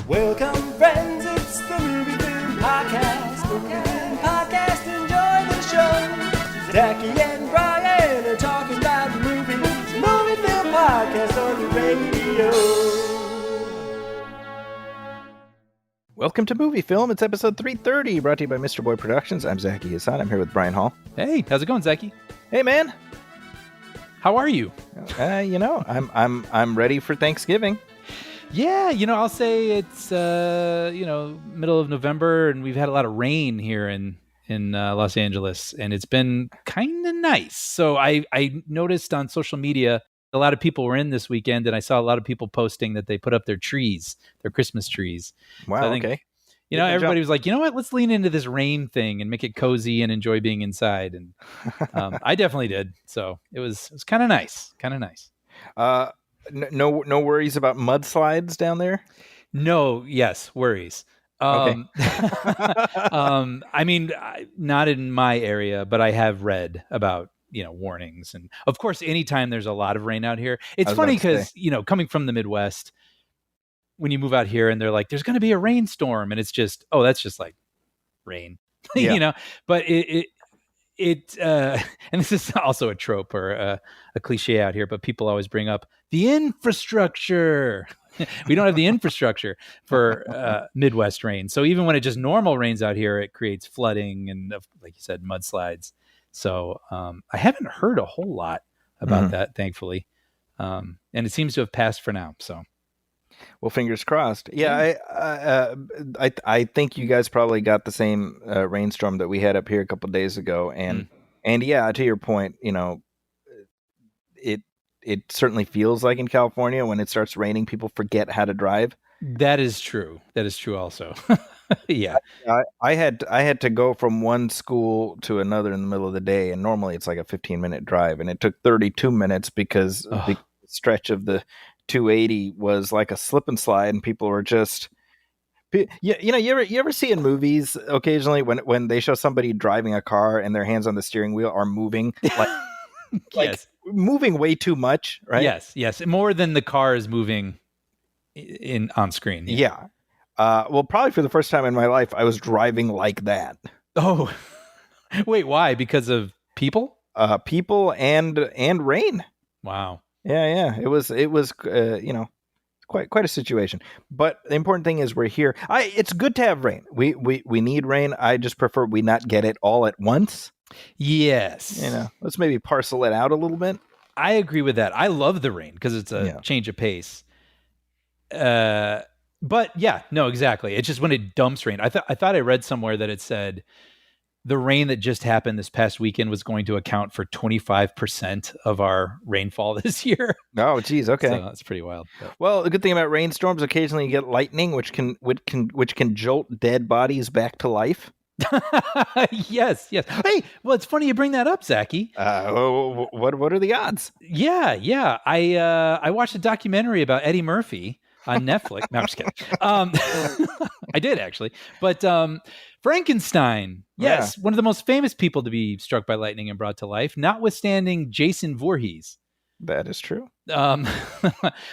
Welcome, friends, it's the Movie Film Podcast. Movie Film Podcast, enjoy the show. Zachy and Brian are talking about movies. Movie Film Podcast on the radio. Welcome to Movie Film. It's episode 330, brought to you by Mr. Boy Productions. I'm Zachy Hassan. I'm here with Brian Hall. Hey, how's it going, Zachy? Hey, man. How are you? I'm ready for Thanksgiving. Yeah, I'll say it's middle of November, and we've had a lot of rain here in Los Angeles, and it's been kind of nice. So I noticed on social media a lot of people were in this weekend, and I saw a lot of people posting that they put up their trees, their Christmas trees. Wow. So I think, okay. Everybody was like, you know what? Let's lean into this rain thing and make it cozy and enjoy being inside. And I definitely did. So it was kind of nice. No worries about mudslides down there? No, yes, worries. Okay. I mean, not in my area, but I have read about, warnings. And of course, anytime there's a lot of rain out here, it's funny because, coming from the Midwest, when you move out here and they're like, there's going to be a rainstorm, and it's just, oh, that's just like rain, Yeah. but and this is also a trope or a cliche out here, but people always bring up the infrastructure. We don't have the infrastructure for Midwest rain. So even when it just normal rains out here, it creates flooding and, like you said, mudslides. So I haven't heard a whole lot about that, thankfully. And it seems to have passed for now. So, well, fingers crossed. Yeah, I think you guys probably got the same rainstorm that we had up here a couple of days ago, and yeah, to your point, it certainly feels like in California when it starts raining, people forget how to drive. That is true. That is true also. Yeah. I had to go from one school to another in the middle of the day, and normally it's like a 15-minute drive, and it took 32 minutes because the stretch of the 280 was like a slip and slide, and people were just, you ever see in movies occasionally when they show somebody driving a car and their hands on the steering wheel are moving like Yes. Moving way too much, right? Yes, more than the car is moving on screen. Yeah. Well, probably for the first time in my life, I was driving like that. Oh, wait, why? Because of people? People and rain. Wow. Yeah. It was quite a situation. But the important thing is we're here. It's good to have rain. We need rain. I just prefer we not get it all at once. Yes. Let's maybe parcel it out a little bit. I agree with that. I love the rain because it's a change of pace. But yeah, no, exactly. It's just when it dumps rain. I thought I read somewhere that it said the rain that just happened this past weekend was going to account for 25% of our rainfall this year. Oh, geez. Okay. So that's pretty wild. But. Well, the good thing about rainstorms, occasionally you get lightning, which can jolt dead bodies back to life. Yes. Hey, well, it's funny you bring that up, Zachy. What are the odds? Yeah. I watched a documentary about Eddie Murphy on Netflix. No, I'm just kidding. I did actually, but Frankenstein. Yes, one of the most famous people to be struck by lightning and brought to life, notwithstanding Jason Voorhees. That is true. But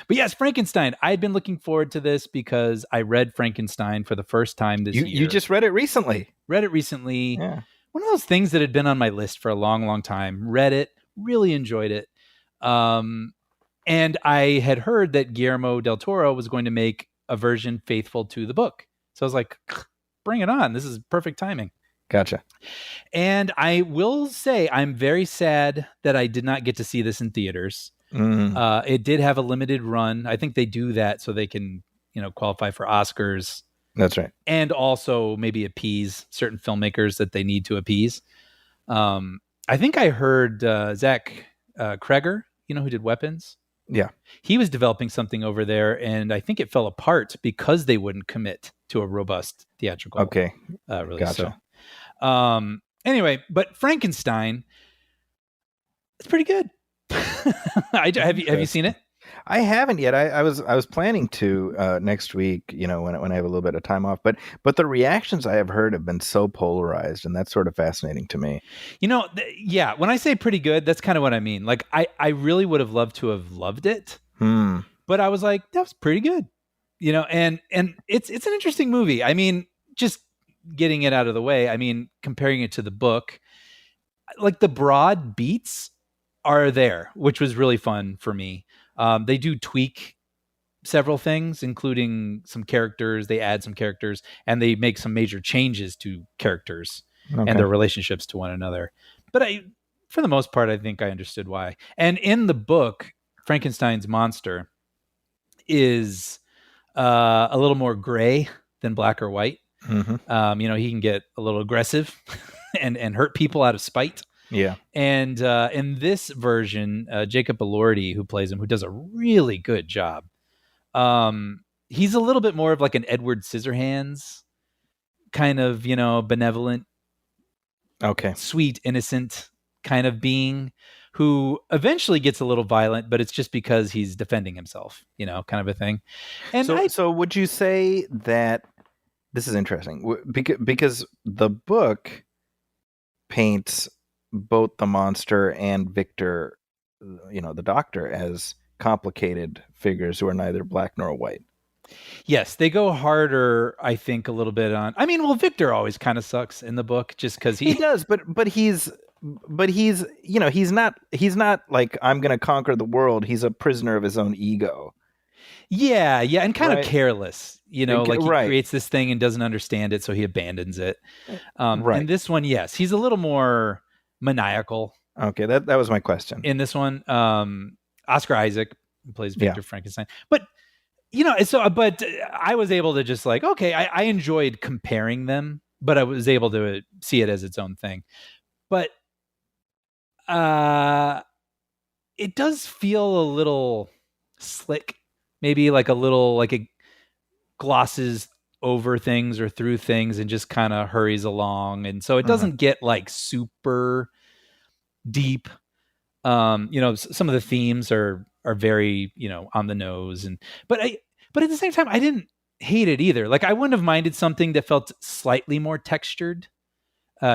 yes, Frankenstein. I had been looking forward to this because I read Frankenstein for the first time this year. You just read it recently. Yeah. One of those things that had been on my list for a long, long time. Read it, really enjoyed it. And I had heard that Guillermo del Toro was going to make a version faithful to the book. So I was like, bring it on. This is perfect timing. Gotcha. And I will say I'm very sad that I did not get to see this in theaters. It did have a limited run. I think they do that so they can, qualify for Oscars. That's right. And also maybe appease certain filmmakers that they need to appease. I think I heard Zach Kreger, who did Weapons. Yeah. He was developing something over there, and I think it fell apart because they wouldn't commit to a robust theatrical release. Gotcha. So, anyway, but Frankenstein, it's pretty good. Have you seen it? I haven't yet. I was planning to next week, when I have a little bit of time off. But the reactions I have heard have been so polarized, and that's sort of fascinating to me. Yeah. When I say pretty good, that's kind of what I mean. Like I really would have loved to have loved it, but I was like, that was pretty good. and it's an interesting movie. I mean, just getting it out of the way. I mean, comparing it to the book, like the broad beats are there, which was really fun for me. They do tweak several things, including some characters. They add some characters, and they make some major changes to characters and their relationships to one another. But for the most part, I think I understood why. And in the book, Frankenstein's monster is a little more gray than black or white. Mm-hmm. He can get a little aggressive and hurt people out of spite. Yeah. And in this version, Jacob Elordi, who plays him, who does a really good job, he's a little bit more of like an Edward Scissorhands kind of, benevolent, sweet, innocent kind of being who eventually gets a little violent, but it's just because he's defending himself, kind of a thing. And so would you say that this is interesting because the book paints both the monster and Victor, the doctor, as complicated figures who are neither black nor white? Yes, they go harder, I think, a little bit on. I mean, well, Victor always kind of sucks in the book just because he does, but he's he's not like, I'm going to conquer the world. He's a prisoner of his own ego. Yeah, and kind of careless. Like he right. creates this thing and doesn't understand it, so he abandons it. Right. In this one, yes, he's a little more maniacal. Okay, that was my question. In this one, Oscar Isaac plays Victor Frankenstein, but but I was able to just like, okay, I enjoyed comparing them, but I was able to see it as its own thing. But it does feel a little slick, maybe like a little like it glosses over things or through things and just kind of hurries along, and so it doesn't get like super deep. Some of the themes are very, on the nose, but at the same time, I didn't hate it either. Like, I wouldn't have minded something that felt slightly more textured,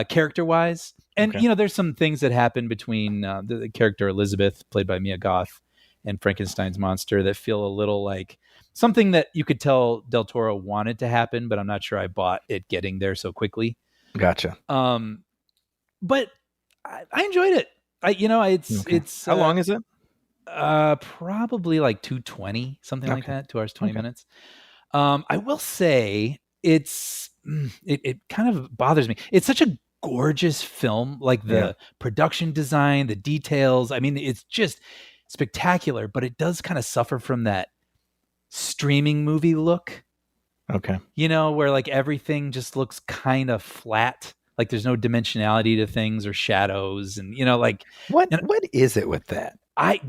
character wise. And, there's some things that happen between the character Elizabeth, played by Mia Goth, and Frankenstein's monster that feel a little like something that you could tell Del Toro wanted to happen, but I'm not sure I bought it getting there so quickly. Gotcha. But I enjoyed it. It's how long is it? Probably like 2:20, something like that. 2 hours 20 minutes. I will say it kind of bothers me. It's such a gorgeous film, like the production design, the details. I mean, it's just spectacular, but it does kind of suffer from that streaming movie look. Okay. Where like everything just looks kind of flat. Like there's no dimensionality to things or shadows, and like what is it with that? I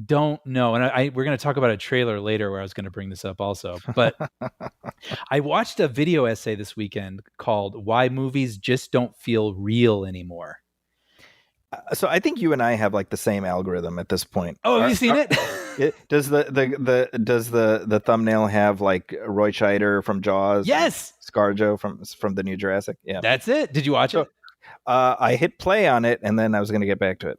don't know. And we're going to talk about a trailer later where I was going to bring this up also, but I watched a video essay this weekend called "Why Movies Just Don't Feel Real Anymore." So I think you and I have like the same algorithm at this point. Oh, have you seen it? Does the thumbnail have like Roy Scheider from Jaws? Yes. ScarJo from the new Jurassic. Yeah, that's it. Did you watch it? I hit play on it, and then I was going to get back to it.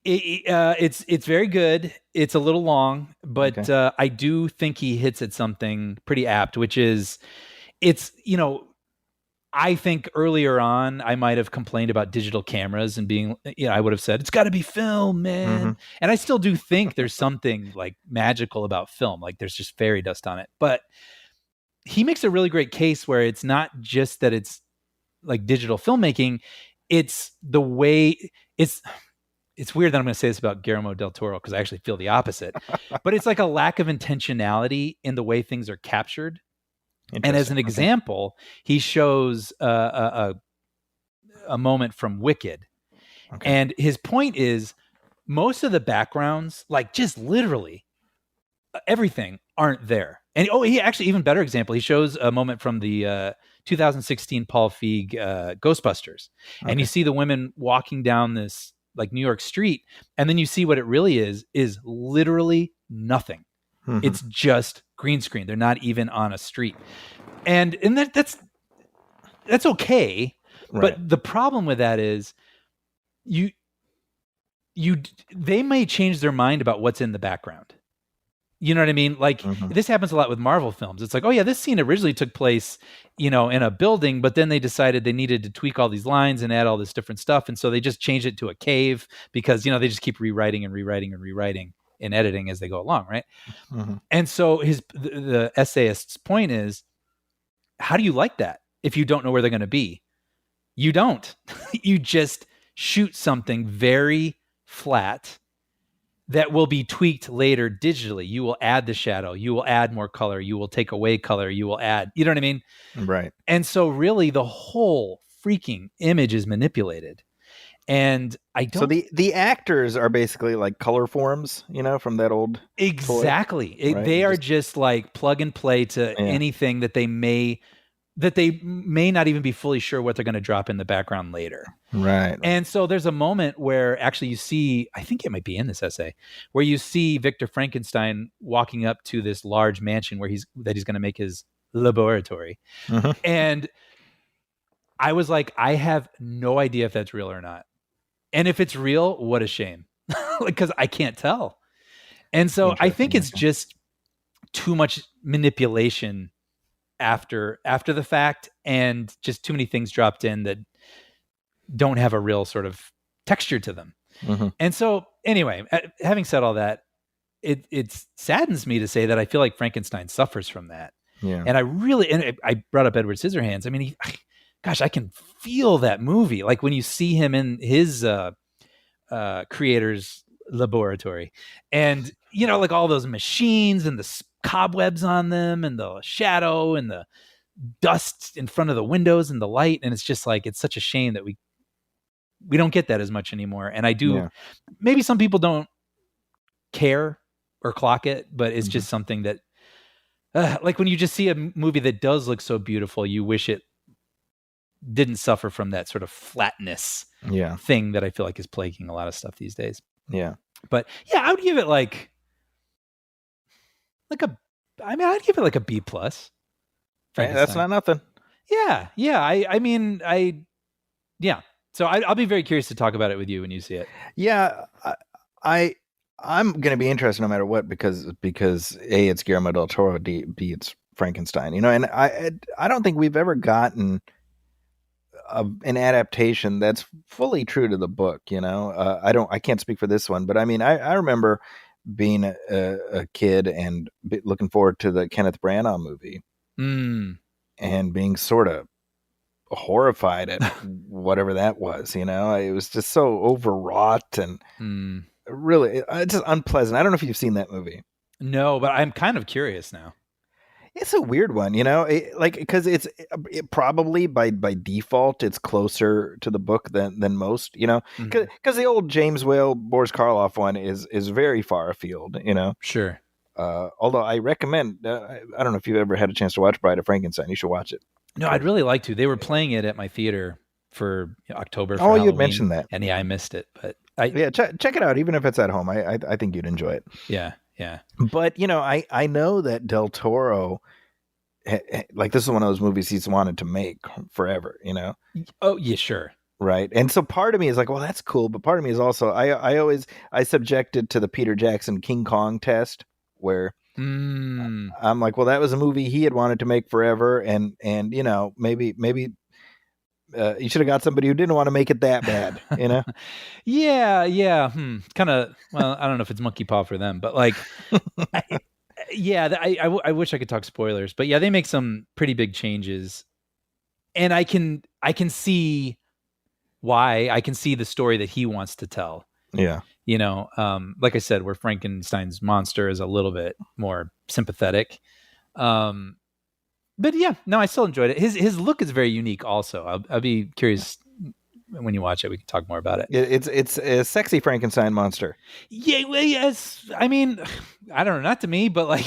It's very good. It's a little long, but I do think he hits at something pretty apt, which is I think earlier on I might have complained about digital cameras and being, I would have said it's got to be film, man. Mm-hmm. And I still do think there's something like magical about film, like there's just fairy dust on it. But he makes a really great case where it's not just that it's like digital filmmaking, it's the way it's weird that I'm going to say this about Guillermo del Toro because I actually feel the opposite, but it's like a lack of intentionality in the way things are captured. And as an example, he shows a moment from Wicked. Okay. And his point is most of the backgrounds, like just literally everything, aren't there. And he actually, even better example, he shows a moment from the 2016 Paul Feig Ghostbusters. Okay. And you see the women walking down this like New York street, and then you see what it really is literally nothing. Mm-hmm. It's just green screen. They're not even on a street. And that's okay. Right. But the problem with that is they may change their mind about what's in the background. You know what I mean? Like Mhm. this happens a lot with Marvel films. It's like, oh yeah, this scene originally took place, in a building, but then they decided they needed to tweak all these lines and add all this different stuff. And so they just changed it to a cave because, they just keep rewriting and rewriting and rewriting and editing as they go along. Right. Mhm. And so the essayist's point is, how do you like that if you don't know where they're going to be? You don't. You just shoot something very flat that will be tweaked later digitally. You will add the shadow. You will add more color. You will take away color. You will add, you know what I mean? Right. And so really the whole freaking image is manipulated. And I don't. So the actors are basically like color forms, from that old Exactly. toy, right? They are just like plug and play to anything that they may not even be fully sure what they're going to drop in the background later. Right. And so there's a moment where actually you see, I think it might be in this essay, where you see Victor Frankenstein walking up to this large mansion where he's going to make his laboratory. Mhm. And I was like, I have no idea if that's real or not. And if it's real, what a shame. Because I can't tell. And so I think it's just too much manipulation after the fact, and just too many things dropped in that don't have a real sort of texture to them. Mm-hmm. And so anyway, having said all that, it saddens me to say that I feel like Frankenstein suffers from that. Yeah. And I brought up Edward Scissorhands. I mean, I can feel that movie. Like when you see him in his creator's laboratory, and like all those machines and the cobwebs on them and the shadow and the dust in front of the windows and the light. And it's just like, it's such a shame that we don't get that as much anymore. And maybe some people don't care or clock it, but it's just something that like when you just see a movie that does look so beautiful, you wish it didn't suffer from that sort of flatness thing that I feel like is plaguing a lot of stuff these days. Yeah. But yeah, I would give it I'd give it like a B+. That's not nothing. Yeah. So I'll be very curious to talk about it with you when you see it. Yeah. I'm going to be interested no matter what, because A, it's Guillermo del Toro, B, it's Frankenstein, and I don't think we've ever gotten an adaptation that's fully true to the book. I can't speak for this one, but I mean, I remember being a kid and looking forward to the Kenneth Branagh movie and being sort of horrified at whatever that was. It was just so overwrought and really it's just unpleasant. I don't know if you've seen that movie. No, but I'm kind of curious now. It's a weird one, because it probably by default it's closer to the book than most, because the old James Whale Boris Karloff one is very far afield, Sure. Although I recommend, I don't know if you've ever had a chance to watch Bride of Frankenstein. You should watch it. No, I'd really like to. They were playing it at my theater for October. For Halloween, you'd mentioned that, and I missed it, but check it out. Even if it's at home, I think you'd enjoy it. Yeah. But I know that Del Toro, like, this is one of those movies he's wanted to make forever. Oh yeah, sure. Right. And so part of me is like, well, that's cool, but part of me is also I subjected to the Peter Jackson King Kong test, where I'm like, well, that was a movie he had wanted to make forever, and maybe you should have got somebody who didn't want to make it that bad, Yeah. Kind of. Well, I don't know if it's monkey paw for them, but like, I wish I could talk spoilers, but yeah, they make some pretty big changes, and I can see why. I can see the story that he wants to tell. Yeah. Like I said, where Frankenstein's monster is a little bit more sympathetic. But yeah, no, I still enjoyed it. His look is very unique also. I'll be curious when you watch it. We can talk more about it. It's a sexy Frankenstein monster. Yeah, well, yes. I mean, I don't know, not to me, but like,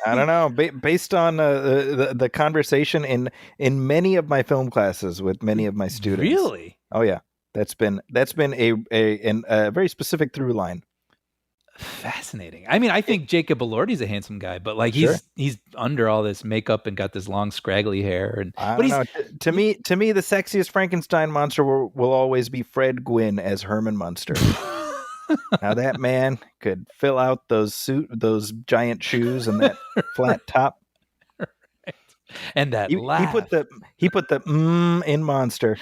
I don't know. Based on the conversation in many of my film classes with many of my students. Really? Oh yeah, that's been a very specific through line. Fascinating. I mean, I think Jacob Elordi's a handsome guy, but like he's under all this makeup and got this long scraggly hair. And I don't know. To me, the sexiest Frankenstein monster will always be Fred Gwynn as Herman Munster. Now that man could fill out those giant shoes and that flat top. And that He laugh. put the in monster.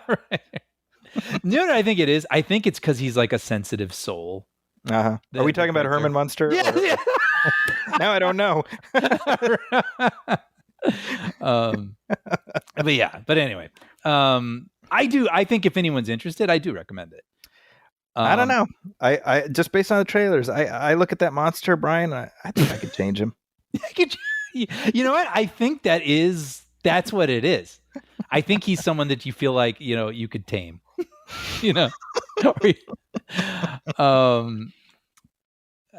Right. You know what I think it is? I think it's because he's like a sensitive soul. Uh-huh. Are we talking about Herman Munster? Yeah. Or- Yeah. Now I don't know. But yeah. But anyway, I think if anyone's interested, I do recommend it. I don't know. I just based on the trailers, I look at that monster, Brian. I think I could change him. You know what? I think that's what it is. I think he's someone that you feel like, you could tame,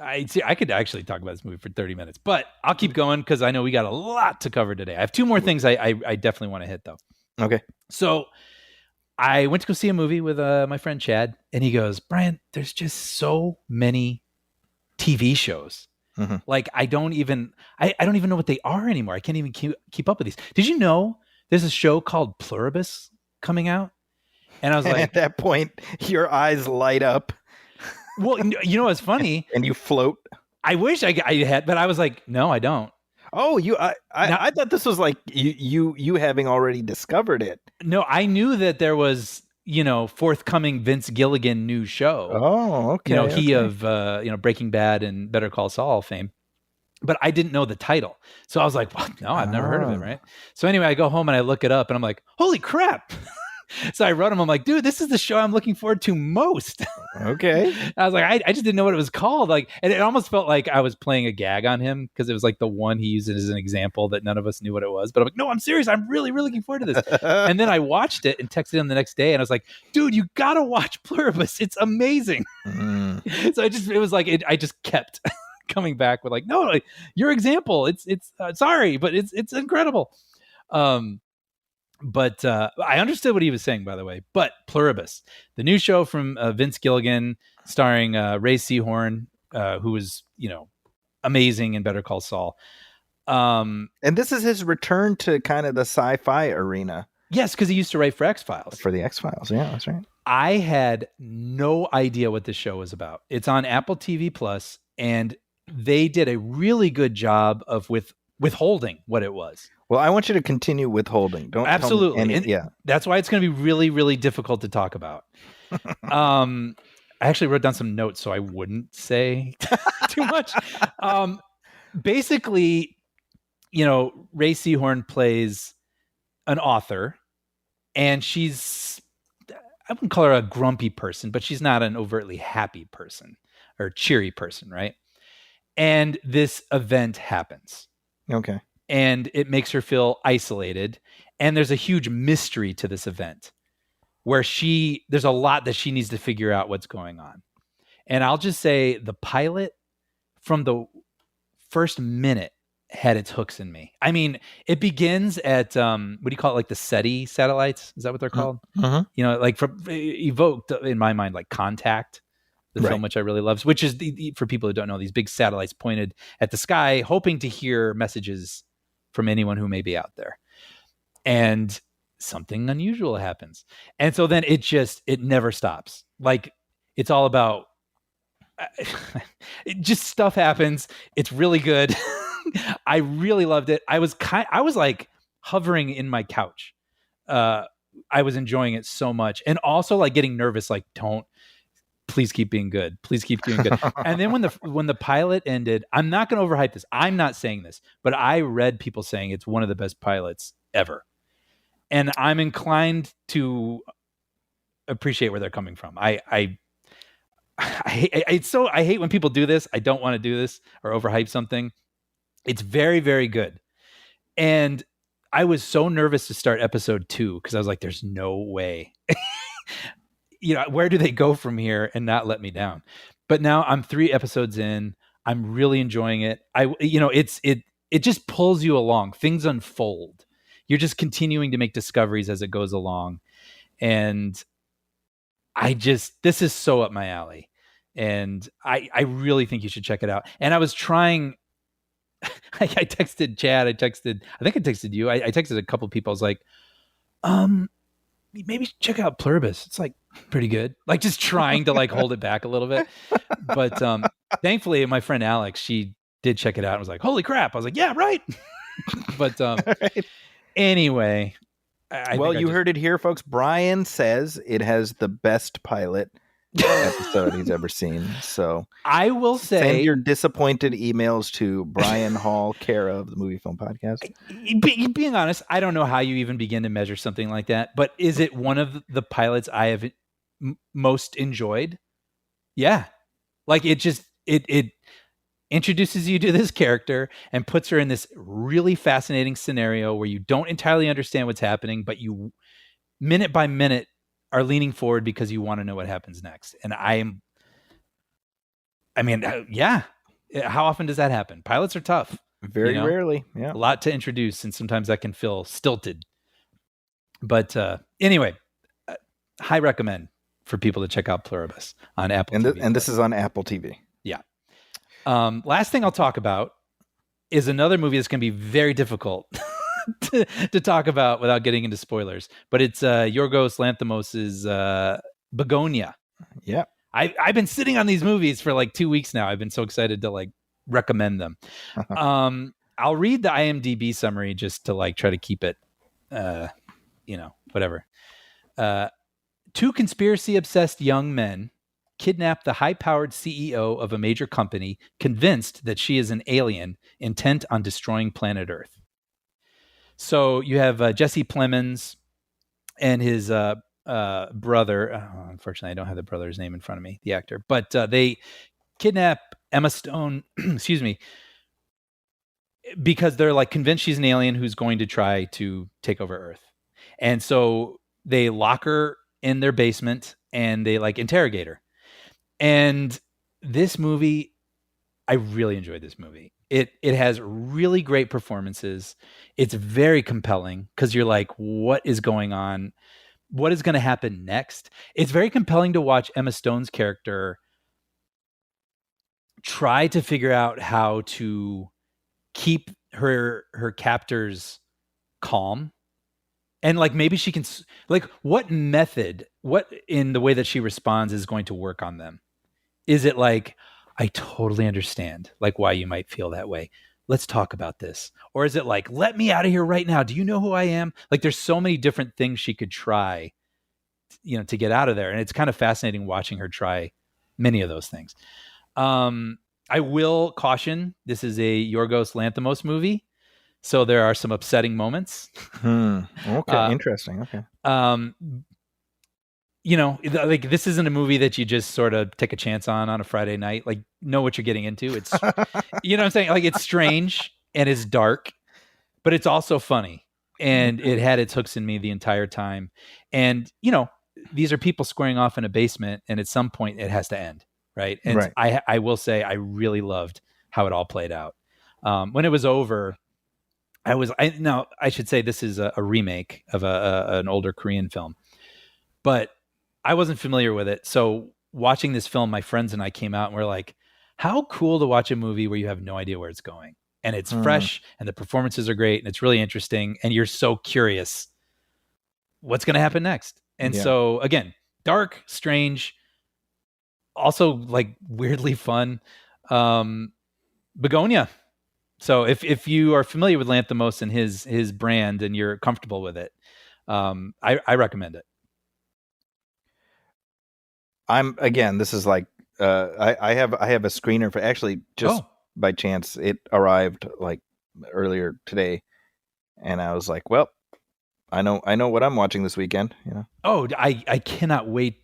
I could actually talk about this movie for 30 minutes, but I'll keep going because I know we got a lot to cover today. I have two more things I definitely want to hit though. Okay. So I went to go see a movie with my friend Chad, and he goes, Brian, there's just so many TV shows. Mm-hmm. Like I don't even know what they are anymore. I can't even keep up with these. Did you know there's a show called Pluribus coming out? And I was like, at that point, your eyes light up. Well, you know what's funny? And you float. I wish I had, but I was like, no, I don't. Oh, I thought this was like you having already discovered it. No, I knew that there was, forthcoming Vince Gilligan new show. Oh, okay. He of Breaking Bad and Better Call Saul fame. But I didn't know the title. So I was like, what? No, I've never heard of it, right? So anyway, I go home and I look it up and I'm like, holy crap. So I wrote him, I'm like, dude, this is the show I'm looking forward to most. Okay. I was like, I just didn't know what it was called. Like, and it almost felt like I was playing a gag on him because it was like the one he used as an example that none of us knew what it was. But I'm like, no, I'm serious. I'm really, really looking forward to this. And then I watched it and texted him the next day and I was like, dude, you got to watch Pluribus. It's amazing. So it was like, I just kept coming back with like, no, like, your example. It's sorry, but it's incredible. But I understood what he was saying, by the way. But Pluribus, the new show from Vince Gilligan, starring Ray Seahorn, who was, amazing in Better Call Saul. And this is his return to kind of the sci-fi arena. Yes, because he used to write for X-Files. For the X-Files, yeah, that's right. I had no idea what this show was about. It's on Apple TV Plus, and they did a really good job of withholding what it was. Well, I want you to continue withholding. Don't absolutely. Yeah, that's why it's going to be really, really difficult to talk about. I actually wrote down some notes so I wouldn't say too much. Basically, Ray Seahorn plays an author, and I wouldn't call her a grumpy person, but she's not an overtly happy person or cheery person, right? And this event happens. Okay. And it makes her feel isolated. And there's a huge mystery to this event where there's a lot that she needs to figure out what's going on. And I'll just say the pilot from the first minute had its hooks in me. I mean, it begins at, what do you call it? Like the SETI satellites? Is that what they're called? Uh-huh. Like evoked in my mind, like Contact, the film, which I really love, which is for people who don't know, these big satellites pointed at the sky, hoping to hear messages from anyone who may be out there. And something unusual happens. And so then it never stops. Like it's all about, just stuff happens. It's really good. I really loved it. I was like hovering in my couch. I was enjoying it so much. And also like getting nervous, like please keep being good. Please keep doing good. And then when the pilot ended, I'm not going to overhype this. I'm not saying this, but I read people saying it's one of the best pilots ever. And I'm inclined to appreciate where they're coming from. I hate when people do this. I don't want to do this or overhype something. It's very, very good. And I was so nervous to start episode 2 because I was like, there's no way. Where do they go from here and not let me down? But now I'm 3 episodes in. I'm really enjoying it. It just pulls you along. Things unfold. You're just continuing to make discoveries as it goes along. And this is so up my alley. And I really think you should check it out. And I was trying, I texted Chad. I think I texted you. I texted a couple of people. I was like, maybe check out Pluribus. It's like pretty good. Like just trying to like hold it back a little bit. But thankfully, my friend Alex, she did check it out and was like, "Holy crap!" I was like, "Yeah, right." But Right. anyway, Well, you heard it here, folks. Brian says it has the best pilot episode he's ever seen. So I will say, send your disappointed emails to Brian Hall, care of the Movie Film Podcast. being honest, I don't know how you even begin to measure something like that. But is it one of the pilots I have most enjoyed? Yeah, like it introduces you to this character and puts her in this really fascinating scenario where you don't entirely understand what's happening, but you minute by minute are leaning forward because you want to know what happens next. And yeah. How often does that happen? Pilots are tough. Very rarely. Yeah. A lot to introduce, and sometimes that can feel stilted. But anyway, high recommend for people to check out Pluribus on Apple TV. And this is on Apple TV. Yeah. Last thing I'll talk about is another movie that's going to be very difficult to talk about without getting into spoilers. But it's Yorgos Lanthimos' Bugonia. Yeah. I've been sitting on these movies for like 2 weeks now. I've been so excited to like recommend them. I'll read the IMDb summary just to like try to keep it, whatever. Two conspiracy-obsessed young men kidnap the high-powered CEO of a major company, convinced that she is an alien intent on destroying planet Earth. So you have Jesse Plemons and his brother. Unfortunately, I don't have the brother's name in front of me, the actor. But they kidnap Emma Stone, excuse me, because they're like convinced she's an alien who's going to try to take over Earth. And so they lock her in their basement and they like interrogate her. And this movie, I really enjoyed this movie. It has really great performances. It's very compelling because you're like, what is going on? What is going to happen next? It's very compelling to watch Emma Stone's character try to figure out how to keep her captors calm. And like maybe she can, like, what method, what in the way that she responds is going to work on them? Is it like, I totally understand like why you might feel that way. Let's talk about this. Or is it like, let me out of here right now. Do you know who I am? Like there's so many different things she could try, to get out of there. And it's kind of fascinating watching her try many of those things. I will caution, this is a Yorgos Lanthimos movie. So there are some upsetting moments. Okay. Interesting. Okay. Like this isn't a movie that you just sort of take a chance on a Friday night. Like know what you're getting into. It's, you know what I'm saying? Like it's strange and it's dark, but it's also funny. And it had its hooks in me the entire time. And, these are people squaring off in a basement and at some point it has to end. Right. And right. I will say, I really loved how it all played out. When it was over, I should say this is a remake of an older Korean film, but I wasn't familiar with it. So watching this film, my friends and I came out and we're like, how cool to watch a movie where you have no idea where it's going and it's fresh and the performances are great and it's really interesting. And you're so curious what's going to happen next. And so again, dark, strange, also like weirdly fun. Bugonia. So if you are familiar with Lanthimos and his brand and you're comfortable with it, I recommend it. This is like I have a screener for actually just by chance it arrived like earlier today, and I was like, well, I know what I'm watching this weekend. Oh, I cannot wait.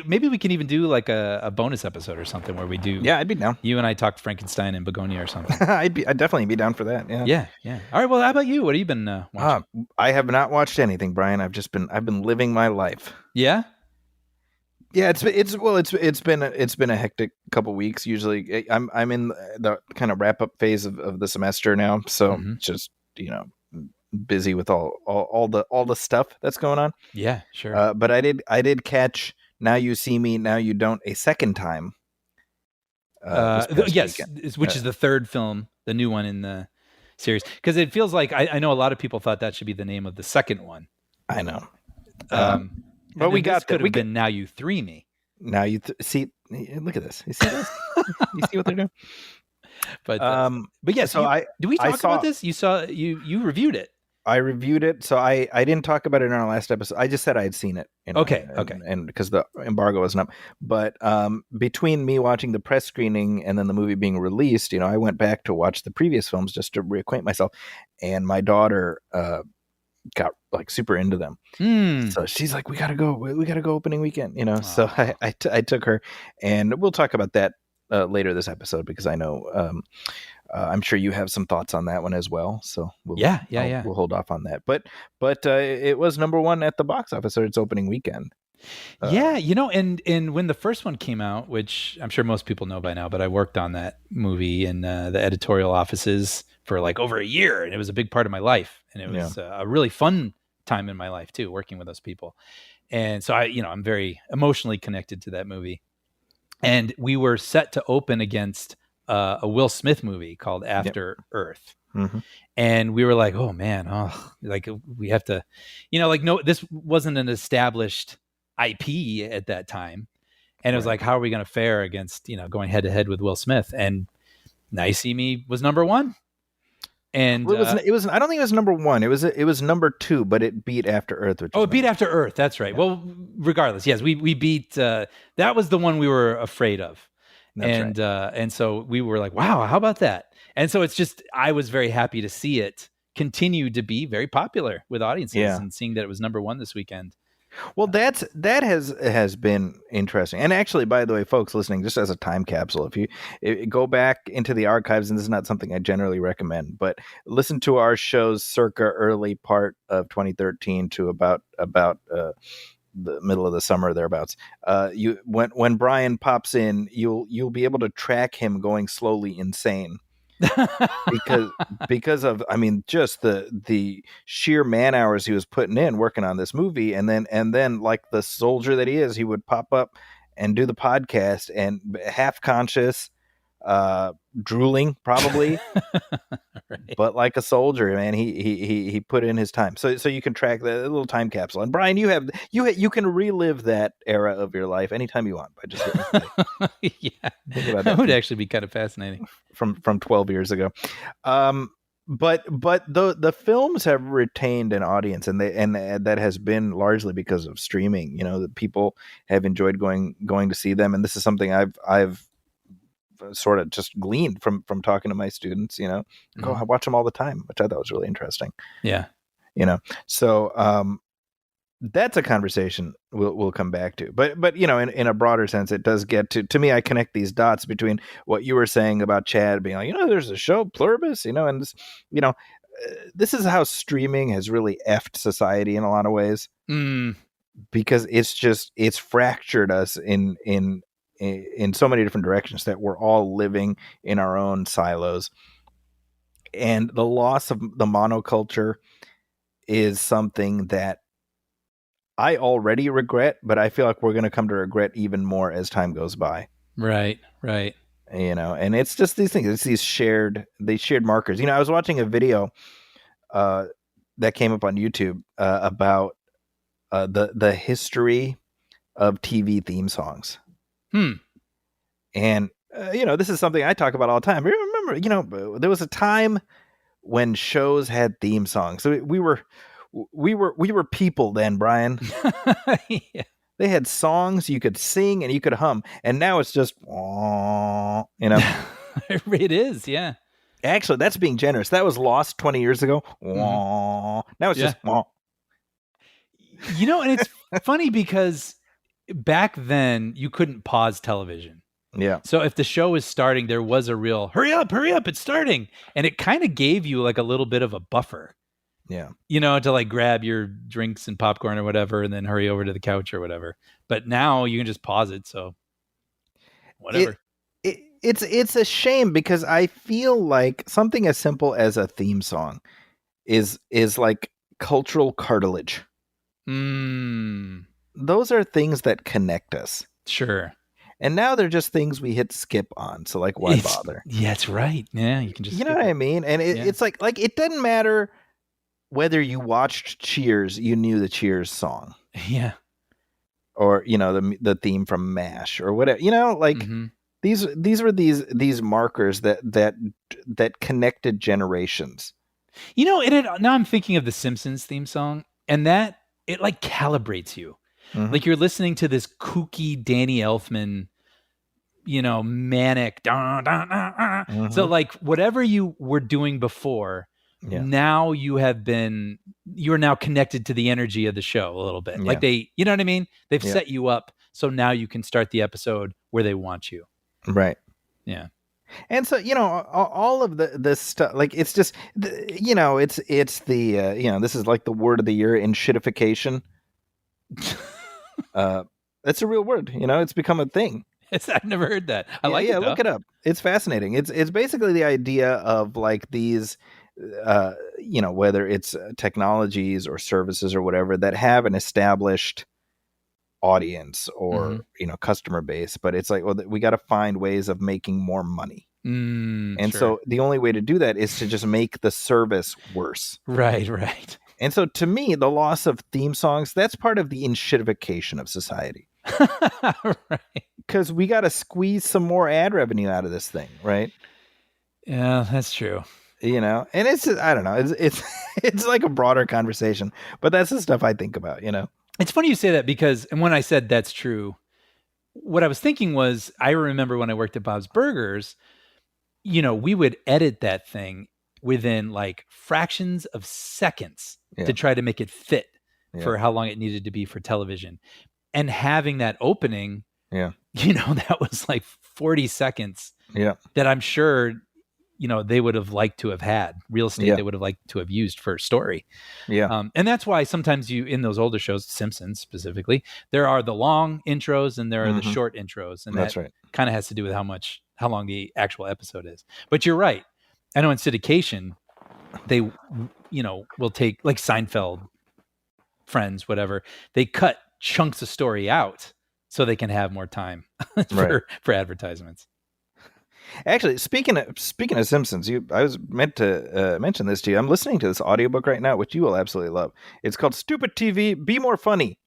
Maybe we can even do like a bonus episode or something where we do. Yeah, I'd be down. You and I talked Frankenstein and Bugonia or something. I'd definitely be down for that. Yeah. Yeah. All right. Well, how about you? What have you been watching? I have not watched anything, Brian. I've been living my life. Yeah. Yeah, it's been a hectic couple weeks. Usually, I'm in the kind of wrap up phase of the semester now, so it's just busy with all the stuff that's going on. Yeah, sure. But I did catch Now You See Me, Now You Don't a second time. Yes, which is the third film, the new one in the series, because it feels like I know a lot of people thought that should be the name of the second one. I know. But we got could that. have been Now You Three Me. Now you see. Look at this. You see this? You see what they're doing? But yes. So do we talk saw, about this? You reviewed it. I reviewed it, so I didn't talk about it in our last episode. I just said I had seen it. Okay. And because the embargo wasn't up, but between me watching the press screening and then the movie being released, I went back to watch the previous films just to reacquaint myself, and my daughter got like super into them. So she's like, we gotta go opening weekend, So I took her, and we'll talk about that later this episode, because I know I'm sure you have some thoughts on that one as well. So we'll hold off on that. But it was number one at the box office at its opening weekend. And when the first one came out, which I'm sure most people know by now, but I worked on that movie in the editorial offices for like over a year, and it was a big part of my life, and it was a really fun time in my life too, working with those people. And so I'm very emotionally connected to that movie. And we were set to open against a Will Smith movie called After Earth. Mm-hmm. And we were like, oh man, like we have to, no, this wasn't an established IP at that time. And it was like, how are we going to fare against, going head to head with Will Smith? And Now You See Me was number one. And it was. I don't think it was number one. It was number two, but it beat After Earth. It beat After Earth. That's right. Yeah. Well, regardless, yes, we beat. That was the one we were afraid of, and so we were like, wow, how about that? And so it's just, I was very happy to see it continue to be very popular with audiences, and seeing that it was number one this weekend. Well, that has been interesting. And actually, by the way, folks listening, just as a time capsule, if you go back into the archives, and this is not something I generally recommend, but listen to our shows circa early part of 2013 to about the middle of the summer thereabouts. When Brian pops in, you'll be able to track him going slowly insane. because of, I mean, just the sheer man hours he was putting in working on this movie, and then like the soldier that he is, he would pop up and do the podcast, and half conscious, drooling probably, right. But like a soldier, man, he put in his time. So you can track the little time capsule. And Brian, you can relive that era of your life anytime you want by just yeah, that would actually be kind of fascinating from 12 years ago. But the films have retained an audience, and that has been largely because of streaming. That people have enjoyed going to see them, and this is something I've sort of just gleaned from talking to my students. I watch them all the time, which I thought was really interesting. Yeah, so that's a conversation we'll come back to. But in a broader sense, it does get to me. I connect these dots between what you were saying about Chad being like, there's a show Pluribus, and this, this is how streaming has really effed society in a lot of ways, because it's fractured us in so many different directions that we're all living in our own silos. And the loss of the monoculture is something that I already regret, but I feel like we're going to come to regret even more as time goes by. Right. And it's just these things. It's these shared markers. I was watching a video that came up on YouTube about the history of TV theme songs. And this is something I talk about all the time. Remember, there was a time when shows had theme songs. So we were people then, Brian. Yeah. They had songs you could sing and you could hum, and now it's just It is, yeah. Actually, that's being generous. That was lost 20 years ago. Now it's just and it's funny because back then you couldn't pause television. Yeah. So if the show is starting, there was a real hurry up, it's starting. And it kind of gave you like a little bit of a buffer. Yeah. To like grab your drinks and popcorn or whatever, and then hurry over to the couch or whatever. But now you can just pause it. So whatever. It's a shame, because I feel like something as simple as a theme song is like cultural cartilage. Those are things that connect us. Sure. And now they're just things we hit skip on. So like, why bother? Yeah, that's right. Yeah, you can just. You know what I mean? And it's like it doesn't matter whether you watched Cheers, you knew the Cheers song. Yeah. or the theme from MASH or whatever. Mm-hmm. These were these markers that connected generations. Now I'm thinking of the Simpsons theme song, and that it like calibrates you. Mhm. Like you're listening to this kooky Danny Elfman, manic. So like whatever you were doing before, Yeah. now you're now connected to the energy of the show a little bit. Yeah. Like you know what I mean? They've Yeah. set you up so now you can start the episode where they want you. Right. Yeah. And so, all of this stuff, like, it's just, it's the, this is like the word of the year, enshittification. That's a real word, it's become a thing. I've never heard that. I like it though. Look it up. It's fascinating. It's basically the idea of like these, whether it's technologies or services or whatever that have an established audience or customer base, but it's like, well, we got to find ways of making more money, and sure. so the only way to do that is to just make the service worse. Right. And so to me, the loss of theme songs, that's part of the enshittification of society. Right. Because we got to squeeze some more ad revenue out of this thing, right? Yeah, that's true. And it's just, I don't know, it's like a broader conversation, but that's the stuff I think about. It's funny you say that because, and when I said that's true, what I was thinking was, I remember when I worked at Bob's Burgers, we would edit that thing within like fractions of seconds to try to make it fit for how long it needed to be for television. And having that opening, that was like 40 seconds that I'm sure, they would have liked to have had real estate. They would have liked to have used for story. Yeah. And that's why sometimes in those older shows, Simpsons specifically, there are the long intros and there are the short intros. And that's that right. kind of has to do with how long the actual episode is. But you're right. I know in syndication, they, will take like Seinfeld, Friends, whatever. They cut chunks of story out so they can have more time for advertisements. Actually, speaking of Simpsons, I was meant to mention this to you. I'm listening to this audiobook right now, which you will absolutely love. It's called Stupid TV, Be More Funny.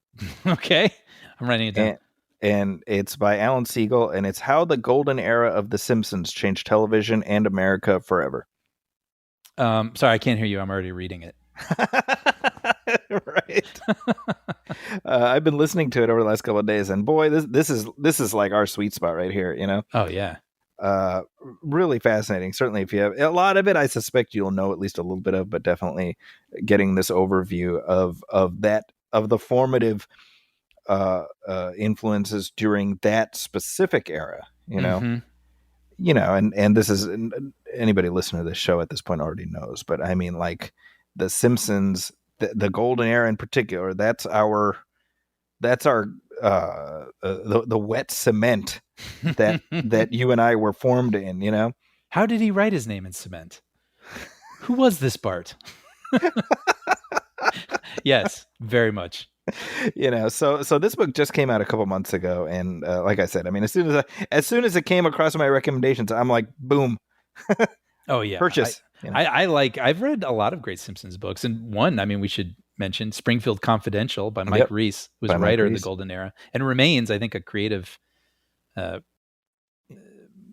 Okay. I'm writing it down. And it's by Alan Siegel, and it's how the golden era of The Simpsons changed television and America forever. Sorry, I can't hear you. I'm already reading it. Right. I've been listening to it over the last couple of days, and boy, this is like our sweet spot right here. Oh yeah. Really fascinating. Certainly, if you have a lot of it, I suspect you'll know at least a little bit of, but definitely getting this overview of the formative influences during that specific era. And this is, anybody listening to this show at this point already knows, but I mean, like The Simpsons, the golden era in particular, that's our the wet cement that you and I were formed in. How did he write his name in cement? Who was this Bart? Yes, very much. So this book just came out a couple months ago, and like I said, I mean, as soon as it came across my recommendations, I'm like, boom. Oh yeah, purchase. I've read a lot of great Simpsons books, and one, I mean, we should mention Springfield Confidential by Mike Reiss, who's a writer of the Golden Era, and remains, I think, a creative.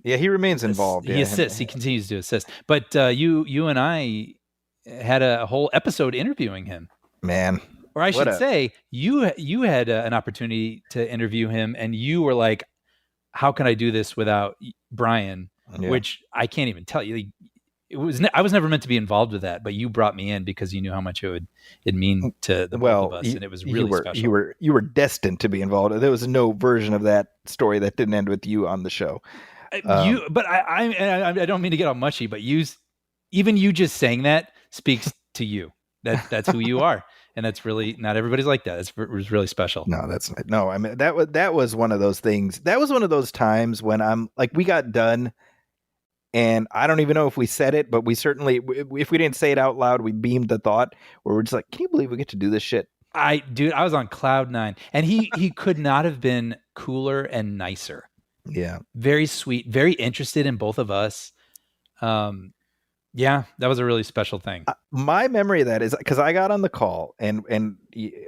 He remains involved. He assists. He continues to assist. But you and I had a whole episode interviewing him. Man. Or I should say, you had an opportunity to interview him, and you were like, "How can I do this without Brian?" Yeah. Which I can't even tell you. I was never meant to be involved with that, but you brought me in because you knew how much it'd mean to the both of us, and it was really special. You were destined to be involved. There was no version of that story that didn't end with you on the show. But I don't mean to get all mushy, but even you just saying that speaks to you. That's who you are. And that's really, not everybody's like that. It was really special. No, I mean, that was one of those things. That was one of those times when I'm like, we got done, and I don't even know if we said it, but we certainly, if we didn't say it out loud, we beamed the thought where we're just like, can you believe we get to do this shit? I was on cloud 9, and he could not have been cooler and nicer. Yeah. Very sweet, very interested in both of us. Yeah, that was a really special thing. My memory of that is because I got on the call and we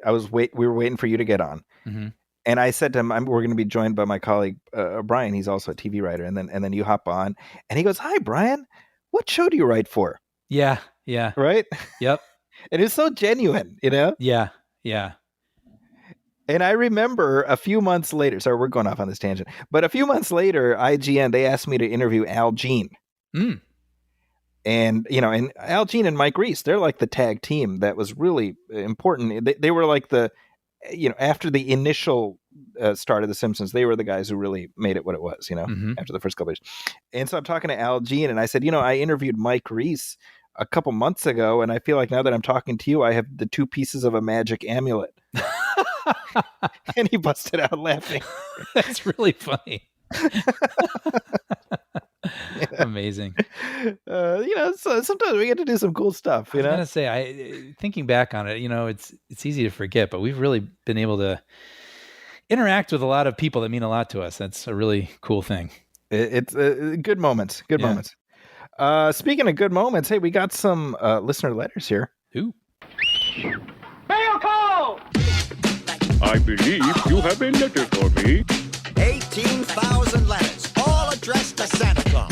were waiting for you to get on. Mm-hmm. And I said to him, we're going to be joined by my colleague, Brian. He's also a TV writer. And then you hop on and he goes, "Hi, Brian. What show do you write for?" Yeah. Yeah. Right. Yep. It is so genuine, Yeah. Yeah. And I remember a few months later, sorry, we're going off on this tangent, but a few months later, IGN, they asked me to interview Al Jean. Mm. And, and Al Jean and Mike Reiss, they're like the tag team that was really important. They were like after the initial start of The Simpsons, they were the guys who really made it what it was, Mm-hmm. after the first couple of years. And so I'm talking to Al Jean and I said, I interviewed Mike Reiss a couple months ago. And I feel like now that I'm talking to you, I have the 2 pieces of a magic amulet. And he busted out laughing. That's really funny. Amazing. So sometimes we get to do some cool stuff. I was gonna say, thinking back on it, it's easy to forget, but we've really been able to interact with a lot of people that mean a lot to us. That's a really cool thing. It's good moments. Good moments. Speaking of good moments, hey, we got some listener letters here. Ooh. Mail call! I believe you have a letter for me. 18,000 letters, all addressed to Santa Claus.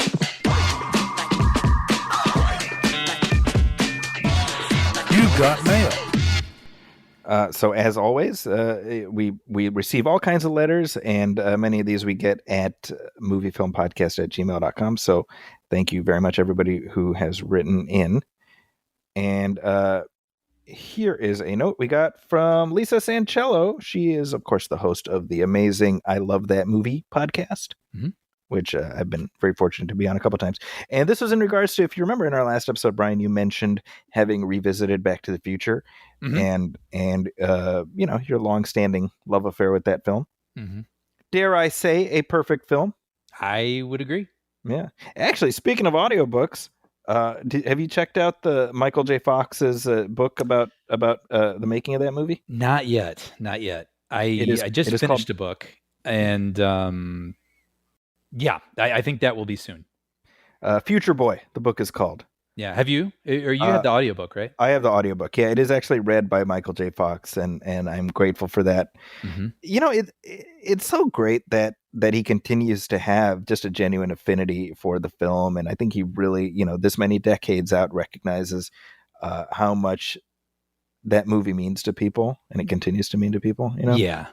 You got mail. So as always, we receive all kinds of letters, and many of these we get at moviefilmpodcast@gmail.com. So thank you very much, everybody who has written in. And here is a note we got from Lisa Sancello. She is, of course, the host of the amazing I Love That Movie podcast, which I've been very fortunate to be on a couple times. And this was in regards to, if you remember in our last episode, Brian, you mentioned having revisited Back to the Future and your longstanding love affair with that film. Mm-hmm. Dare I say a perfect film? I would agree. Yeah. Actually, speaking of audiobooks, have you checked out the Michael J. Fox's book about the making of that movie? Not yet. I just finished a book, and I think that will be soon. Future Boy, the book is called. Yeah. Have you? Or you had the audiobook, right? I have the audiobook. Yeah, it is actually read by Michael J. Fox, and I'm grateful for that. Mm-hmm. It's so great that he continues to have just a genuine affinity for the film, and I think he really, this many decades out, recognizes how much that movie means to people, and it continues to mean to people. Yeah.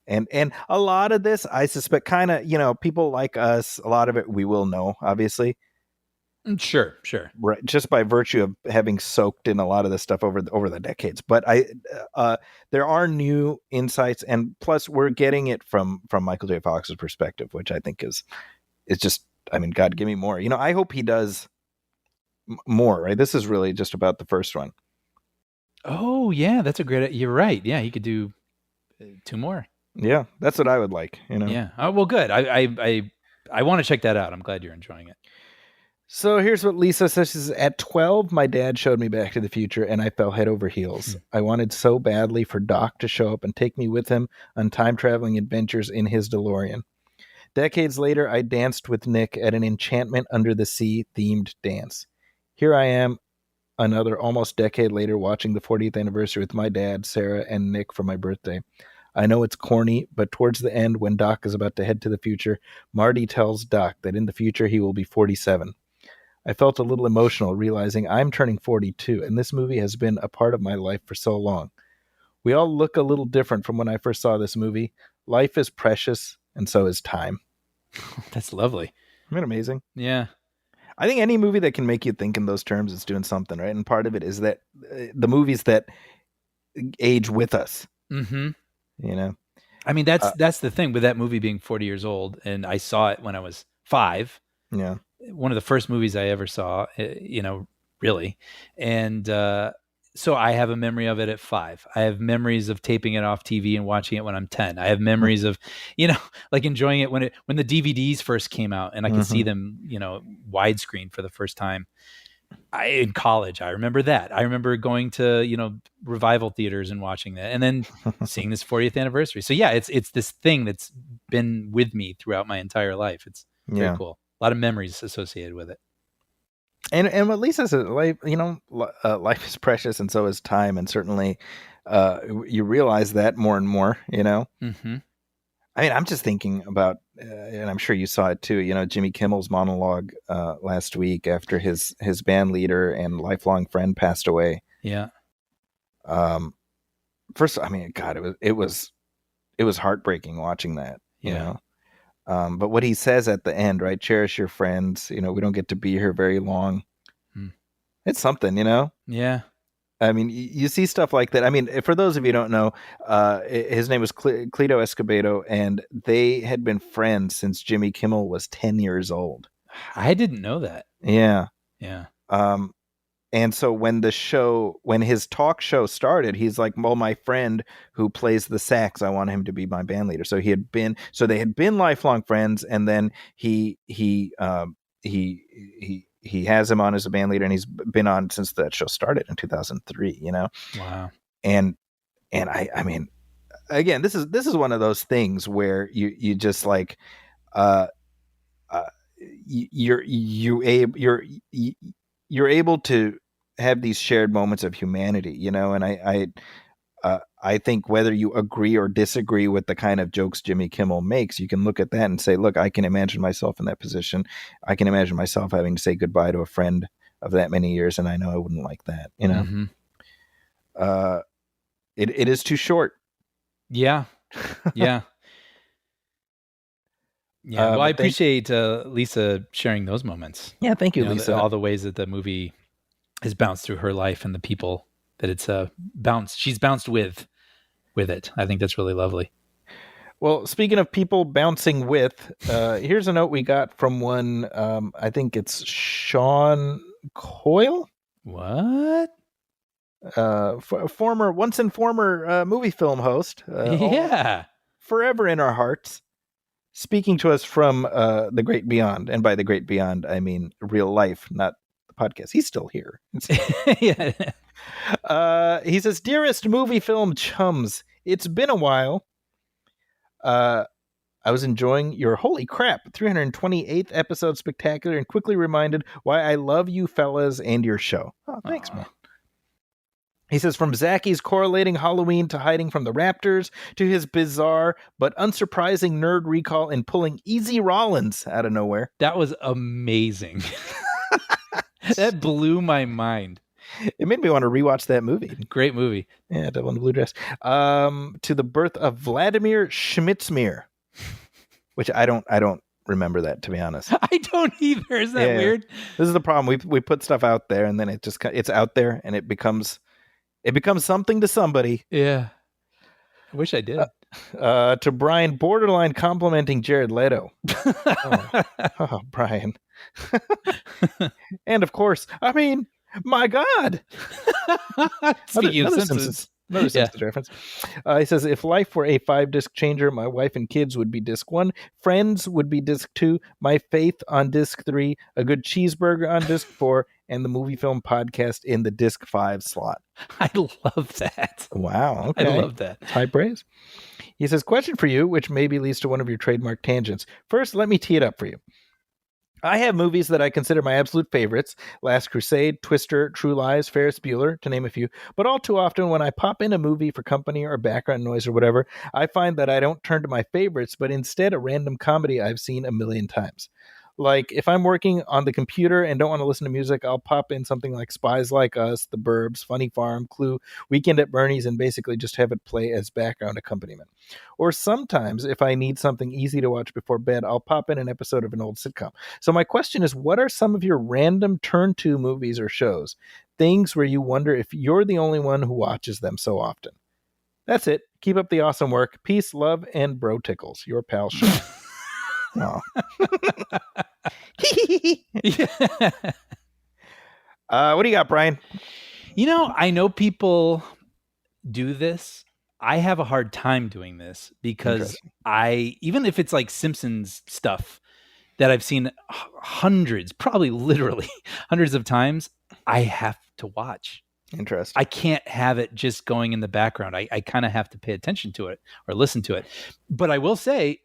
And a lot of this, I suspect, kind of, people like us, a lot of it we will know, obviously. Sure. Right, just by virtue of having soaked in a lot of this stuff over the decades. But there are new insights, and plus we're getting it from Michael J. Fox's perspective, which I think is just, I mean, God, give me more. I hope he does more. Right, this is really just about the first one. Oh yeah, that's a great. You're right. Yeah, he could do 2 more. Yeah, that's what I would like. Yeah. Oh well, good. I want to check that out. I'm glad you're enjoying it. So here's what Lisa says. She says, at 12, my dad showed me Back to the Future, and I fell head over heels. I wanted so badly for Doc to show up and take me with him on time-traveling adventures in his DeLorean. Decades later, I danced with Nick at an Enchantment Under the Sea themed dance. Here I am, another almost decade later, watching the 40th anniversary with my dad, Sarah, and Nick for my birthday. I know it's corny, but towards the end, when Doc is about to head to the future, Marty tells Doc that in the future he will be 47. I felt a little emotional realizing I'm turning 42, and this movie has been a part of my life for so long. We all look a little different from when I first saw this movie. Life is precious, and so is time. That's lovely. Isn't that amazing? Yeah. I think any movie that can make you think in those terms is doing something, right? And part of it is that the movies that age with us. Mm-hmm. I mean, that's the thing with that movie being 40 years old, and I saw it when I was 5. Yeah. One of the first movies I ever saw, really. And so I have a memory of it at 5. I have memories of taping it off TV and watching it when I'm 10. I have memories of, like enjoying it when the DVDs first came out and I could see them, widescreen for the first time. In college, I remember that. I remember going to, revival theaters and watching that, and then seeing this 40th anniversary. So yeah, it's this thing that's been with me throughout my entire life. It's very cool. A lot of memories associated with it. And what Lisa says, life, life is precious, and so is time, and certainly, you realize that more and more. Mm-hmm. I mean, I'm just thinking about, and I'm sure you saw it too. Jimmy Kimmel's monologue last week after his band leader and lifelong friend passed away. Yeah. First, I mean, God, it was heartbreaking watching that. Yeah. But what he says at the end, right? Cherish your friends. We don't get to be here very long. It's something, Yeah. I mean, you see stuff like that. I mean, for those of you who don't know, his name was Cleto Escobedo, and they had been friends since Jimmy Kimmel was 10 years old. I didn't know that. Yeah. Yeah. And so when his talk show started, he's like, well, my friend who plays the sax, I want him to be my band leader. So they had been lifelong friends. And then he has him on as a band leader, and he's been on since that show started in 2003, Wow. And I mean, again, this is one of those things where you just like, you're able to have these shared moments of humanity, and I think whether you agree or disagree with the kind of jokes Jimmy Kimmel makes, you can look at that and say, look, I can imagine myself in that position. I can imagine myself having to say goodbye to a friend of that many years, and I know I wouldn't like that, Mm-hmm. It is too short. Yeah. Yeah. Yeah. Well, I appreciate Lisa sharing those moments. Yeah. Thank you, Lisa. All the ways that the movie has bounced through her life and the people that it's she's bounced with it. I think that's really lovely. Well, speaking of people bouncing with, here's a note we got from one, I think it's Sean Coyle. What? Former movie film host. Yeah. Forever in our hearts. Speaking to us from the great beyond. And by the great beyond, I mean real life, not the podcast. He's still here. Yeah. He says, dearest movie film chums, it's been a while. I was enjoying your holy crap 328th episode spectacular and quickly reminded why I love you fellas and your show. Oh, thanks, man. He says, from Zacky's correlating Halloween to hiding from the Raptors to his bizarre but unsurprising nerd recall and pulling Easy Rollins out of nowhere. That was amazing. That blew my mind. It made me want to rewatch that movie. Great movie. Yeah, Devil in the Blue Dress. To the birth of Vladimir Schmitzmir, which I don't remember that, to be honest. I don't either. Is that weird? This is the problem. We put stuff out there, and then it's out there, and it becomes something to somebody. Yeah. I wish I did. To Brian, borderline complimenting Jared Leto. Oh, Brian. And of course, I mean, my God. Speaking of Simpsons. Another Simpsons reference. He says, if life were a 5-disc changer, my wife and kids would be disc 1, Friends would be disc 2, My Faith on disc 3, A Good Cheeseburger on disc 4, and the Movie Film Podcast in the disc 5 slot. I love that. Wow. Okay. I love that. High praise. He says, question for you, which maybe leads to one of your trademark tangents. First, let me tee it up for you. I have movies that I consider my absolute favorites. Last Crusade, Twister, True Lies, Ferris Bueller, to name a few. But all too often when I pop in a movie for company or background noise or whatever, I find that I don't turn to my favorites, but instead a random comedy I've seen a million times. Like, if I'm working on the computer and don't want to listen to music, I'll pop in something like Spies Like Us, The Burbs, Funny Farm, Clue, Weekend at Bernie's, and basically just have it play as background accompaniment. Or sometimes, if I need something easy to watch before bed, I'll pop in an episode of an old sitcom. So my question is, what are some of your random turn-to movies or shows? Things where you wonder if you're the only one who watches them so often. That's it. Keep up the awesome work. Peace, love, and bro tickles. Your pal Sean. Oh. What do you got, Brian? I know people do this. I have a hard time doing this because even if it's like Simpsons stuff that I've seen hundreds, probably literally hundreds of times, I have to watch. Interesting. I can't have it just going in the background. I kind of have to pay attention to it or listen to it. But I will say,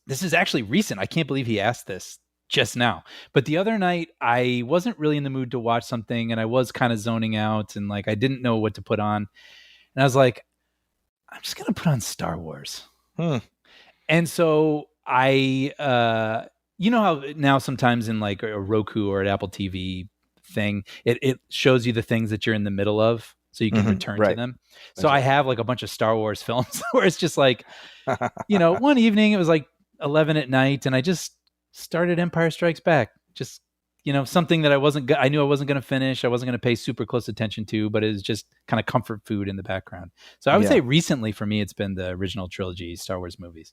this is actually recent. I can't believe he asked this just now. But the other night, I wasn't really in the mood to watch something, and I was kind of zoning out, and like I didn't know what to put on. And I was like, I'm just gonna put on Star Wars. And so I, you know how now sometimes in like a Roku or an Apple TV thing, it shows you the things that you're in the middle of, so you can return to them. So I have like a bunch of Star Wars films where it's just like, one evening it was like 11 at night, and I just started Empire Strikes Back. Just something that I knew I wasn't going to finish. I wasn't going to pay super close attention to, but it was just kind of comfort food in the background. So I would say recently for me, it's been the original trilogy Star Wars movies.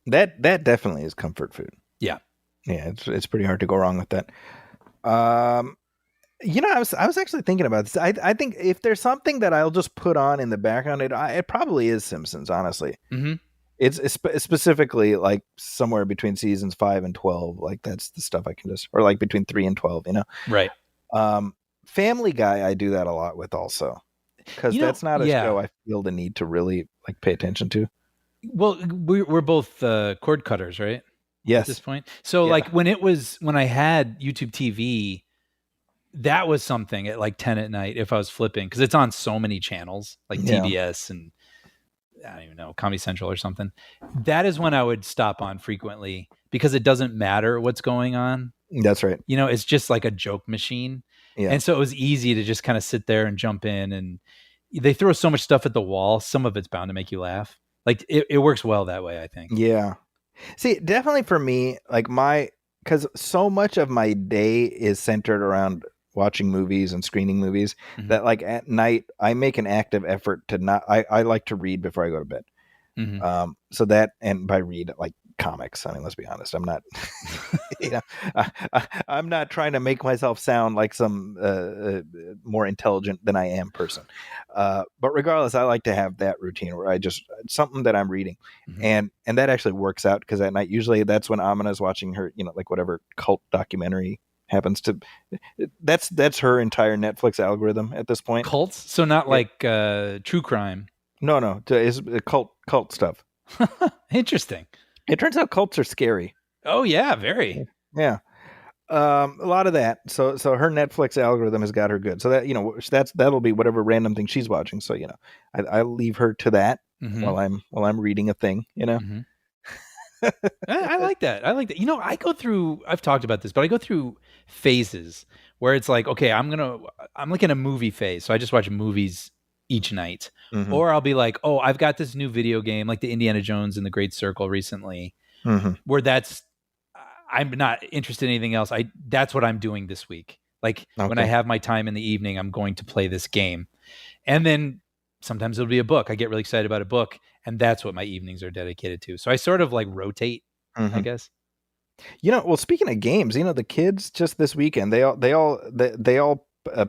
That definitely is comfort food. Yeah. It's pretty hard to go wrong with that. I was actually thinking about this. I think if there's something that I'll just put on in the background, it probably is Simpsons. Honestly, it's specifically like somewhere between seasons 5 and 12. Like that's the stuff I can just, or like between 3 and 12. Right. Family Guy, I do that a lot with also, because that's not a show I feel the need to really like pay attention to. Well, we're both cord cutters, right? Yes. At this point. So like when I had YouTube TV, that was something at like 10 at night if I was flipping, because it's on so many channels like TBS and I don't even know, Comedy Central or something. That is when I would stop on frequently, because it doesn't matter what's going on. That's right. It's just like a joke machine. Yeah. And so it was easy to just kind of sit there and jump in, and they throw so much stuff at the wall. Some of it's bound to make you laugh. Like it works well that way, I think. Yeah. See, definitely for me, like because so much of my day is centered around watching movies and screening movies, that like at night I make an active effort to not, I like to read before I go to bed. So that, and by read, like comics. I mean, let's be honest. I'm not, I'm not trying to make myself sound like some more intelligent than I am person. But regardless, I like to have that routine where I just, something that I'm reading, and that actually works out, because at night, usually that's when Amina's watching her, like whatever cult documentary happens to, that's her entire Netflix algorithm at this point. Cults? So not like true crime. No, it's cult stuff. Interesting. It turns out cults are scary. Oh yeah, very. Yeah. A lot of that. So her Netflix algorithm has got her good. So that that'll be whatever random thing she's watching. So I leave her to that while I'm reading a thing. I like that. I go through, I've talked about this, but I go through phases where it's like, okay, I'm like in a movie phase. So I just watch movies each night. Or I'll be like, oh, I've got this new video game, like the Indiana Jones and the Great Circle recently, where I'm not interested in anything else. That's what I'm doing this week. Like when I have my time in the evening, I'm going to play this game. And then sometimes it'll be a book. I get really excited about a book, and that's what my evenings are dedicated to. So I sort of like rotate, I guess. Well, speaking of games, the kids just this weekend, they all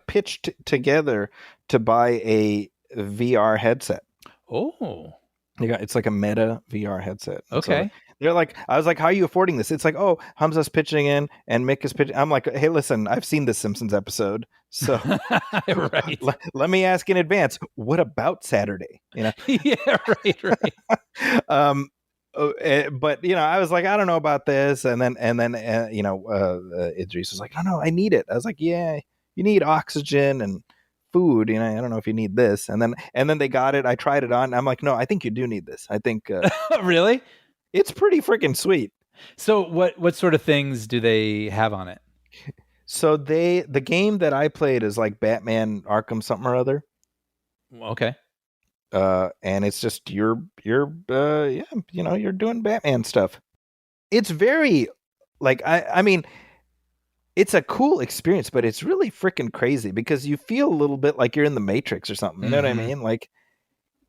pitched together to buy a VR headset. Oh, it's like a Meta VR headset. Okay. So they're like, I was like, how are you affording this? It's like, oh, Hamza's pitching in and Mick is pitching. I'm like, hey, listen, I've seen this Simpsons episode, so right. Let me ask in advance. What about Saturday? Yeah, right. But I was like, I don't know about this, and then Idris was like, oh no, I need it. I was like, yeah, you need oxygen and food. I don't know if you need this. And then they got it. I tried it on. And I'm like, no, I think you do need this. I think really, it's pretty freaking sweet. So what sort of things do they have on it? So the game that I played is like Batman Arkham something or other. Okay. And it's just you're doing Batman stuff. It's very like I mean, it's a cool experience, but it's really freaking crazy because you feel a little bit like you're in the Matrix or something. You know what I mean? Like,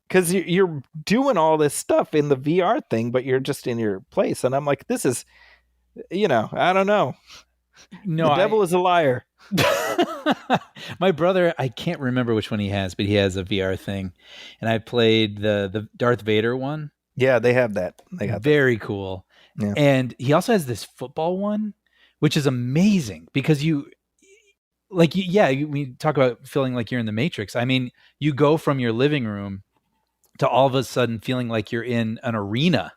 because you're doing all this stuff in the VR thing, but you're just in your place. And I'm like, this is, I don't know. No, the devil is a liar. My brother, I can't remember which one he has, but he has a VR thing, and I played the Darth Vader one. Yeah, they have that. They got very cool. Yeah. And he also has this football one, which is amazing because we talk about feeling like you're in the Matrix. I mean, you go from your living room to all of a sudden feeling like you're in an arena.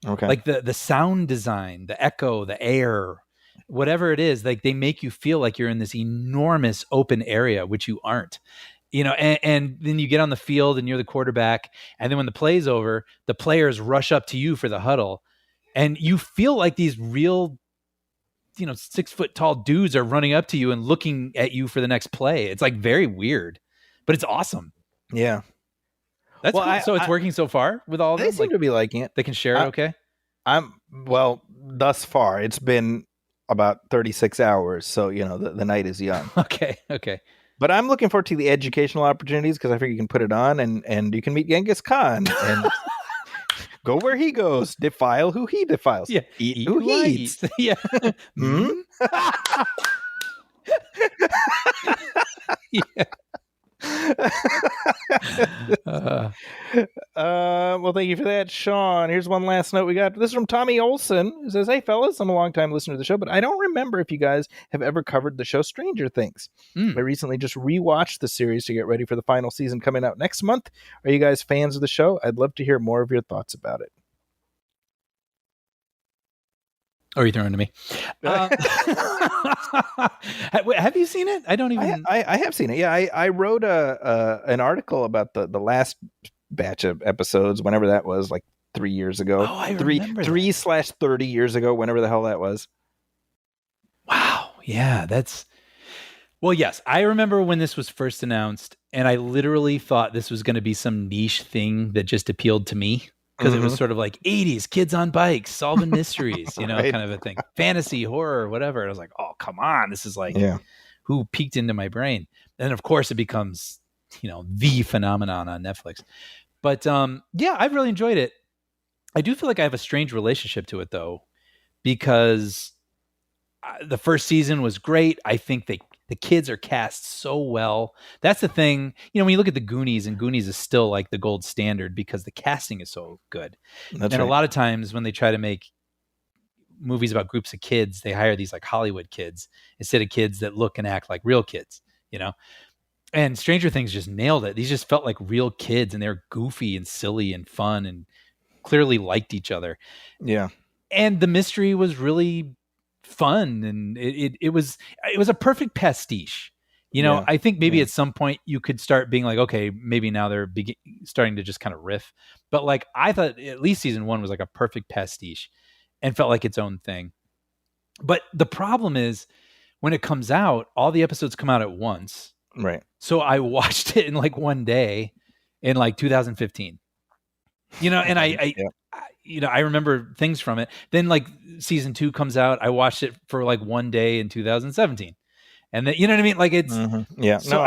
Okay. Like the sound design, the echo, the air, whatever it is, like they make you feel like you're in this enormous open area, which you aren't. And then you get on the field and you're the quarterback. And then when the play's over, the players rush up to you for the huddle. And you feel like these real, 6 foot tall dudes are running up to you and looking at you for the next play. It's like very weird, but it's awesome. Yeah. That's cool. So it's working so far with all of them? They seem to be liking it. They can share it okay? Thus far, it's been about 36 hours. So, the night is young. Okay. But I'm looking forward to the educational opportunities because I figure you can put it on and you can meet Genghis Khan and go where he goes, defile who he defiles, eat who he eats. Yeah. Yeah. Well, thank you for that, Sean. Here's one last note we got. This is from Tommy Olson, who says, "Hey, fellas, I'm a long-time listener to the show, but I don't remember if you guys have ever covered the show Stranger Things. I recently just rewatched the series to get ready for the final season coming out next month. Are you guys fans of the show? I'd love to hear more of your thoughts about it." Or are you throwing to me? Have you seen it? I don't even. I have seen it. Yeah, I wrote an article about the last batch of episodes, whenever that was, like 3 years ago. Oh, I remember 3/30 years ago, whenever the hell that was. Wow. Yeah, well, yes. I remember when this was first announced, and I literally thought this was going to be some niche thing that just appealed to me. Because it was sort of like 80s kids on bikes solving mysteries, Right. kind of a thing, fantasy, horror, whatever. And I was like, oh, come on. This is like, who peeked into my brain? And of course it becomes, the phenomenon on Netflix. But I've really enjoyed it. I do feel like I have a strange relationship to it though, because the first season was great. I think the kids are cast so well. That's the thing. When you look at the Goonies, and Goonies is still like the gold standard because the casting is so good. That's and right. a lot of times when they try to make movies about groups of kids, they hire these like Hollywood kids instead of kids that look and act like real kids, And Stranger Things just nailed it. These just felt like real kids, and they're goofy and silly and fun and clearly liked each other. Yeah. And the mystery was really fun, and it was a perfect pastiche. I think maybe at some point you could start being like, okay, maybe now they're starting to just kind of riff. But like, I thought at least season 1 was like a perfect pastiche and felt like its own thing. But the problem is when it comes out, all the episodes come out at once. Right. So I watched it in like one day in like 2015, and I remember things from it. Then like season 2 comes out. I watched it for like one day in 2017. And then, you know what I mean? Like it's, yeah, so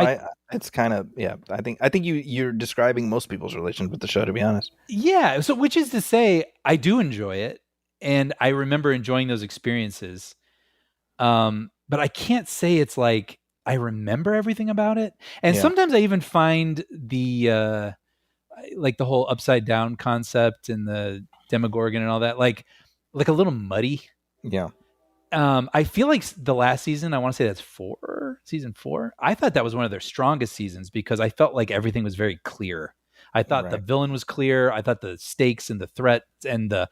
it's kind of, I think you're describing most people's relations with the show, to be honest. Yeah. So which is to say I do enjoy it. And I remember enjoying those experiences. But I can't say it's like, I remember everything about it. And sometimes I even find the whole upside down concept and the Demogorgon and all that, like a little muddy. Yeah. I feel like the last season, I want to say that's season 4. I thought that was one of their strongest seasons because I felt like everything was very clear. I thought the villain was clear. I thought the stakes and the threat and the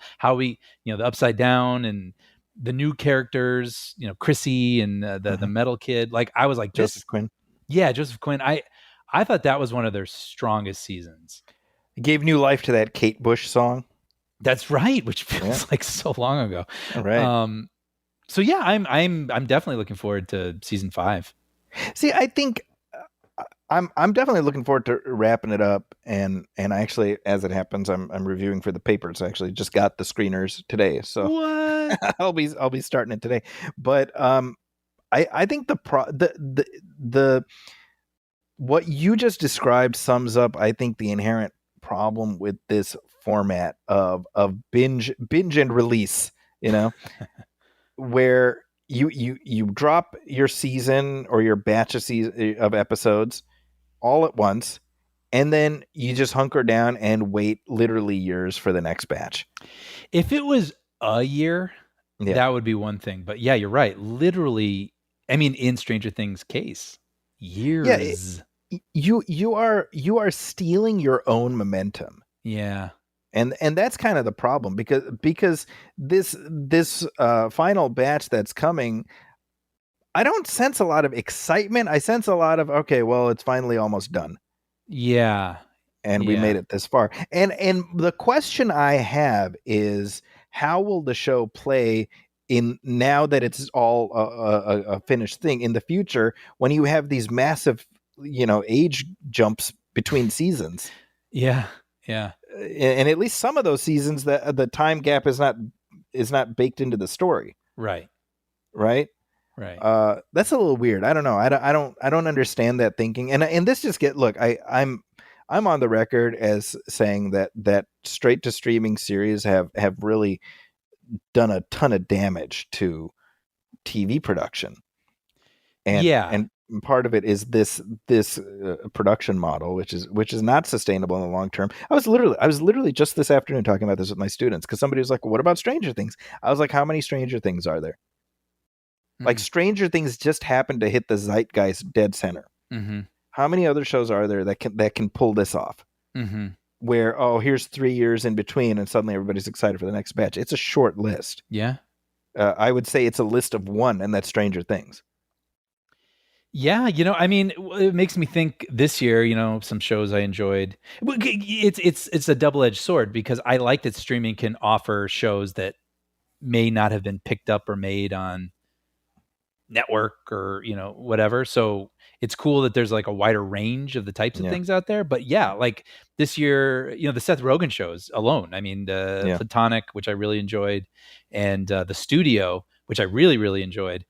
upside down and the new characters, Chrissy and the metal kid. Like I was like, Joseph Quinn. Yeah, Joseph Quinn. I thought that was one of their strongest seasons. It gave new life to that Kate Bush song. That's right, which feels like so long ago. All right. So yeah, I'm definitely looking forward to season 5. See, I think I'm definitely looking forward to wrapping it up, and actually, as it happens, I'm reviewing for the papers. I actually just got the screeners today, so what? I'll be starting it today. But I think the what you just described sums up, I think, the inherent problem with this format of binge and release. Where you drop your season or your batch of episodes all at once, and then you just hunker down and wait literally years for the next batch. If it was a year, that would be one thing. But yeah, you're right. Literally, I mean, in Stranger Things' case, years. Yeah, you are stealing your own momentum. Yeah. And that's kind of the problem because this final batch that's coming, I don't sense a lot of excitement. I sense a lot of, okay, well, it's finally almost done. Yeah. And we made it this far. And the question I have is, how will the show play in now that it's all a finished thing in the future when you have these massive, age jumps between seasons? Yeah. Yeah. And at least some of those seasons, the time gap is not baked into the story. Right. Right. That's a little weird. I don't know. I don't understand that thinking. And this just I'm on the record as saying that straight to streaming series have really done a ton of damage to TV production. And part of it is this production model, which is not sustainable in the long term. I was literally just this afternoon talking about this with my students, because somebody was like, well, what about Stranger Things? I was like, how many Stranger Things are there? Like, Stranger Things just happened to hit the zeitgeist dead center. Mm-hmm. How many other shows are there that can pull this off? Mm-hmm. Where, here's 3 years in between and suddenly everybody's excited for the next batch. It's a short list. Yeah. I would say it's a list of one, and that's Stranger Things. Yeah, I mean, it makes me think this year, some shows I enjoyed. It's a double-edged sword, because I like that streaming can offer shows that may not have been picked up or made on network or, whatever. So it's cool that there's like a wider range of the types of things out there. But yeah, like this year, the Seth Rogen shows alone. I mean, Platonic, which I really enjoyed, and The Studio, which I really, really enjoyed.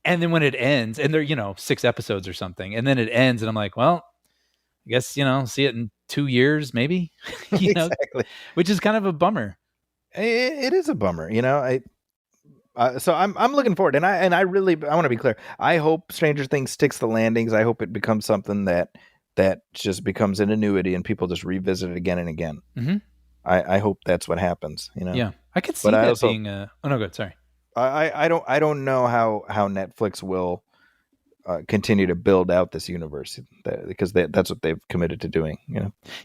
And then when it ends, and they're, 6 episodes or something, and then it ends, and I'm like, well, I guess, see it in 2 years, maybe, Exactly. Which is kind of a bummer. It is a bummer, so I'm looking forward, and I want to be clear. I hope Stranger Things sticks the landings. I hope it becomes something that just becomes an annuity and people just revisit it again and again. Mm-hmm. I hope that's what happens. Yeah, I could see that being. Oh no, good. Sorry. I don't know how Netflix will continue to build out this universe, because that's what they've committed to doing.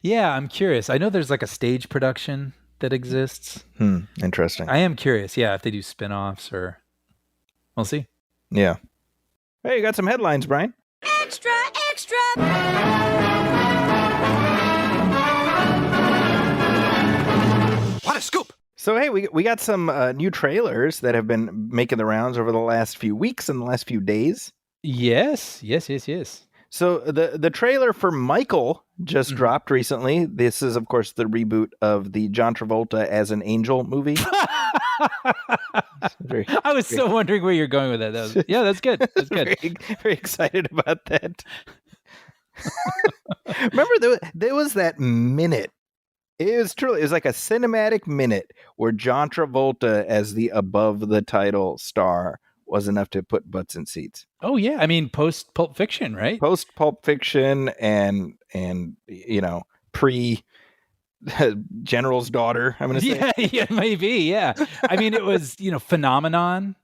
Yeah, I'm curious. I know there's like a stage production that exists. Interesting. I am curious. Yeah, if they do spin-offs, or we'll see. Yeah. Hey, you got some headlines, Brian? Extra, extra. What a scoop! So, hey, we got some new trailers that have been making the rounds over the last few weeks and the last few days. Yes. So the trailer for Michael just dropped recently. This is, of course, the reboot of the John Travolta as an angel movie. I was so wondering where you're going with that. That's good. That's good. Very excited about that. Remember, there was that minute. It was like a cinematic minute where John Travolta as the above the title star was enough to put butts in seats. Oh yeah, I mean, post Pulp Fiction, right? Post Pulp Fiction and pre General's Daughter. I'm gonna say. Yeah, maybe. Yeah, I mean, it was Phenomenon.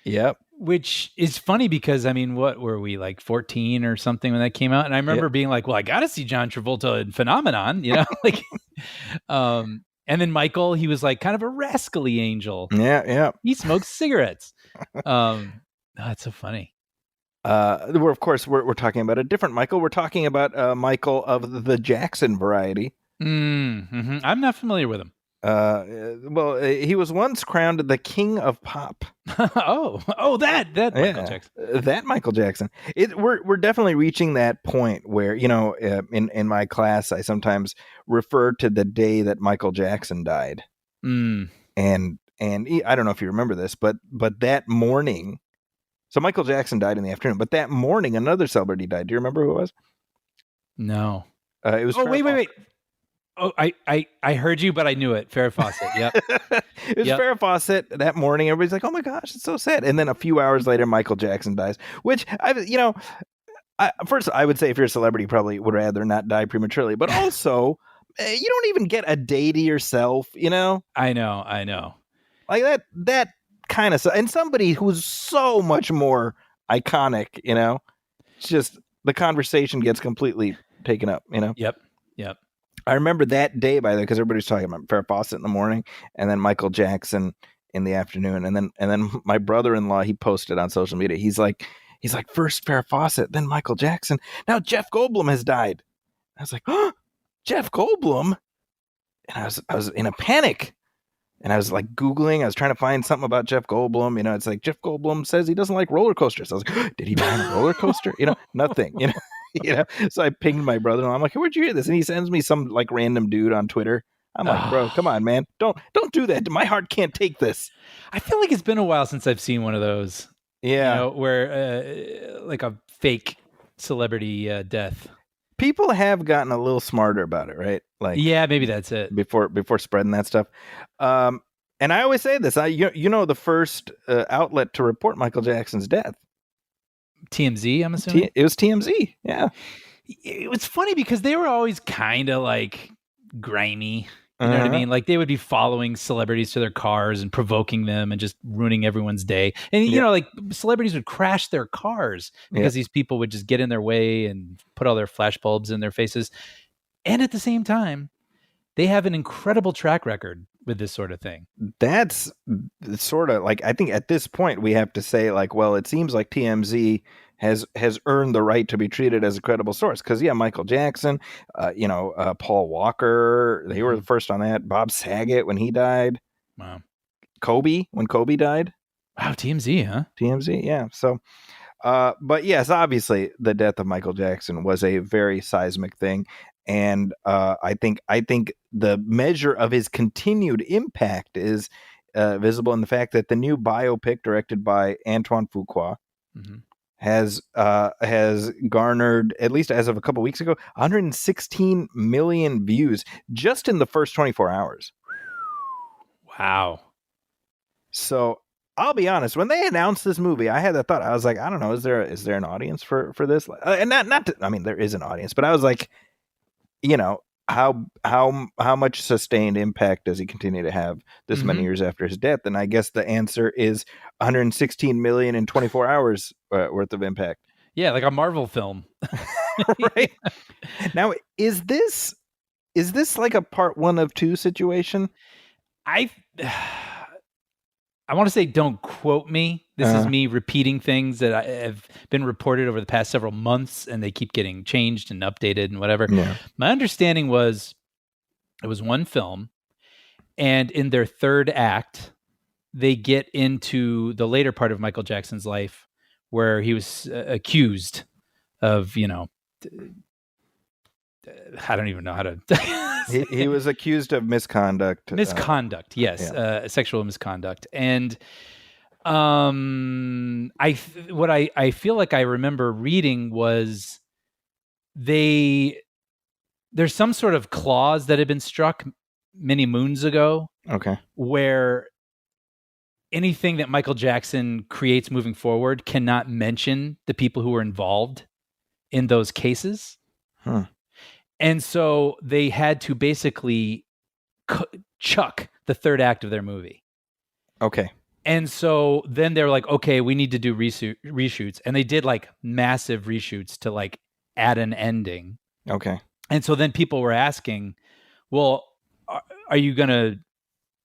Yep. Which is funny because, I mean, what were we, like 14 or something when that came out? And I remember being like, well, I got to see John Travolta in Phenomenon, like, and then Michael, he was like kind of a rascally angel. Yeah. He smokes cigarettes. That's so funny. We're talking about a different Michael. We're talking about Michael of the Jackson variety. Mm-hmm. I'm not familiar with him. He was once crowned the King of Pop. that Michael Jackson. That Michael Jackson. We're definitely reaching that point where, in my class, I sometimes refer to the day that Michael Jackson died. And I don't know if you remember this, but that morning, so Michael Jackson died in the afternoon, but that morning another celebrity died. Do you remember who it was? No. It was. Wait. Oh, I heard you, but I knew it. Farrah Fawcett. Yep. It was Farrah Fawcett that morning. Everybody's like, "Oh my gosh, it's so sad." And then a few hours later, Michael Jackson dies. Which first I would say, if you're a celebrity, you probably would rather not die prematurely. But also, you don't even get a day to yourself. I know. Like that kind of, and somebody who's so much more iconic. It's just the conversation gets completely taken up. Yep. I remember that day, by the way, because everybody's talking about Farrah Fawcett in the morning, and then Michael Jackson in the afternoon, and then my brother-in-law, he posted on social media. He's like, first Farrah Fawcett, then Michael Jackson. Now Jeff Goldblum has died. I was like, oh, Jeff Goldblum, and I was in a panic. And I was like Googling, I was trying to find something about Jeff Goldblum. It's like Jeff Goldblum says he doesn't like roller coasters. I was like, did he die on a roller coaster? Nothing, So I pinged my brother-in-law. I'm like, hey, where'd you hear this? And he sends me some like random dude on Twitter. I'm like, bro, come on, man. Don't do that. My heart can't take this. I feel like it's been a while since I've seen one of those. Yeah. Where like a fake celebrity death. People have gotten a little smarter about it, right? Like, yeah, maybe that's it. Before spreading that stuff. And I always say this, the first outlet to report Michael Jackson's death. TMZ, I'm assuming? It was TMZ, yeah. It was funny because they were always kind of like grimy. You know what I mean? Like they would be following celebrities to their cars and provoking them and just ruining everyone's day. And, like celebrities would crash their cars because these people would just get in their way and put all their flash bulbs in their faces. And at the same time, they have an incredible track record with this sort of thing. That's sort of like, I think at this point we have to say like, well, it seems like TMZ has earned the right to be treated as a credible source. Because Michael Jackson, Paul Walker, they were the first on that. Bob Saget when he died. Wow. Kobe when Kobe died. Wow, TMZ, huh? TMZ, yeah. So, but yes, obviously the death of Michael Jackson was a very seismic thing. And I think the measure of his continued impact is visible in the fact that the new biopic directed by Antoine Fuqua has garnered, at least as of a couple weeks ago, 116 million views just in the first 24 hours. Wow. So I'll be honest, when they announced this movie, I had that thought. I was like, I don't know, is there an audience for this? And there is an audience, but I was like, how much sustained impact does he continue to have this many years after his death? And I guess the answer is 116 million in 24 hours worth of impact. Yeah, like a Marvel film. Right. Now, is this like a part 1 of 2 situation? I want to say, don't quote me. This is me repeating things that have been reported over the past several months, and they keep getting changed and updated and whatever. Yeah. My understanding was it was one film, and in their third act, they get into the later part of Michael Jackson's life where he was accused of, I don't even know how to... he was accused of misconduct. Yes. Yeah. Sexual misconduct. And I feel like I remember reading was there's some sort of clause that had been struck many moons ago. Okay. Where anything that Michael Jackson creates moving forward cannot mention the people who were involved in those cases. Huh. And so they had to basically chuck the third act of their movie. Okay. And so then they're like, okay, we need to do reshoots. And they did like massive reshoots to like add an ending. Okay. And so then people were asking, well, are you going to...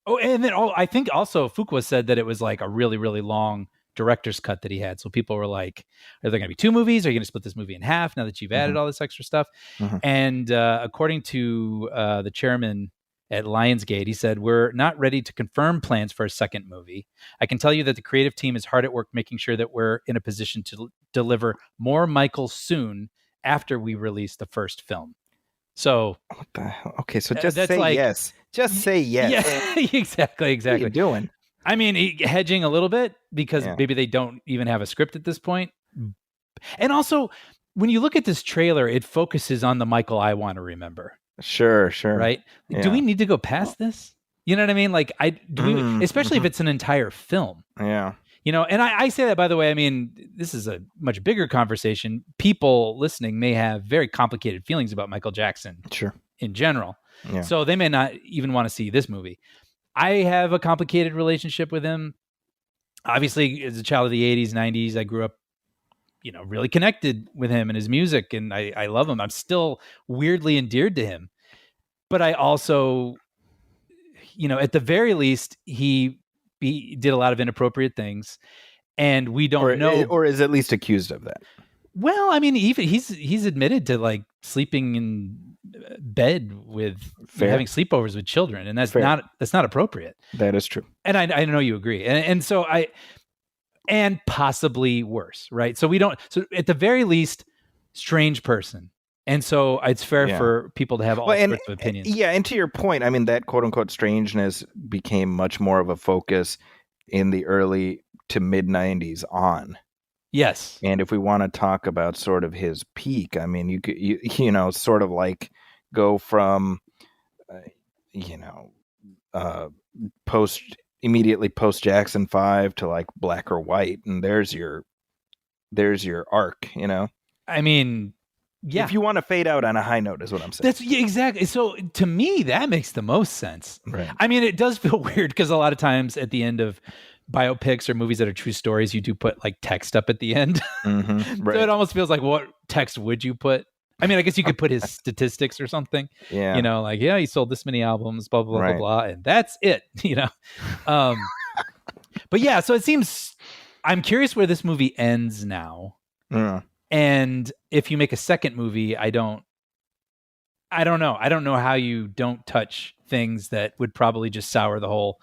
Oh, and then I think also Fuqua said that it was like a really, really long director's cut that he had. So people were like, are there going to be 2 movies? Are you going to split this movie in half now that you've added all this extra stuff? And according to the chairman at Lionsgate, he said, we're not ready to confirm plans for a second movie. I can tell you that the creative team is hard at work making sure that we're in a position to deliver more Michael soon after we release the first film. So what the hell? Okay, so just say like, yes. Just say yes. Yeah, exactly. What are you doing? I mean, hedging a little bit because maybe they don't even have a script at this point. And also, when you look at this trailer, it focuses on the Michael I want to remember. Sure. Right? Yeah. Do we need to go past this? You know what I mean? Like, especially if it's an entire film. Yeah. And I say that, by the way, I mean, this is a much bigger conversation. People listening may have very complicated feelings about Michael Jackson in general. Yeah. So they may not even want to see this movie. I have a complicated relationship with him. Obviously, as a child of the 80s, 90s, I grew up, really connected with him and his music, and I love him. I'm still weirdly endeared to him. but I also, at the very least, he did a lot of inappropriate things, and we don't know, or is at least accused of that. Well, I mean, even he's admitted to like sleeping in bed with having sleepovers with children, and that's not appropriate. That is true, and I know you agree, and so and possibly worse, right? So So at the very least, strange person. And so it's fair for people to have all sorts of opinions. Yeah, and to your point, I mean, that quote-unquote strangeness became much more of a focus in the early to mid-90s on. Yes. And if we want to talk about sort of his peak, I mean, you could, sort of like go from, immediately post Jackson 5 to like Black or White, and there's your arc, I mean, yeah. If you want to fade out on a high note, is what I'm saying. Exactly. So to me, that makes the most sense. Right. I mean, it does feel weird because a lot of times at the end of biopics or movies that are true stories, you do put like text up at the end. Mm-hmm, right. So it almost feels like, what text would you put? I mean, I guess you could put his statistics or something. Yeah. Like, he sold this many albums, blah, blah, blah, right. blah, blah, and that's it, But yeah, so it seems, I'm curious where this movie ends now. Yeah. And if you make a second movie, I don't know. I don't know how you don't touch things that would probably just sour the whole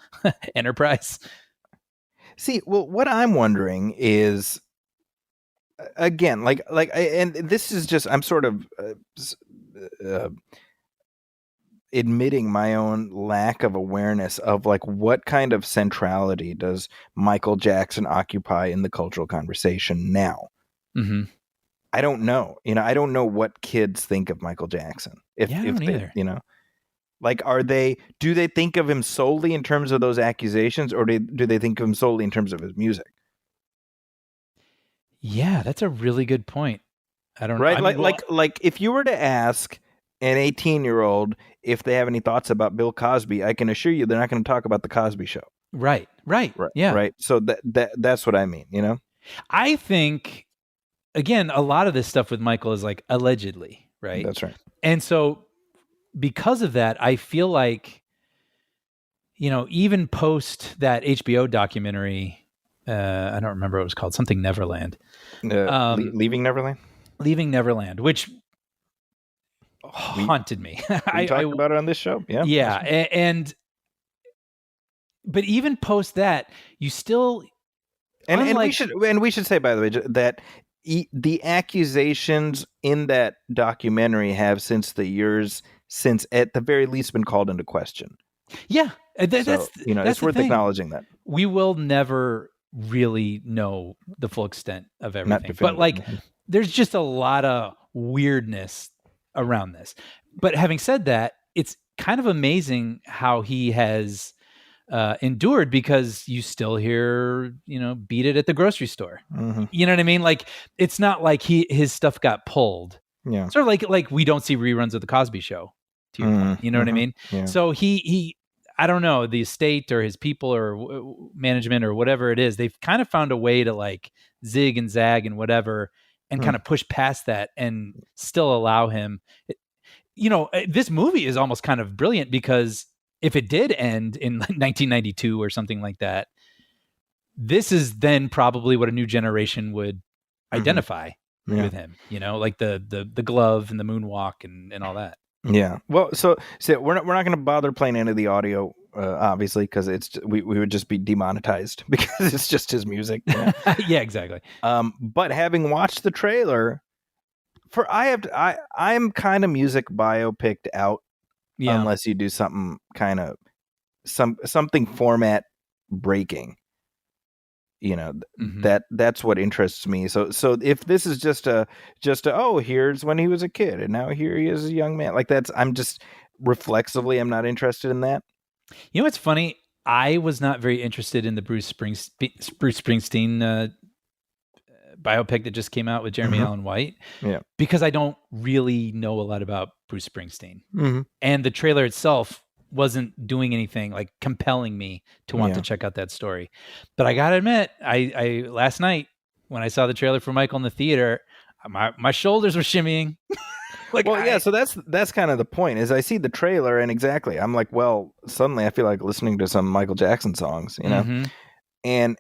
enterprise. See, well, what I'm wondering is, again, and this is just, I'm sort of admitting my own lack of awareness of like what kind of centrality does Michael Jackson occupy in the cultural conversation now. Mm-hmm. I don't know. I don't know what kids think of Michael Jackson. I don't either. Like, do they think of him solely in terms of those accusations, or do they think of him solely in terms of his music? Yeah, that's a really good point. I don't know. Right? Like if you were to ask an 18-year-old if they have any thoughts about Bill Cosby, I can assure you they're not going to talk about the Cosby Show. Right. Yeah. Right. So that's what I mean, I think, again, a lot of this stuff with Michael is like allegedly, right? That's right. And so because of that, I feel like, even post that HBO documentary, I don't remember what it was called, something Neverland. Leaving Neverland? Leaving Neverland, which haunted me. We talked about it on this show. Yeah. Yeah. But even post that, you still... And we should say, by the way, that the accusations in that documentary have since at the very least been called into question. Yeah, that's it's worth acknowledging that. We will never really know the full extent of everything, but like, there's just a lot of weirdness around this. But having said that, it's kind of amazing how he has endured, because you still hear, beat it at the grocery store. Mm-hmm. You know what I mean? Like, it's not like his stuff got pulled. Yeah. Sort of like we don't see reruns of the Cosby Show. To your point, you know what I mean? Yeah. So he, I don't know, the estate or his people or management or whatever it is, they've kind of found a way to like zig and zag and whatever, and kind of push past that and still allow him. This movie is almost kind of brilliant, because if it did end in 1992 or something like that, this is then probably what a new generation would identify with him, like the glove and the moonwalk and all that. Yeah. Well, so we're not going to bother playing any of the audio, obviously, because we would just be demonetized because it's just his music. Yeah, exactly. But having watched the trailer, I'm kind of music biopicked out. Yeah. Unless you do something kind of something format breaking, that's what interests me. So if this is just a here's when he was a kid and now here he is a young man, like I'm just reflexively, I'm not interested in that. What's funny? I was not very interested in the Bruce Springsteen biopic that just came out with Jeremy Allen White. Yeah. Because I don't really know a lot about Bruce Springsteen. Mm-hmm. And the trailer itself wasn't doing anything like compelling me to want to check out that story. But I gotta admit, I last night when I saw the trailer for Michael in the theater, my shoulders were shimmying. Like, Well, yeah, so that's kind of the point. Is I see the trailer and exactly, I'm like, well, suddenly I feel like listening to some Michael Jackson songs, you know. Mhm.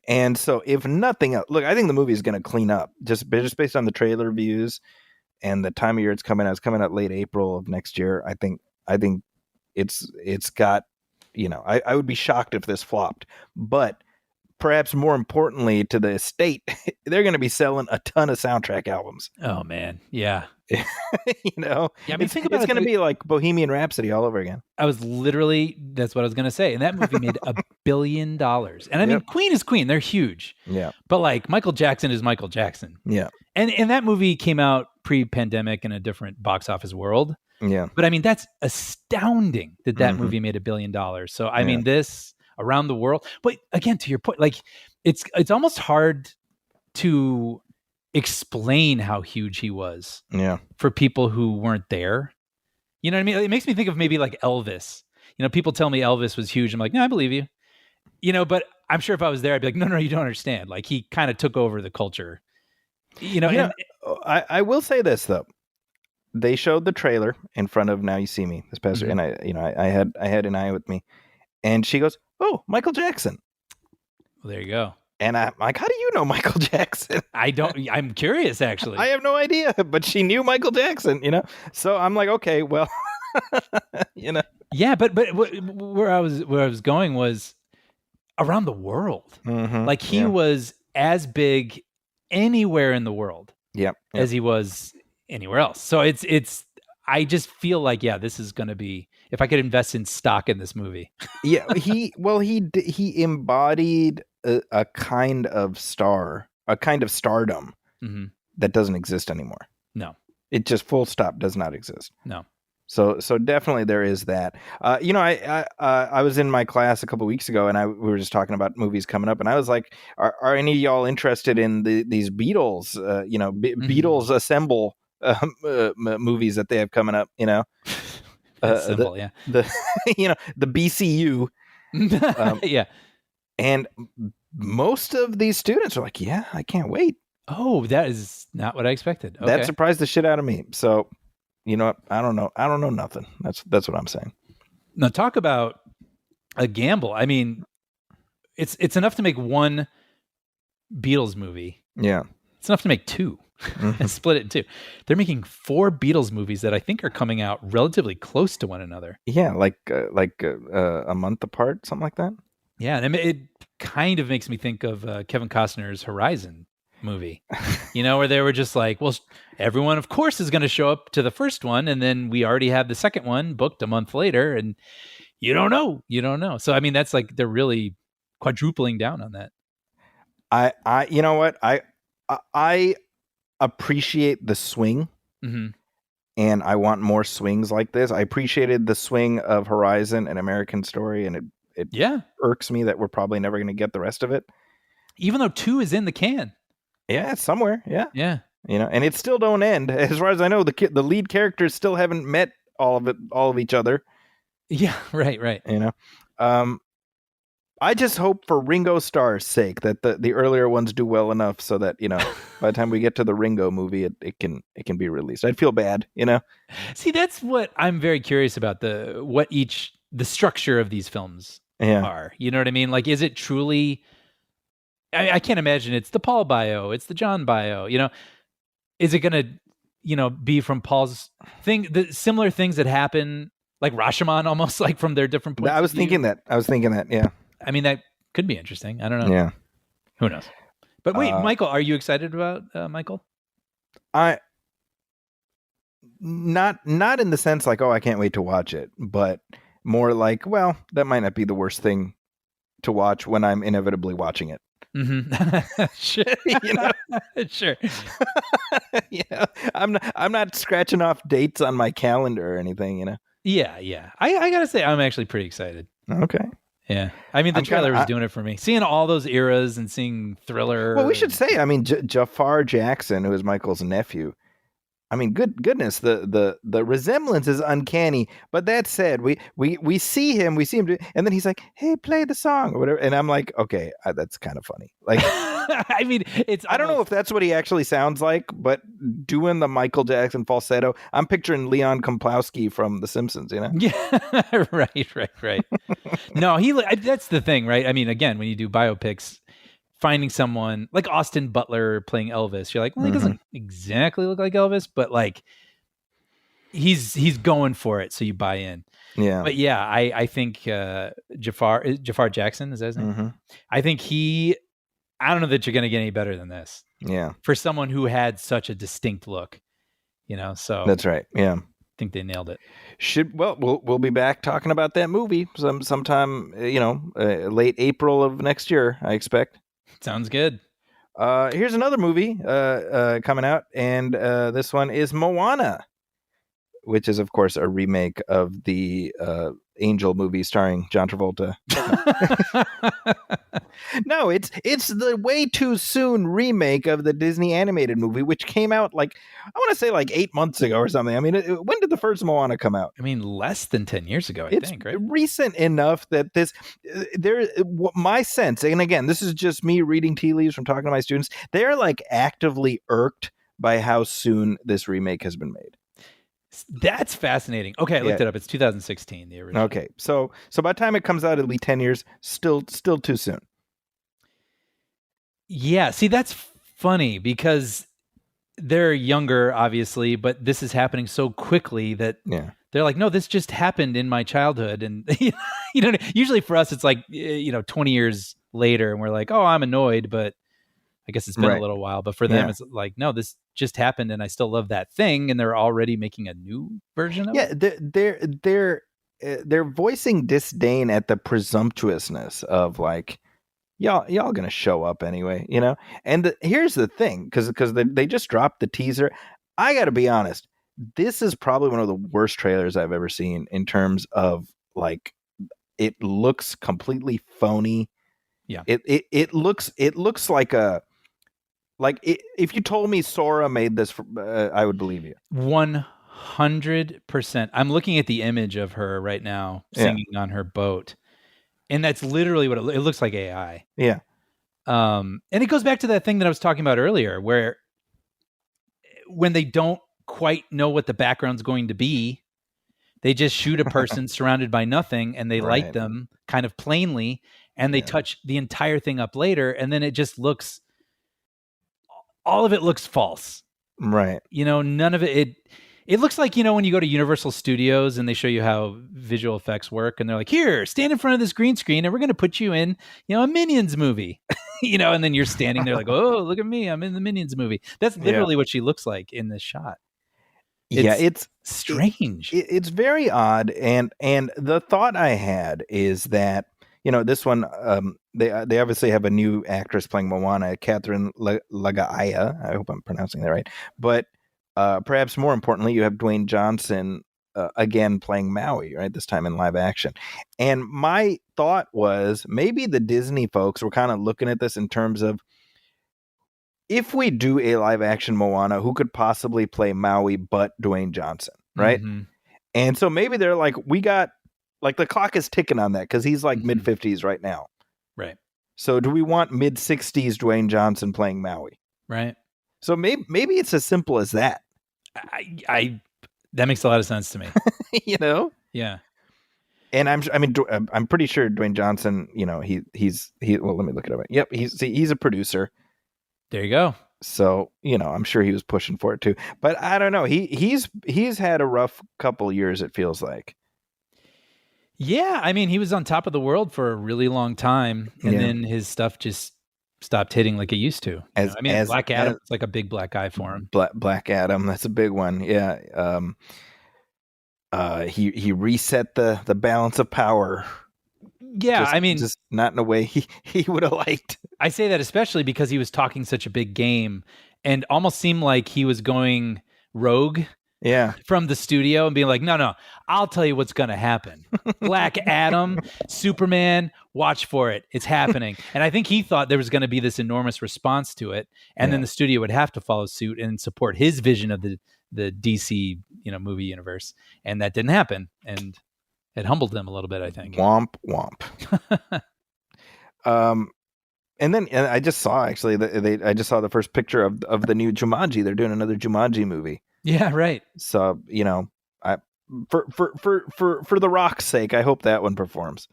And so if nothing else, look, I think the movie is going to clean up just based on the trailer views and the time of year it's coming out. It's coming out late April of next year. I think it's got, you know, I would be shocked if this flopped, but perhaps more importantly to the estate, they're going to be selling a ton of soundtrack albums. Oh man, yeah. You know, Yeah, I mean, think about it's it. going to be like Bohemian Rhapsody all over again. That's what I was gonna say. And that movie made $1 billion. And I mean, Yep. Queen is Queen; they're huge. Yeah, But like Michael Jackson is Michael Jackson. yeah, And that movie came out pre-pandemic in a different box office world. yeah. But I mean, that's astounding that Mhm. movie made $1 billion. So I Yeah. mean, this around the world. But again, to your point, like it's almost hard to explain how huge he was Yeah. for people who weren't there. You know what I mean? It makes me think of maybe like Elvis. You know, people tell me Elvis was huge. I'm like, no, I believe you. You know, but I'm sure if I was there, I'd be like, no, you don't understand. Like he kind of took over the culture. You know, Yeah, and I will say this though. They showed the trailer in front of Now You See Me this past year, and I had an eye with me, and she goes, "Oh, Michael Jackson," well, there you go. and I'm like, "How do you know Michael Jackson?" I'm curious actually. I have no idea, but she knew Michael Jackson, you know. So I'm like, okay, well, you know, Yeah, but where I was going was around the world. Mhm. Like he Yeah. was as big anywhere in the world Yep. as he was anywhere else. So it's I just feel like this is going to be, if I could invest in stock in this movie. Yeah, he embodied a kind of star, a kind of stardom Mhm. that doesn't exist anymore. No. It just full stop does not exist. No. So definitely there is that. You know, I was in my class a couple weeks ago, and we were just talking about movies coming up, and I was like, are any of y'all interested in these Beatles? You know, Beatles Assemble movies that they have coming up. You know, That's simple, the you know, the BCU, yeah. and most of these students are like, yeah, I can't wait. Oh, that is not what I expected. Okay. That surprised the shit out of me. So, you know what? I don't know nothing. That's what I'm saying. Now talk about a gamble. I mean, it's enough to make one Beatles movie. Yeah. It's enough to make two. And split it in two. They're making 4 Beatles movies that I think are coming out relatively close to one another. Yeah, like a month apart, something like that. Yeah, and it kind of makes me think of Kevin Costner's Horizon movie. You know, where they were just like, well, everyone of course is going to show up to the first one, and then we already have the second one booked a month later, and you don't know. So I mean, that's like they're really quadrupling down on that. I you know what? I appreciate the swing, Mm-hmm. and I want more swings like this. I appreciated the swing of Horizon and American Story, and it irks me that we're probably never going to get the rest of it. Even though 2 is in the can. Yeah, it's somewhere. Yeah. Yeah. You know, and it still don't end. As far as I know, the lead characters still haven't met all of each other. Yeah, right. You know, I just hope for Ringo Starr's sake that the earlier ones do well enough so that, you know, by the time we get to the Ringo movie, it can be released. I'd feel bad, you know. See, that's what I'm very curious about, the structure of these films are. You know what I mean? Like, is it truly? I can't imagine it's the Paul bio, it's the John bio. You know, is it gonna, be from Paul's thing, the similar things that happen, like Rashomon, almost like from their different points. I was thinking that. Yeah. I mean, that could be interesting. I don't know. Yeah. Who knows? But wait, Michael, are you excited about Michael? Not in the sense like, oh, I can't wait to watch it, but more like, well, that might not be the worst thing to watch when I'm inevitably watching it. Mm-hmm. Sure. You know? Sure. Yeah, I'm not scratching off dates on my calendar or anything, you know. Yeah. I gotta say, I'm actually pretty excited. Okay. Yeah, I mean, the trailer was doing it for me. Seeing all those eras and seeing Thriller. Well, we should say, I mean, Jafar Jackson, who is Michael's nephew, I mean, goodness, the resemblance is uncanny. But that said, we see him do, and then he's like, "Hey, play the song," or whatever, and I'm like, "Okay, that's kind of funny." Like, I mean, it's I don't know if that's what he actually sounds like, but doing the Michael Jackson falsetto, I'm picturing Leon Komplowski from The Simpsons. You know? Yeah, right. No, that's the thing, right? I mean, again, when you do biopics, finding someone like Austin Butler playing Elvis, you're like, well, he doesn't exactly look like Elvis, but like he's going for it, so you buy in. Yeah. But yeah, I think Jafar Jackson, is that his name? I think I don't know that you're going to get any better than this. Yeah. For someone who had such a distinct look, so That's right. Yeah. I think they nailed it. We'll be back talking about that movie sometime, late April of next year, I expect. Sounds good. Here's another movie coming out, and this one is Moana, which is, of course, a remake of the Angel movie starring John Travolta. No, it's the way too soon remake of the Disney animated movie, which came out I want to say 8 months ago or something. I mean, when did the first Moana come out? I mean, less than 10 years ago, I think, right? Recent enough that my sense, and again, this is just me reading tea leaves from talking to my students, they're actively irked by how soon this remake has been made. That's fascinating. Okay, I looked it up. It's 2016, the original. Okay, so by the time it comes out, it'll be 10 years. Still too soon. Yeah, see, that's funny because they're younger, obviously, but this is happening so quickly that they're like, no, this just happened in my childhood. And, usually for us, it's 20 years later and we're like, oh, I'm annoyed, but I guess it's been a little while. But for them, it's like, no, this just happened and I still love that thing. And they're already making a new version of it. They're voicing disdain at the presumptuousness of y'all gonna show up anyway, and here's the thing, because they just dropped the teaser. I gotta be honest, this is probably one of the worst trailers I've ever seen in terms of it looks completely phony. Yeah, it looks like if you told me Sora made this, I would believe you 100%. I'm looking at the image of her right now singing on her boat. And that's literally what it looks like, AI. Yeah. And it goes back to that thing that I was talking about earlier, where when they don't quite know what the background's going to be, they just shoot a person surrounded by nothing and they light them kind of plainly and they touch the entire thing up later. And then it just looks, all of it looks false. Right. None of it looks like, when you go to Universal Studios and they show you how visual effects work and they're like, here, stand in front of this green screen and we're going to put you in, a Minions movie, and then you're standing there like, oh, look at me. I'm in the Minions movie. That's literally what she looks like in this shot. It's strange. It's very odd. And the thought I had is that, this one, they obviously have a new actress playing Moana, Catherine Lagaia. I hope I'm pronouncing that right. But perhaps more importantly, you have Dwayne Johnson again playing Maui, right? This time in live action. And my thought was maybe the Disney folks were kind of looking at this in terms of, if we do a live action Moana, who could possibly play Maui but Dwayne Johnson, right? Mm-hmm. And so maybe they're like, we got, the clock is ticking on that because he's mid 50s right now. Right. So do we want mid 60s Dwayne Johnson playing Maui? Right. So maybe it's as simple as that. That makes a lot of sense to me. Yeah. And I'm pretty sure Dwayne Johnson, he's well, let me look it up. Yep, he's a producer. There you go. So, I'm sure he was pushing for it too. But I don't know. He's had a rough couple years, it feels like. Yeah, I mean, he was on top of the world for a really long time, and then his stuff just stopped hitting like it used to. Black Adam, it's like a big black eye for him. Black Adam, that's a big one. Yeah. He reset the balance of power. Yeah, just not in a way he would have liked. I say that especially because he was talking such a big game and almost seemed like he was going rogue. Yeah. From the studio and being like, no, I'll tell you what's going to happen. Black Adam, Superman, watch for it. It's happening. And I think he thought there was going to be this enormous response to it. And then the studio would have to follow suit and support his vision of the DC movie universe, and that didn't happen, and it humbled them a little bit, I think. Womp womp. And then I just saw actually I just saw the first picture of the new Jumanji. They're doing another Jumanji movie. Yeah, right. So I for the Rock's sake, I hope that one performs.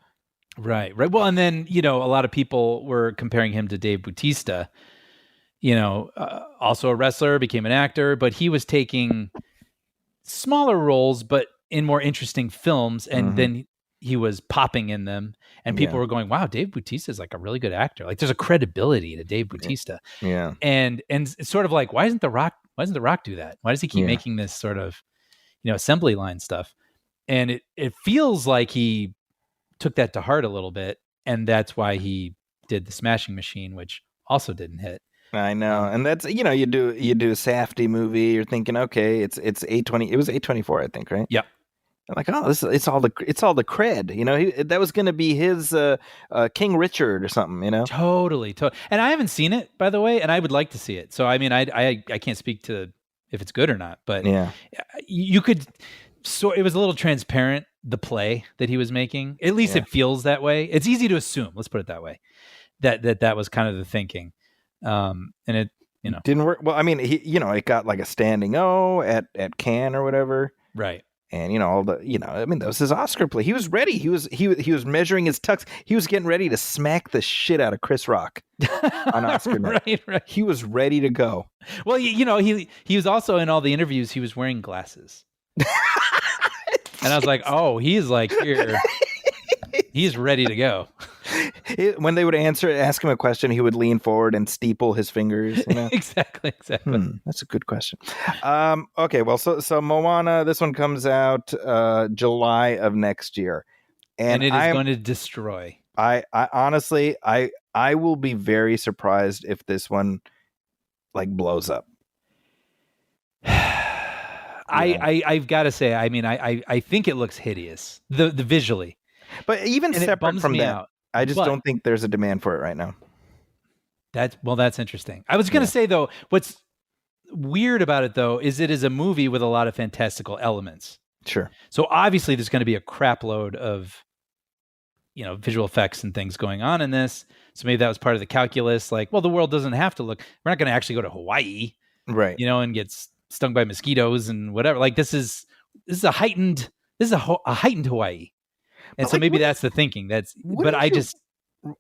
Right. Well, and then a lot of people were comparing him to Dave Bautista. Also a wrestler, became an actor, but he was taking smaller roles, but in more interesting films, and then he was popping in them, and people were going, "Wow, Dave Bautista is like a really good actor. Like, there's a credibility to Dave Bautista." Yeah. And it's sort of like, why doesn't the Rock do that? Why does he keep making this sort of assembly line stuff? And it feels like he took that to heart a little bit, and that's why he did the Smashing Machine, which also didn't hit. I know, and that's you do a Safdie movie. You're thinking, okay, it's A20. It was A24, I think, right? Yep. I'm like, oh, it's all the cred. That was going to be his King Richard or something. Totally. And I haven't seen it, by the way, and I would like to see it. So I mean, I can't speak to if it's good or not, but you could. So it was a little transparent, the play that he was making. At least it feels that way. It's easy to assume. Let's put it that way. That was kind of the thinking. And it didn't work. Well, I mean, it got like a standing O at Cannes or whatever, right? And all the I mean, that was his Oscar play. He was ready. He was measuring his tux. He was getting ready to smack the shit out of Chris Rock on Oscar night. Right. He was ready to go. Well, he was also in all the interviews. He was wearing glasses, and I was like, oh, he's like here. He's ready to go. When they would ask him a question, he would lean forward and steeple his fingers. Exactly. That's a good question. Okay, well, so Moana, this one comes out July of next year, and it is going to destroy. I honestly, I will be very surprised if this one like blows up. I've got to say, I mean, I think it looks hideous, the visually. But even separate from that, I just don't think there's a demand for it right now. That's interesting. I was going to say, though, what's weird about it, though, is it is a movie with a lot of fantastical elements. Sure. So obviously there's going to be a crap load of, visual effects and things going on in this. So maybe that was part of the calculus. Like, well, the world doesn't have to look. We're not going to actually go to Hawaii, right? And get stung by mosquitoes and whatever. Like, this is a heightened Hawaii. And so maybe that's the thinking. I don't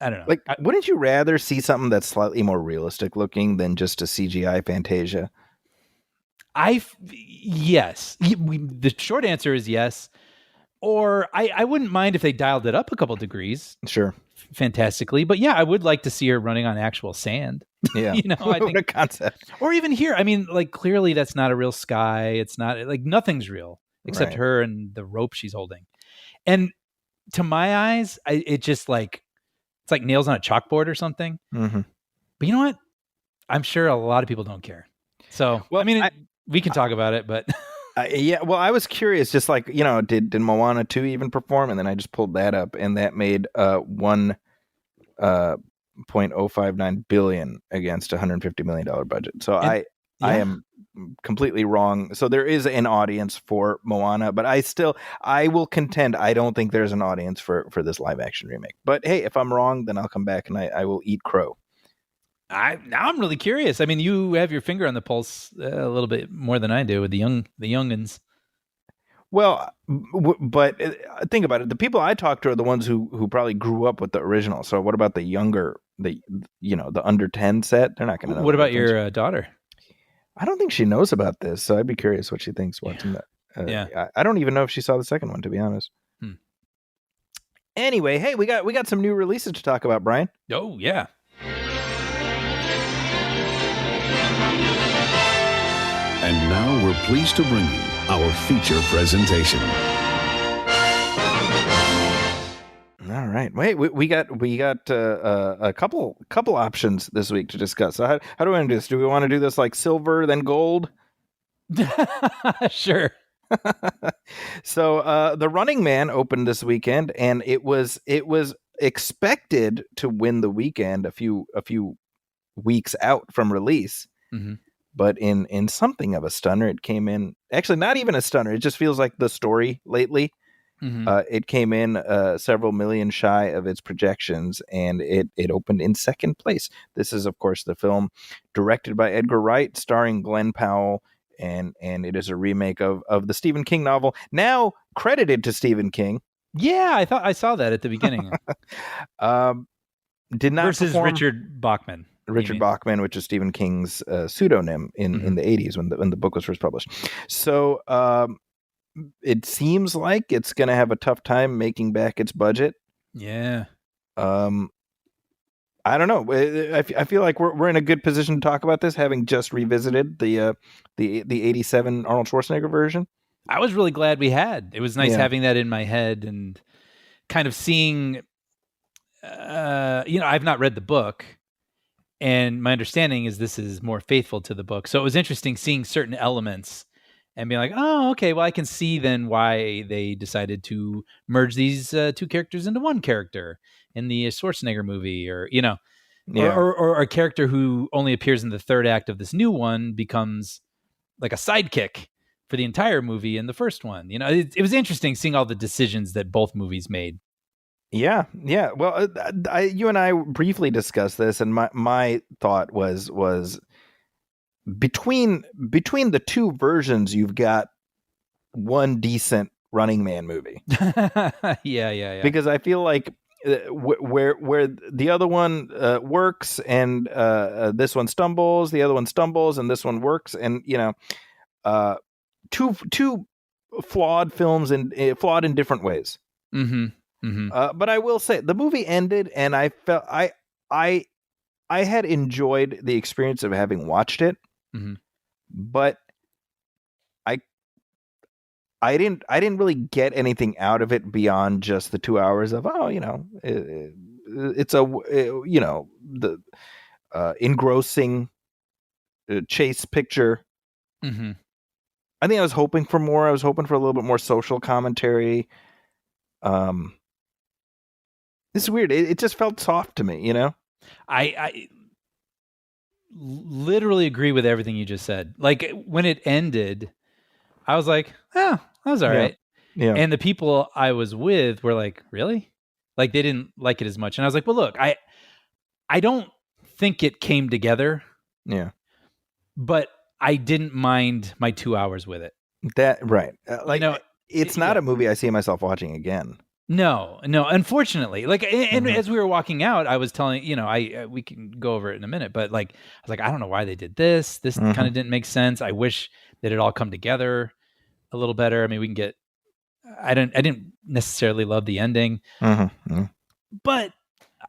know. Like, wouldn't you rather see something that's slightly more realistic looking than just a CGI Fantasia? Yes. The short answer is yes. Or I wouldn't mind if they dialed it up a couple degrees. Sure. Fantastically. But yeah, I would like to see her running on actual sand. Yeah. I think, what a concept. Or even here. I mean, like, clearly that's not a real sky. It's not, like, nothing's real except her and the rope she's holding. And to my eyes, it just like, it's like nails on a chalkboard or something. Mm-hmm. But you know what? I'm sure a lot of people don't care. So, well, I mean, we can talk about it, but yeah. Well, I was curious, just like, did Moana 2 even perform? And then I just pulled that up, and that made $1.059 billion against a $150 million budget. So I am completely wrong. So there is an audience for Moana, but I will contend I don't think there's an audience for this live action remake. But hey, if I'm wrong, then I'll come back and I will eat crow. Now I'm really curious. I mean, you have your finger on the pulse a little bit more than I do with the youngins. Well, but think about it. The people I talk to are the ones who probably grew up with the original. So what about the younger, the under 10 set? They're not going to know. What about your daughter? I don't think she knows about this, so I'd be curious what she thinks watching that. I don't even know if she saw the second one, to be honest. Anyway, hey, we got some new releases to talk about, Brian. Oh, yeah. And now we're pleased to bring you our feature presentation. All right. Wait, we got a couple options this week to discuss. So how do we want to do this? Do we want to do this like silver, then gold? Sure. So The Running Man opened this weekend, and it was expected to win the weekend a few weeks out from release. Mm-hmm. but in something of a stunner, it came in. Actually, not even a stunner. It just feels like the story lately. It came in several million shy of its projections, and it opened in second place. This is, of course, the film directed by Edgar Wright, starring Glenn Powell, and it is a remake of the Stephen King novel, now credited to Stephen King. Yeah, I thought I saw that at the beginning. Did not versus perform... Richard Bachman. Richard Bachman, which is Stephen King's pseudonym in the 80s when the book was first published. So it seems like it's going to have a tough time making back its budget. Yeah. I don't know. I feel like we're in a good position to talk about this, having just revisited the 87 Arnold Schwarzenegger version. I was really glad we had. It was nice having that in my head and kind of seeing, I've not read the book, and my understanding is this is more faithful to the book. So it was interesting seeing certain elements and being like, oh, okay, well, I can see then why they decided to merge these two characters into one character in the Schwarzenegger movie, or, or a character who only appears in the third act of this new one becomes like a sidekick for the entire movie in the first one. It was interesting seeing all the decisions that both movies made. Yeah. Well, you and I briefly discussed this, and my thought was between the two versions, you've got one decent Running Man movie. Yeah. Because I feel like where the other one works and this one stumbles, the other one stumbles, and this one works, and two flawed films and flawed in different ways. But I will say the movie ended, and I felt I had enjoyed the experience of having watched it, but I didn't really get anything out of it beyond just the 2 hours of it's the engrossing chase picture. I think I was hoping for more. I was hoping for a little bit more social commentary. It's weird. It just felt soft to me, I literally agree with everything you just said. Like, when it ended, I was like, oh, that was all right. Yeah. And the people I was with were like, really? Like, they didn't like it as much. And I was like, well, look, I don't think it came together. Yeah. But I didn't mind my 2 hours with it. That, right. It's not a movie I see myself watching again. No, unfortunately. Like, and as we were walking out, I was telling, we can go over it in a minute, but like, I was like, I don't know why they did this. This kind of didn't make sense. I wish that it all come together a little better. I mean, we can get, I didn't necessarily love the ending, but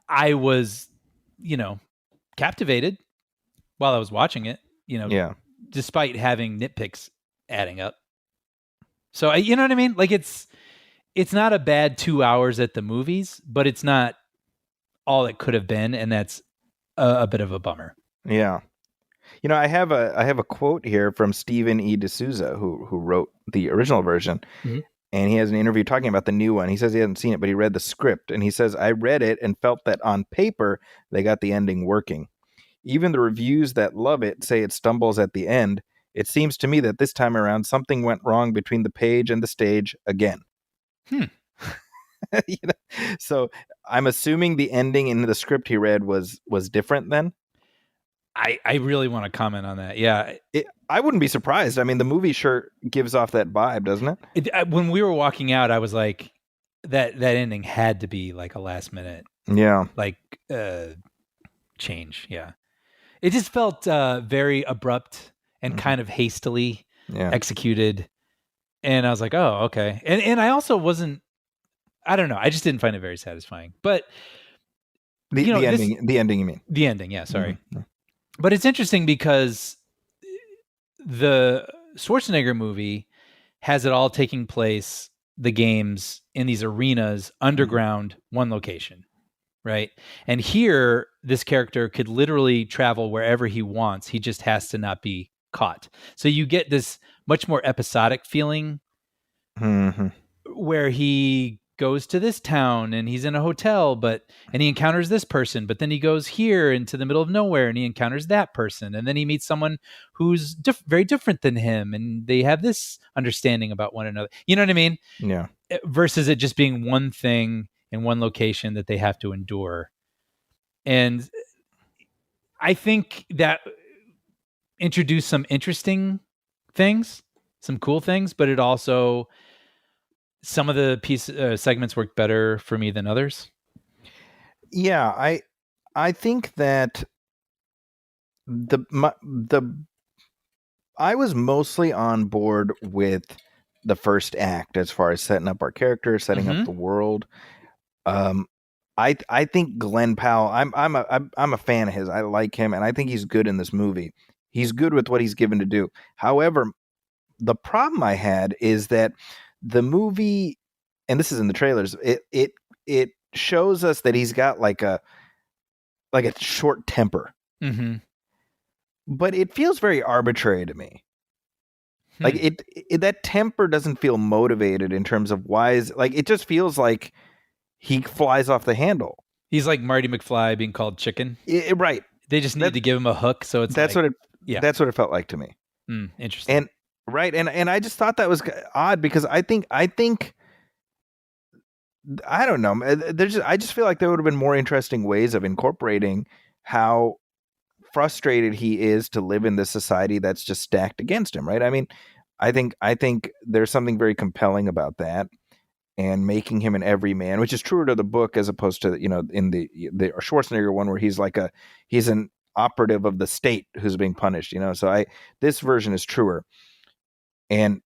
I was, captivated while I was watching it, despite having nitpicks adding up. So, you know what I mean? Like, it's not a bad 2 hours at the movies, but it's not all it could have been, and that's a bit of a bummer. Yeah. I have a quote here from Stephen E. D'Souza, who wrote the original version, and he has an interview talking about the new one. He says he hasn't seen it, but he read the script, and he says, I read it and felt that on paper they got the ending working. Even the reviews that love it say it stumbles at the end. It seems to me that this time around something went wrong between the page and the stage again. So I'm assuming the ending in the script he read was different then. I really want to comment on that. Yeah. I wouldn't be surprised. I mean, the movie sure gives off that vibe, doesn't it? When we were walking out, I was like, that ending had to be like a last minute. Yeah. Like change. Yeah. It just felt very abrupt and kind of hastily executed. And I was like, oh, okay. And I also wasn't, I don't know. I just didn't find it very satisfying. But the ending, you mean? The ending, yeah, sorry. But it's interesting because the Schwarzenegger movie has it all taking place, the games, in these arenas, underground, one location, right? And here, this character could literally travel wherever he wants. He just has to not be caught. So you get this much more episodic feeling where he goes to this town and he's in a hotel, and he encounters this person, but then he goes here into the middle of nowhere and he encounters that person. And then he meets someone who's very different than him. And they have this understanding about one another. You know what I mean? Yeah. Versus it just being one thing in one location that they have to endure. And I think that introduced some interesting things, some cool things, but it also, some of the segments worked better for me than others. Yeah, I think that I was mostly on board with the first act as far as setting up our characters, setting up the world. I think Glenn Powell, I'm a fan of his. I like him, and I think he's good in this movie. He's good with what he's given to do. However, the problem I had is that the movie, and this is in the trailers, it shows us that he's got like a short temper. Mm-hmm. But it feels very arbitrary to me. Like it that temper doesn't feel motivated in terms of it just feels like he flies off the handle. He's like Marty McFly being called chicken. Right. They just need to give him a hook, so that's what it felt like to me. Interesting. And right, and I just thought that was odd because I think I don't know. I just feel like there would have been more interesting ways of incorporating how frustrated he is to live in this society that's just stacked against him, right? I mean, I think there's something very compelling about that, and making him an everyman, which is truer to the book as opposed to in the Schwarzenegger one where he's an operative of the state who's being punished. So this version is truer, and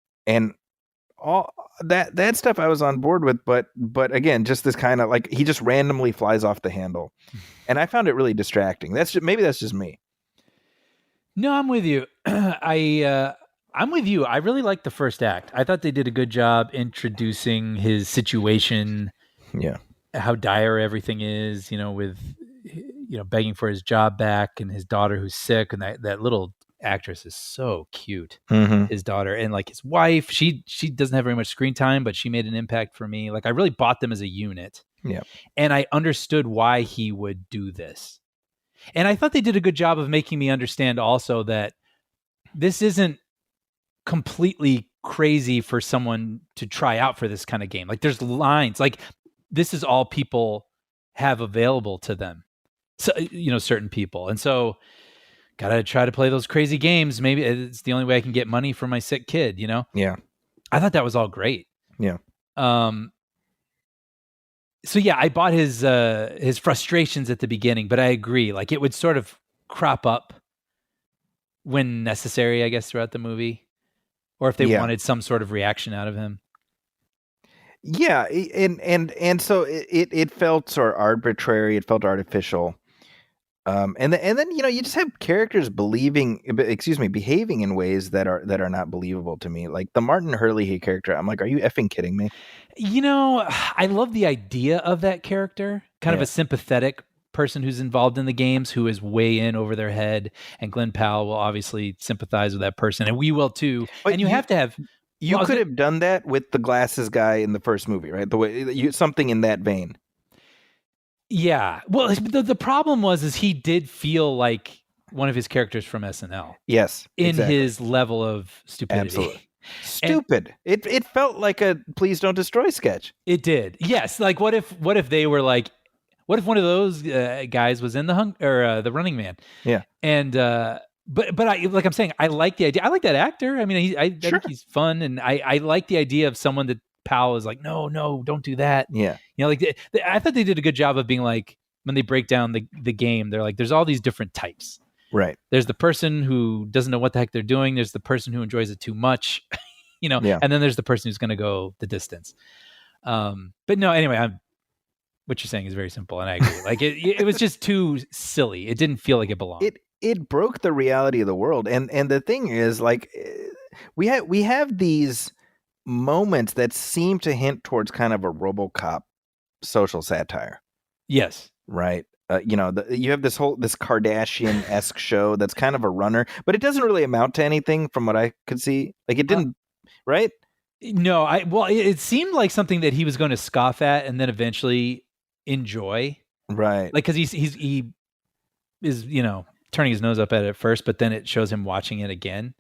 all that stuff I was on board with, but again, just this kind of like he just randomly flies off the handle, and I found it really distracting. Maybe that's just me. No, I'm with you. I'm with you. I really liked the first act. I thought they did a good job introducing his situation. Yeah, how dire everything is. With begging for his job back and his daughter who's sick, and that little actress is so cute. His daughter, and like his wife, she doesn't have very much screen time, but she made an impact for me. Like I really bought them as a unit. Yeah, and I understood why he would do this, and I thought they did a good job of making me understand also that this isn't completely crazy for someone to try out for this kind of game. Like there's lines, like this is all people have available to them. So certain people, and so gotta try to play those crazy games. Maybe it's the only way I can get money for my sick kid, Yeah. I thought that was all great. Yeah. So yeah, I bought his frustrations at the beginning, but I agree. Like it would sort of crop up when necessary, I guess, throughout the movie. Or if they wanted some sort of reaction out of him. Yeah, and so it felt sort of arbitrary. It felt artificial. And then you just have characters behaving in ways that are not believable to me. Like the Martin Hurley character, I'm like, are you effing kidding me? I love the idea of that character, kind of a sympathetic person who's involved in the games, who is way in over their head, and Glenn Powell will obviously sympathize with that person, and we will too. But and you have to have. You could have done that with the glasses guy in the first movie, right? The way something in that vein. Yeah. Well, the problem is he did feel like one of his characters from SNL. Yes. In his level of stupidity. Absolutely. Stupid. It felt like a Please Don't Destroy sketch. It did. Yes. Like what if they were like, what if one of those guys was in the Running Man? Yeah. And but I'm saying, I like the idea. I like that actor. I mean, I think he's fun, and I like the idea of someone that Powell is like, no, don't do that. Yeah. I thought they did a good job of being like, when they break down the game, they're like, there's all these different types. Right. There's the person who doesn't know what the heck they're doing. There's the person who enjoys it too much, and then there's the person who's going to go the distance. But no, anyway, what you're saying is very simple, and I agree. Like it was just too silly. It didn't feel like it belonged. It broke the reality of the world, and the thing is, like, we have these moments that seem to hint towards kind of a RoboCop social satire. Yes. Right. You have this Kardashian-esque show that's kind of a runner, but it doesn't really amount to anything from what I could see. Like it didn't, right? No, it seemed like something that he was going to scoff at and then eventually enjoy. Right. Like, because he is, turning his nose up at it at first, but then it shows him watching it again.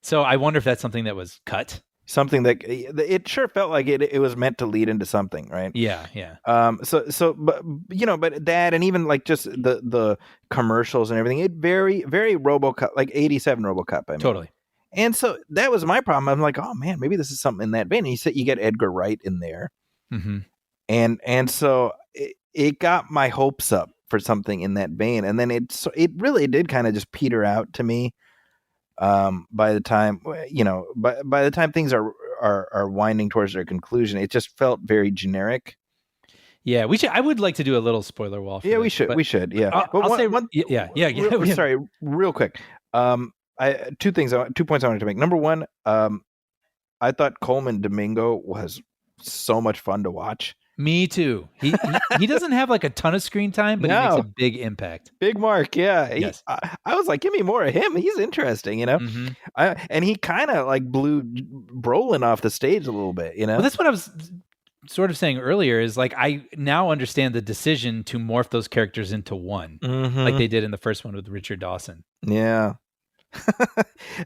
So I wonder if that's something that was cut. Something that it sure felt like it was meant to lead into something, right? Yeah. But that, and even like just the commercials and everything, it very RoboCop, like 87 RoboCop. I mean. Totally. And so that was my problem. I'm like, oh man, maybe this is something in that vein. And you said you get Edgar Wright in there, and so it got my hopes up for something in that vein, and then it really did kind of just peter out to me. By the time by the time things are winding towards their conclusion, it just felt very generic. Yeah, we should. I would like to do a little spoiler wall. Yeah, we should. Yeah, I'll say one. Yeah. Sorry, real quick. 2 points I wanted to make. Number one, I thought Coleman Domingo was so much fun to watch. Me too. He doesn't have like a ton of screen time, but he makes a big impact. Big Mark, yeah. Yes. I was like, give me more of him. He's interesting, and he kind of like blew Brolin off the stage a little bit, Well, that's what I was sort of saying earlier. Is like I now understand the decision to morph those characters into one, like they did in the first one with Richard Dawson. Yeah.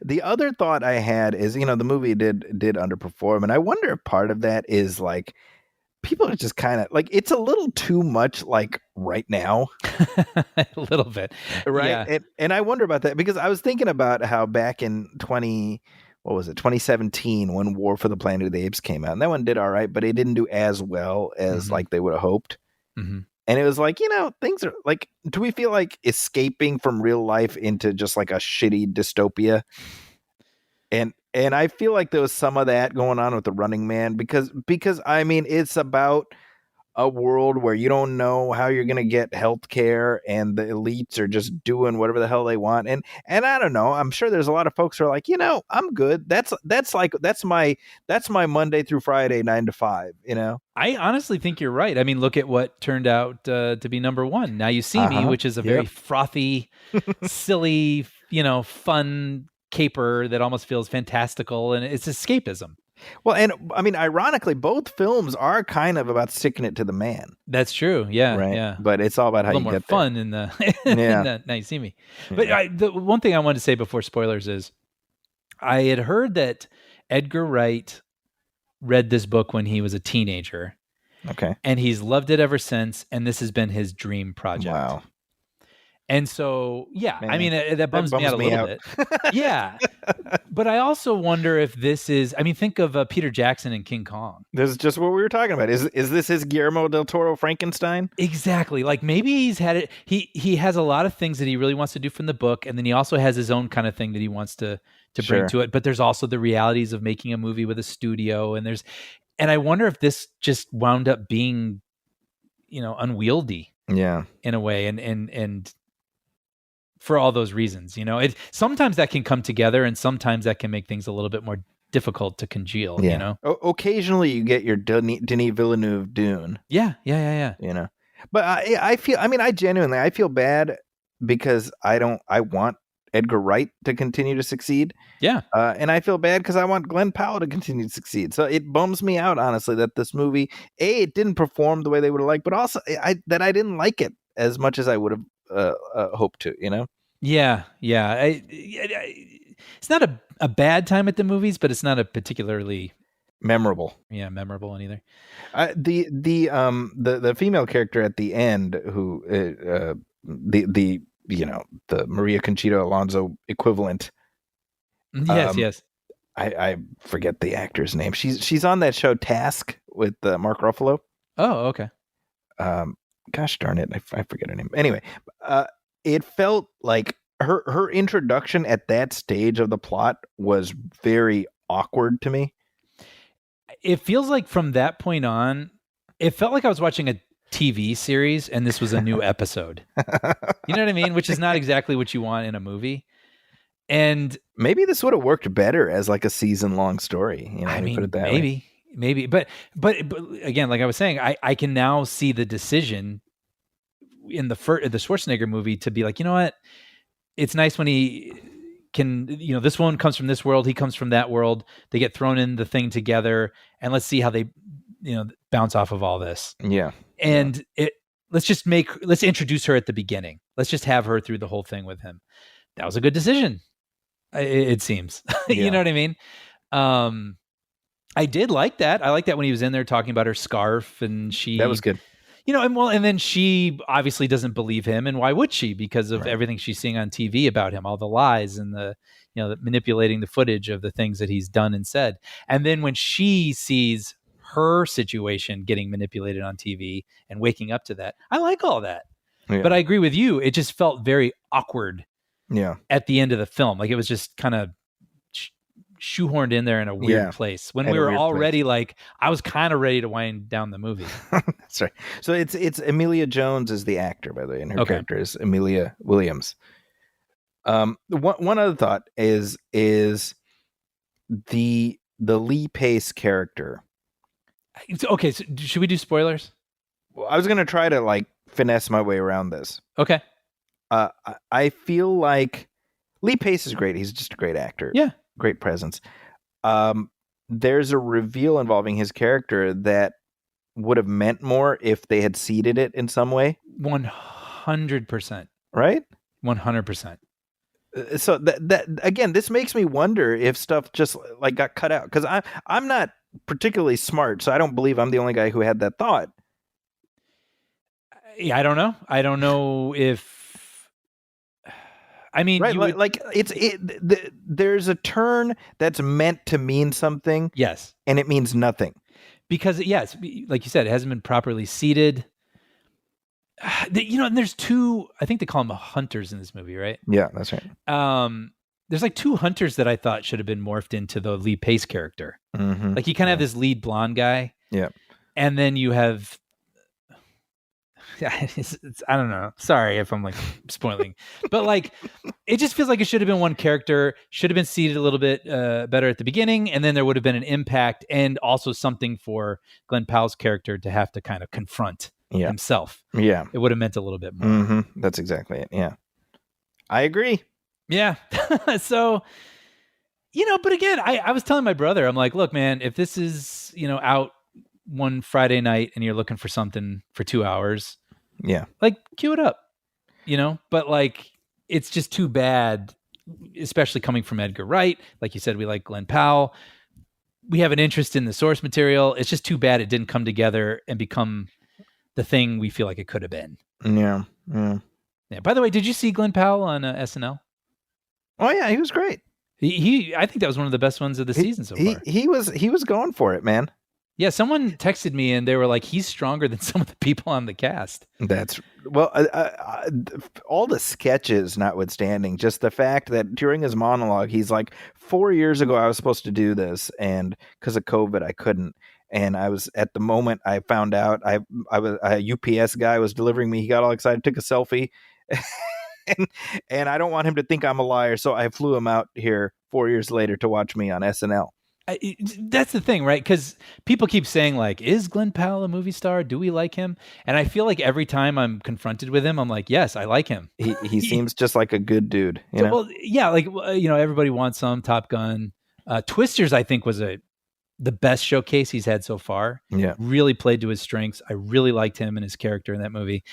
The other thought I had is, the movie did underperform, and I wonder if part of that is like people are just kind of like, it's a little too much like right now. A little bit. Right. Yeah. And I wonder about that because I was thinking about how back in 2017 when War for the Planet of the Apes came out, and that one did all right, but it didn't do as well as like they would have hoped. And it was like, things are like, do we feel like escaping from real life into just like a shitty dystopia? And I feel like there was some of that going on with The Running Man because I mean, it's about a world where you don't know how you're going to get health care, and the elites are just doing whatever the hell they want. And I don't know, I'm sure there's a lot of folks who are like, I'm good. That's my Monday through Friday, 9 to 5, I honestly think you're right. I mean, look at what turned out to be number one. Now You See Me, which is a very frothy, silly, fun caper that almost feels fantastical, and it's escapism. Well, and I mean, ironically, both films are kind of about sticking it to the man. That's true. Yeah. Right. Yeah. But it's all about how you get there. Fun in the, in the Now You See Me. But the one thing I wanted to say before spoilers is I had heard that Edgar Wright read this book when he was a teenager. Okay. And he's loved it ever since. And this has been his dream project. Wow. And so, yeah, Man, I mean, that bums me out a little bit. Yeah. But I also wonder if this is, I mean, think of Peter Jackson and King Kong. This is just what we were talking about. Is this his Guillermo del Toro Frankenstein? Exactly. Like maybe he's had it. He has a lot of things that he really wants to do from the book. And then he also has his own kind of thing that he wants to bring to it. But there's also the realities of making a movie with a studio. And I wonder if this just wound up being, unwieldy. Yeah. In a way. And for all those reasons, sometimes that can come together and sometimes that can make things a little bit more difficult to congeal, Occasionally you get your Denis Villeneuve Dune. Yeah. But I feel bad because I want Edgar Wright to continue to succeed. Yeah. And I feel bad because I want Glenn Powell to continue to succeed. So it bums me out, honestly, that this movie, it didn't perform the way they would have liked, but also I didn't like it as much as I would have hope to, Yeah. It's not a bad time at the movies, but it's not a particularly memorable. Yeah, memorable one either. The female character at the end, who the Maria Conchita Alonso equivalent. Yes. I forget the actor's name. She's on that show Task with Mark Ruffalo. Oh, okay. Gosh darn it, I forget her name. Anyway, it felt like her introduction at that stage of the plot was very awkward to me. It feels like from that point on, it felt like I was watching a TV series and this was a new episode. You know what I mean? Which is not exactly what you want in a movie. And maybe this would have worked better as like a season-long story. I mean, put it that maybe. way. Maybe, but again, like I was saying, I can now see the decision in the Schwarzenegger movie to be like, you know what? It's nice when he this one comes from this world, he comes from that world. They get thrown in the thing together, and let's see how they, bounce off of all this. Yeah. And let's introduce her at the beginning. Let's just have her through the whole thing with him. That was a good decision. It seems, you know what I mean? I did like that. I like that when he was in there talking about her scarf, and that was good. And then she obviously doesn't believe him, and why would she? Because of everything she's seeing on TV about him, all the lies and the manipulating the footage of the things that he's done and said. And then when she sees her situation getting manipulated on TV and waking up to that, I like all that. Yeah. But I agree with you. It just felt very awkward. Yeah. At the end of the film, like it was just kind of shoehorned in there in a weird place when we were already I was kind of ready to wind down the movie. That's right. So it's Emilia Jones is the actor, by the way, and her character is Emilia Williams. One other thought is the Lee Pace character. Okay, so should we do spoilers? Well, I was going to try to finesse my way around this. Okay. I feel like Lee Pace is great. He's just a great actor. Yeah. Great presence. There's a reveal involving his character that would have meant more if they had seeded it in some way. 100%. Right? 100%. So that again, this makes me wonder if stuff just got cut out, because I'm not particularly smart, so I don't believe I'm the only guy who had that thought. Yeah, I don't know. I don't know if. I mean, right? There's a turn that's meant to mean something. Yes, and it means nothing because yes, like you said, it hasn't been properly seeded. And there's two. I think they call them hunters in this movie, right? Yeah, that's right. There's two hunters that I thought should have been morphed into the Lee Pace character. Mm-hmm. You kind of have this lead blonde guy. Yeah, and then you have. I don't know. Sorry if I'm spoiling, but it just feels like it should have been one character, should have been seeded a little bit better at the beginning, and then there would have been an impact and also something for Glenn Powell's character to have to kind of confront himself. Yeah, it would have meant a little bit more. Mm-hmm. That's exactly it. Yeah, I agree. Yeah. So, but again, I was telling my brother, I'm like, look, man, if this is out one Friday night and you're looking for something for 2 hours. Yeah. Cue it up, but it's just too bad, especially coming from Edgar Wright. Like you said, we like Glenn Powell. We have an interest in the source material. It's just too bad it didn't come together and become the thing we feel like it could have been. Yeah. Yeah. Yeah. By the way, did you see Glenn Powell on SNL? Oh yeah. He was great. I think that was one of the best ones of the season so far. He was going for it, man. Yeah, someone texted me and they were like, he's stronger than some of the people on the cast. That's all the sketches notwithstanding, just the fact that during his monologue, he's like, 4 years ago, I was supposed to do this, and because of COVID, I couldn't. And I was at the moment I found out I was a UPS guy was delivering me. He got all excited, took a selfie, and I don't want him to think I'm a liar. So I flew him out here 4 years later to watch me on SNL. That's the thing, right? Because people keep saying is Glenn Powell a movie star? Do we like him? And I feel like every time I'm confronted with him, I'm like, yes, I like him. He seems just like a good dude. You know? Well, yeah, everybody wants some. Top Gun. Twisters, I think, was the best showcase he's had so far. Yeah, really played to his strengths. I really liked him and his character in that movie.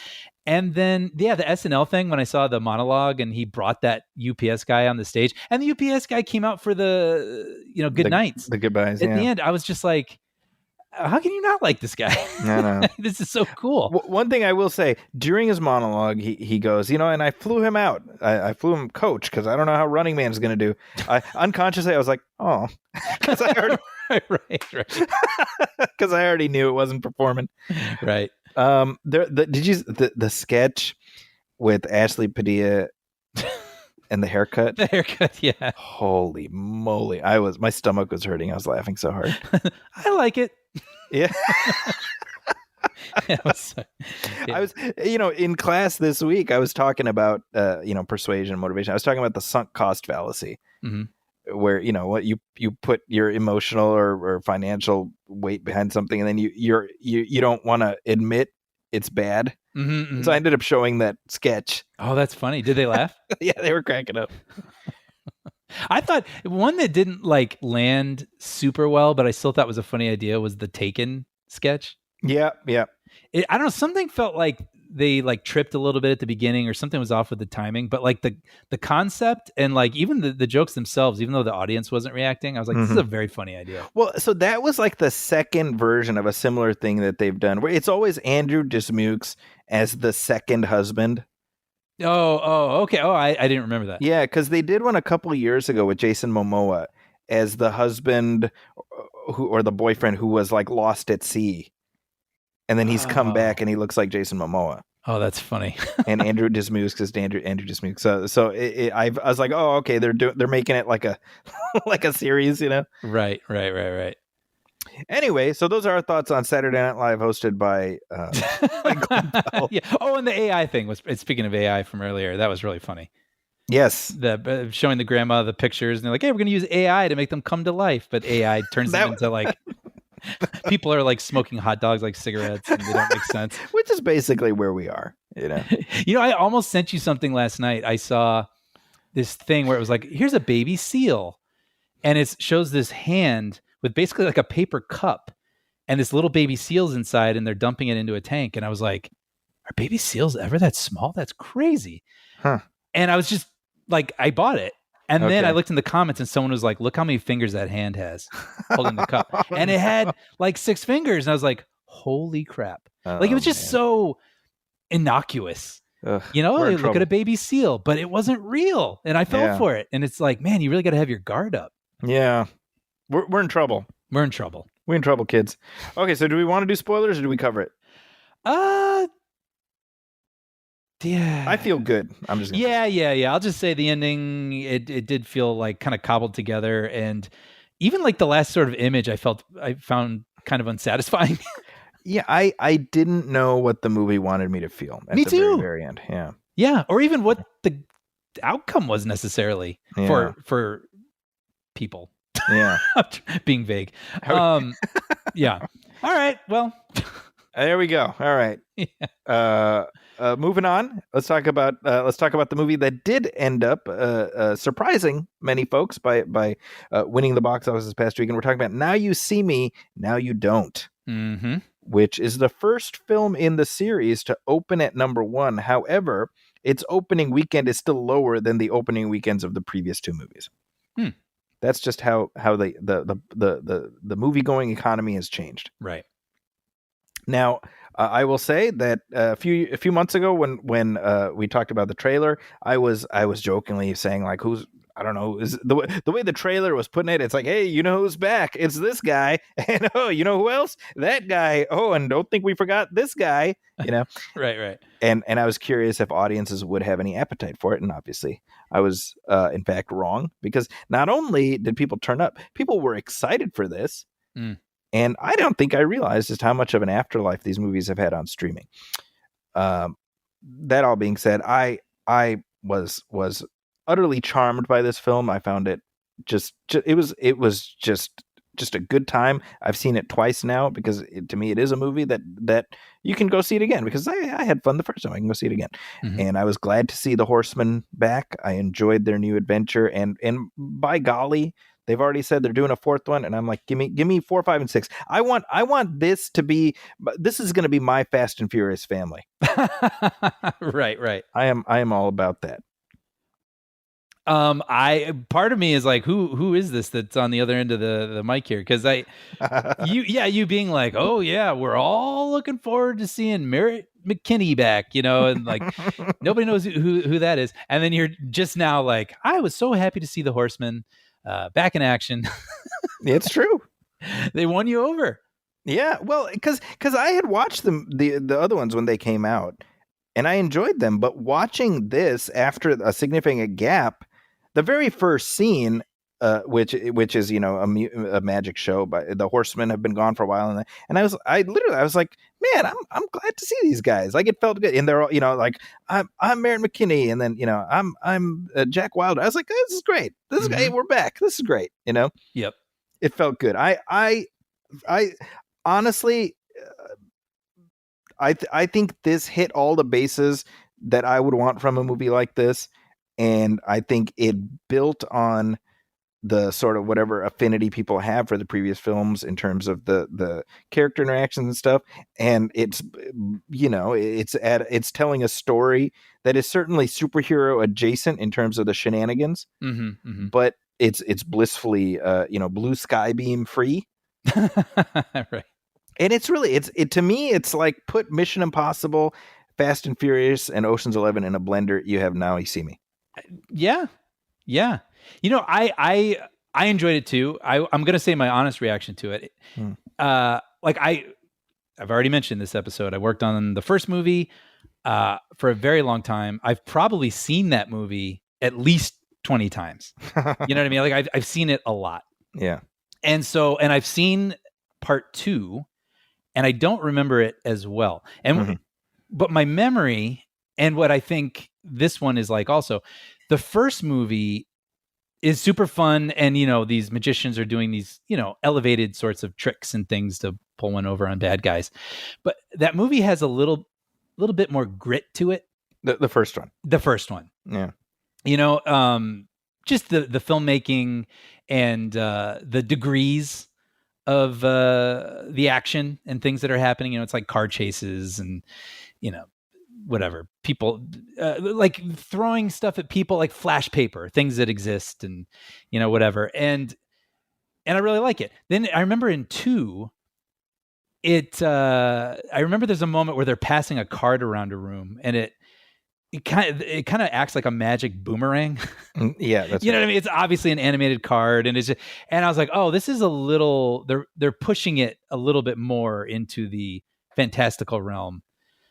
And then, the SNL thing, when I saw the monologue and he brought that UPS guy on the stage, and the UPS guy came out for the, good nights. The goodbyes. At the end, I was just like, how can you not like this guy? I know. This is so cool. One thing I will say, during his monologue, he goes, and I flew him out. I flew him coach because I don't know how Running Man is going to do. Unconsciously, I was like, oh, because I heard. right. Because I already knew it wasn't performing. Right. Did you the sketch with Ashley Padilla and the haircut? The haircut, yeah. Holy moly! My stomach was hurting. I was laughing so hard. I like it. Yeah. Yeah. I was, in class this week, I was talking about, persuasion and motivation. I was talking about the sunk cost fallacy. Mm-hmm. Where what you put your emotional or financial weight behind something, and then you don't want to admit it's bad. Mm-hmm, mm-hmm. So I ended up showing that sketch. Oh, that's funny. Did they laugh? Yeah, they were cracking up. I thought one that didn't like land super well, but I still thought was a funny idea was the Taken sketch. Yeah. I don't know, something felt like they like tripped a little bit at the beginning or something was off with the timing, but like the concept and like even the jokes themselves, even though the audience wasn't reacting, I was like, this is a very funny idea. Well, so that was like the second version of a similar thing that they've done where it's always Andrew Dismukes as the second husband. Oh, okay. Oh, I didn't remember that. Yeah, because they did one a couple of years ago with Jason Momoa as the husband or the boyfriend who was like lost at sea. And then he's come back and he looks like Jason Momoa. Oh, that's funny. And Andrew Dismukes is Andrew Dismukes. So I was like, oh, okay, they're making it like a like a series, you know? Right. Anyway, so those are our thoughts on Saturday Night Live, hosted by Glenn Powell. Yeah. Oh, and the AI thing was. Speaking of AI from earlier, that was really funny. Yes, The showing the grandma the pictures, and they're like, "Hey, we're going to use AI to make them come to life," but AI turns them into like people are like smoking hot dogs like cigarettes, and they don't make sense. Which is basically where we are, you know. I almost sent you something last night. I saw this thing where it was like, "Here's a baby seal," and it shows this hand with basically like a paper cup, and this little baby seal's inside, and they're dumping it into a tank. And I was like, "Are baby seals ever that small? That's crazy." Huh. And I was just like, I bought it. And then Okay. I looked in the comments and someone was like, look how many fingers that hand has holding the cup. And it had like 6 fingers. And I was like, holy crap. Like it was just so innocuous. Ugh, Look at a baby seal, but it wasn't real. And I fell for it. And it's like, man, you really got to have your guard up. Yeah. We're in trouble. We're in trouble. We're in trouble, kids. Okay, so do we want to do spoilers or do we cover it? Yeah. I feel good. I'm just gonna Yeah. I'll just say the ending, it did feel like kind of cobbled together, and even like the last sort of image I found kind of unsatisfying. Yeah, I didn't know what the movie wanted me to feel at Me the too. very end. Yeah. Yeah, or even what the outcome was necessarily for people. Yeah. Being vague. Yeah. All right. Well, there we go. All right. Yeah. Moving on. Let's talk about the movie that did end up surprising many folks by winning the box office this past weekend. We're talking about Now You See Me, Now You Don't, which is the first film in the series to open at number 1. However, its opening weekend is still lower than the opening weekends of the previous 2 movies. That's just how the movie going economy has changed. Right. Now, I will say that a few months ago when we talked about the trailer, I was jokingly saying like, I don't know, is the way the trailer was putting it, it's like, hey, you know who's back? It's this guy, and oh, you know who else? That guy. Oh, and don't think we forgot this guy. You know, right. And I was curious if audiences would have any appetite for it, and obviously, I was in fact wrong, because not only did people turn up, people were excited for this. And I don't think I realized just how much of an afterlife these movies have had on streaming. That all being said, I was utterly charmed by this film. I found it it was just a good time. I've seen it twice now because to me it is a movie that you can go see it again, because I had fun the first time. I can go see it again. And I was glad to see the Horsemen back. I enjoyed their new adventure, and by golly, they've already said they're doing a 4th one, and I'm like, give me 4, 5, and 6. I want this to be. This is going to be my Fast and Furious family. Right. I am all about that. Part of me is like, who is this that's on the other end of the mic here? Because you being like, oh yeah, we're all looking forward to seeing Merritt McKinney back, and like nobody knows who that is, and then you're just now like, I was so happy to see the Horsemen back in action. It's true. They won you over. Yeah, well, because I had watched the other ones when they came out, and I enjoyed them. But watching this after a significant gap, the very first scene, which is a magic show, but the Horsemen have been gone for a while, and I was like, man, I'm glad to see these guys. Like, it felt good, and they're all like, I'm Merritt McKinney, and then I'm Jack Wilder. I was like, this is great. This is hey, we're back. This is great. Yep. It felt good. I honestly, I think this hit all the bases that I would want from a movie like this. and I think it built on the sort of whatever affinity people have for the previous films in terms of the character interactions and stuff. And it's, it's telling a story that is certainly superhero adjacent in terms of the shenanigans, but it's blissfully, blue sky beam free. Right. And it's really, to me, it's like put Mission Impossible, Fast and Furious, and Ocean's 11 in a blender. You have Now You See Me. Yeah. Yeah. I enjoyed it too. I'm going to say my honest reaction to it. I've already mentioned this episode. I worked on the first movie for a very long time. I've probably seen that movie at least 20 times. You know what I mean? Like I've seen it a lot. Yeah. And I've seen part 2 and I don't remember it as well. And, but my memory and what I think this one is like also, the first movie is super fun. And, these magicians are doing these, elevated sorts of tricks and things to pull one over on bad guys. But that movie has a little bit more grit to it. The first one. The first one. Yeah. Just the filmmaking and the degrees of the action and things that are happening. It's like car chases and, whatever, people like throwing stuff at people like flash paper, things that exist and, whatever. And I really like it. Then I remember in 2, I remember there's a moment where they're passing a card around a room and it kind of acts like a magic boomerang. Yeah. That's what I mean? It's obviously an animated card and and I was like, oh, this is a little, they're pushing it a little bit more into the fantastical realm.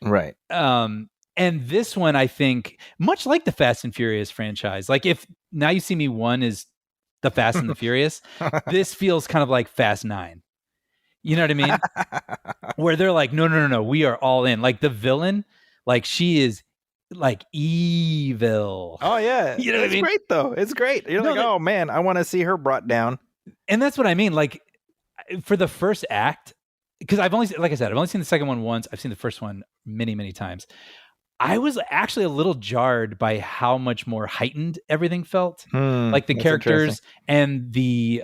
Right. And this one, I think, much like the Fast and Furious franchise, like if Now You See Me 1 is the Fast and the Furious, this feels kind of like Fast 9. You know what I mean? Where they're like, no, we are all in. Like the villain, like she is like evil. Oh yeah. You know what I mean? It's great though. It's great. You're oh man, I want to see her brought down. And that's what I mean. Like for the first act, because I've only seen the second one once. I've seen the first one many, many times. I was actually a little jarred by how much more heightened everything felt. Like the characters and the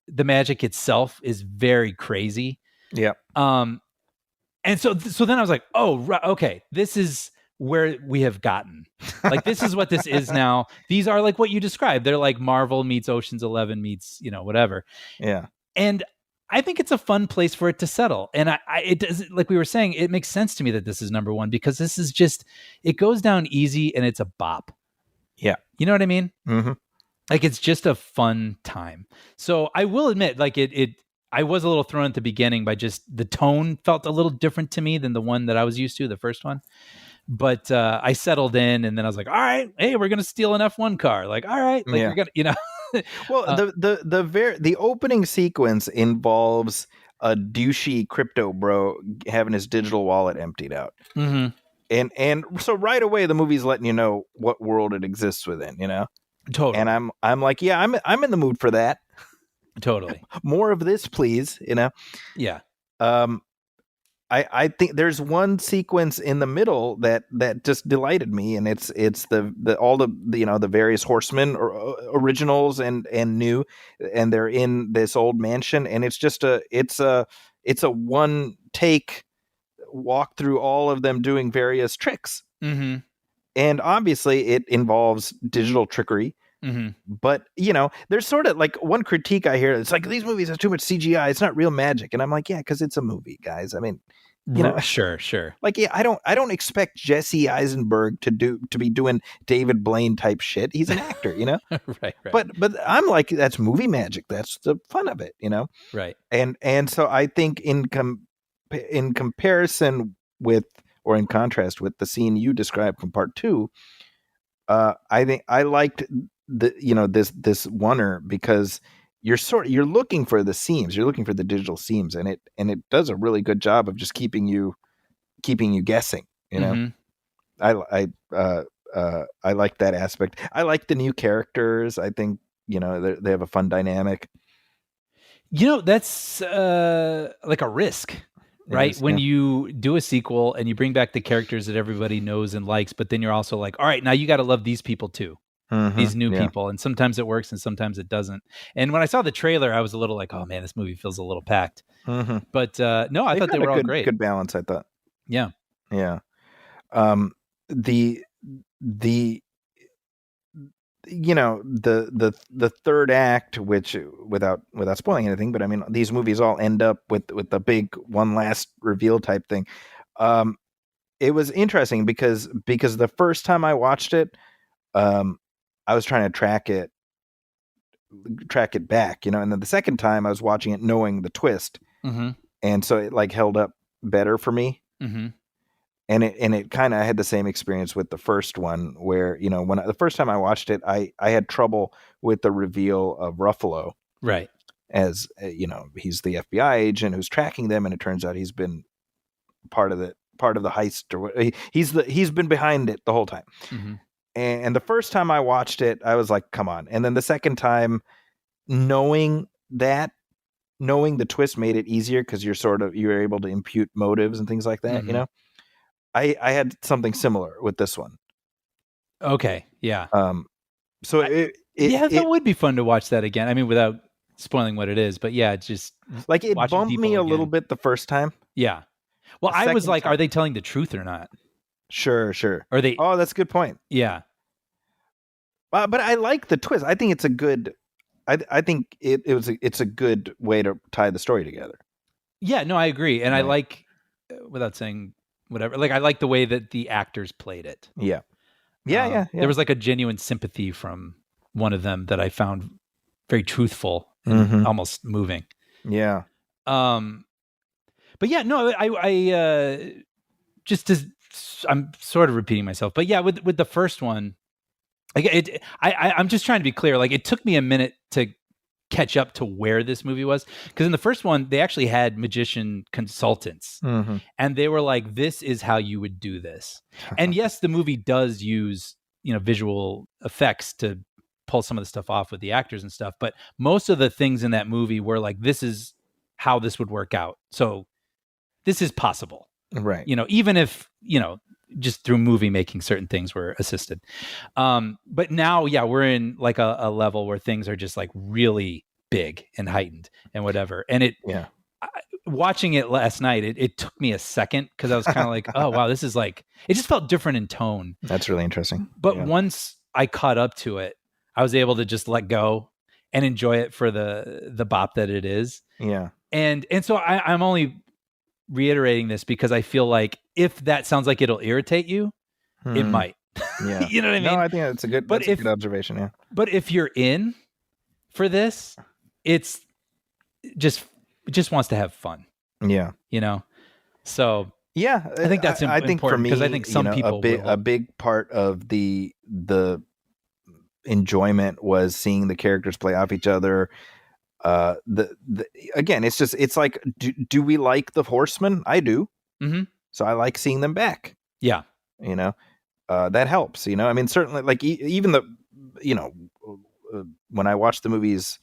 magic itself is very crazy. Yeah. And so then I was like, oh, okay, this is where we have gotten. Like this is what this is now. These are like what you described. They're like Marvel meets Ocean's 11 meets, whatever. Yeah. And I think it's a fun place for it to settle. And it does, like we were saying, it makes sense to me that this is number 1 because this is just, it goes down easy and it's a bop. Yeah. You know what I mean? Mm-hmm. Like it's just a fun time. So I will admit, like I was a little thrown at the beginning by just the tone felt a little different to me than the one that I was used to, the first one. But I settled in and then I was like, all right, hey, we're going to steal an F1 car. Like, all right, like you're going to, Well, the opening sequence involves a douchey crypto bro having his digital wallet emptied out, and so right away the movie's letting you know what world it exists within, Totally. And I'm like, yeah, I'm in the mood for that. Totally. More of this, please. Yeah. I think there's one sequence in the middle that just delighted me, and it's all the various Horsemen originals and new, and they're in this old mansion, and it's just a one take walk through all of them doing various tricks, and obviously it involves digital trickery. But there's sort of like one critique I hear. It's like these movies have too much CGI. It's not real magic, and I'm like, yeah, because it's a movie, guys. I mean, sure. Like, yeah, I don't expect Jesse Eisenberg to be doing David Blaine type shit. He's an actor, Right. But I'm like, that's movie magic. That's the fun of it, Right. And so I think in comparison with, or in contrast with the scene you described from part 2, I think I liked this oneer because you're looking for the seams, you're looking for the digital seams, and it does a really good job of just keeping you guessing. I like that aspect. I like the new characters. I think they have a fun dynamic. That's like a risk, right? is, When yeah. you do a sequel and you bring back the characters that everybody knows and likes, but then you're also like, all right, now you got to love these people too. These new people, and sometimes it works and sometimes it doesn't. And when I saw the trailer, I was a little like, oh man, this movie feels a little packed. But no, I thought they were all great. Good balance, I thought. Yeah. The the third act, which without spoiling anything, but I mean these movies all end up with the big one last reveal type thing. It was interesting because the first time I watched it, I was trying to track it back, and then the second time I was watching it knowing the twist, and so it like held up better for me. And it kind of had the same experience with the first one, where when the first time I watched it, I had trouble with the reveal of Ruffalo, right? As he's the FBI agent who's tracking them, and it turns out he's been part of the heist, or he's been behind it the whole time. And the first time I watched it, I was like, come on. And then the second time, knowing the twist made it easier because you're able to impute motives and things like that. I had something similar with this one. Okay. Yeah. So that would be fun to watch that again. I mean, without spoiling what it is, but yeah, it's just like it bumped me a little bit the first time. Yeah. Well, I was like, are they telling the truth or not? Sure. Are they? Oh, that's a good point. Yeah. But I like the twist. I think it's a good. I think it's a good way to tie the story together. Yeah. No, I agree, and I like, without saying whatever, like I like the way that the actors played it. Yeah. There was like a genuine sympathy from one of them that I found very truthful and almost moving. Yeah. But yeah, no, I I'm sort of repeating myself, but yeah, with the first one, like I'm just trying to be clear. Like it took me a minute to catch up to where this movie was, because in the first one they actually had magician consultants, and they were like, "This is how you would do this." And yes, the movie does use visual effects to pull some of the stuff off with the actors and stuff, but most of the things in that movie were like, "This is how this would work out." So this is possible. Right. Even if, just through movie making, certain things were assisted. But now, yeah, we're in like a level where things are just like really big and heightened and whatever. And watching it last night, it took me a second because I was kind of like, oh, wow, this is like, it just felt different in tone. That's really interesting. But once I caught up to it, I was able to just let go and enjoy it for the bop that it is. Yeah. And so I'm only reiterating this because I feel like if that sounds like it'll irritate you, it might. Yeah. You know what I mean? No, I think that's a good observation. Yeah. But if you're in for this, it just wants to have fun. Yeah. So yeah, I think that's important. I think for me, because I think some people a big part of the enjoyment was seeing the characters play off each other. Again, it's like, do we like the Horsemen? I do. So I like seeing them back. Yeah. That helps, I mean, certainly like even the, when I watched the movies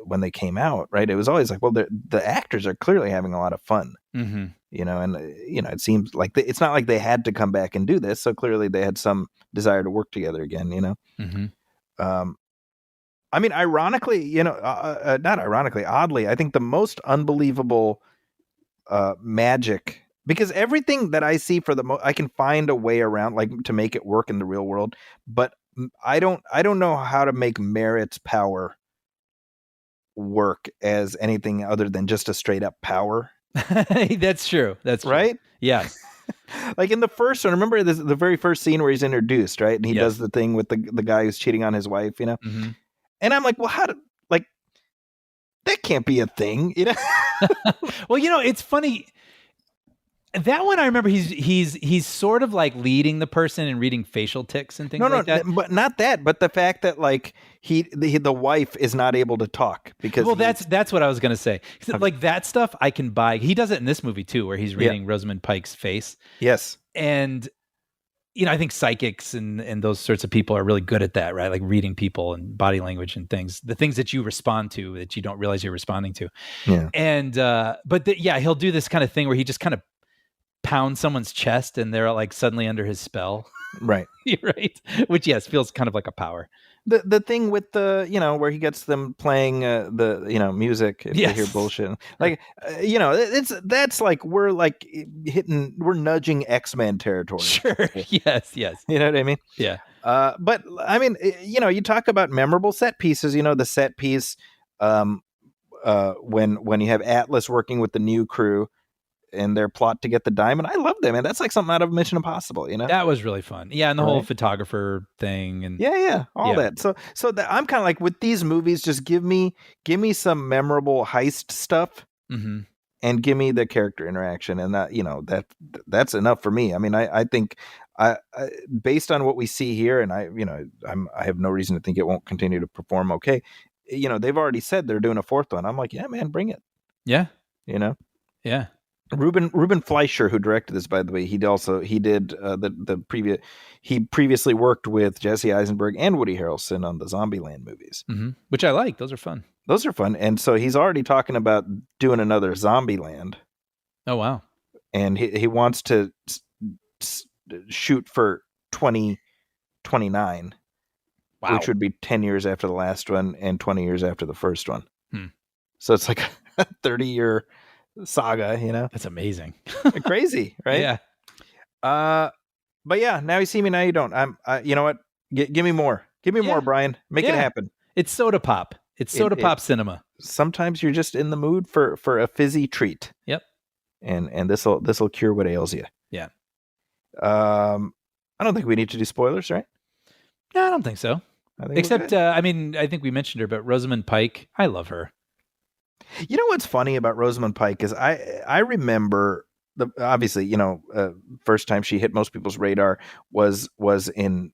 when they came out, right, it was always like, well, the actors are clearly having a lot of fun, and it seems like it's not like they had to come back and do this. So clearly they had some desire to work together again, I mean, ironically, not ironically, oddly, I think the most unbelievable magic, because everything that I see I can find a way around, like, to make it work in the real world, but I don't know how to make Merritt's power work as anything other than just a straight up power. That's true. That's true. Right. Yes. Like in the first one, remember the very first scene where he's introduced, right? And he does the thing with the guy who's cheating on his wife, And I'm like, well, that can't be a thing, Well, it's funny. That one I remember he's sort of like leading the person and reading facial tics and things like that. But not that, but the fact that like the wife is not able to talk because that's what I was gonna say. Okay. Like that stuff I can buy. He does it in this movie too, where he's reading Rosamund Pike's face. Yes. And I think psychics and those sorts of people are really good at that, right? Like reading people and body language and the things that you respond to that you don't realize you're responding to. Yeah. And, he'll do this kind of thing where he just kind of pounds someone's chest and they're like suddenly under his spell. Right. Right. Which, yes, feels kind of like a power. The thing with the, where he gets them playing the, music if they hear bullshit. Like, that's like, we're like we're nudging X-Men territory. Sure. Yes. You know what I mean? Yeah. But I mean, you talk about memorable set pieces, the set piece when you have Atlas working with the new crew and their plot to get the diamond. I love them, and that's like something out of Mission Impossible, That was really fun. Yeah, and the whole photographer thing and all that. So that I'm kind of like, with these movies, just give me some memorable heist stuff. Mm-hmm. And give me the character interaction, and that that's enough for me. I mean, I think I based on what we see here, and I have no reason to think it won't continue to perform okay. They've already said they're doing a fourth one. I'm like, yeah, man, bring it. Yeah. Yeah. Ruben Fleischer, who directed this, by the way, he did the previous. He previously worked with Jesse Eisenberg and Woody Harrelson on the Zombieland movies, which I like. Those are fun. And so he's already talking about doing another Zombieland. Oh wow! And he wants to shoot for 2029, which would be 10 years after the last one and 20 years after the first one. So it's like a 30-year saga, That's amazing. Crazy, right? Yeah. But yeah, now you see me, now you don't. You know what? Give me more. Give me more, Brian. Make it happen. It's soda pop. It's soda pop cinema. Sometimes you're just in the mood for a fizzy treat. Yep. And this'll cure what ails you. Yeah. I don't think we need to do spoilers, right? No, I don't think so. Except, I think we mentioned her, but Rosamund Pike, I love her. You know what's funny about Rosamund Pike is I remember obviously, first time she hit most people's radar was in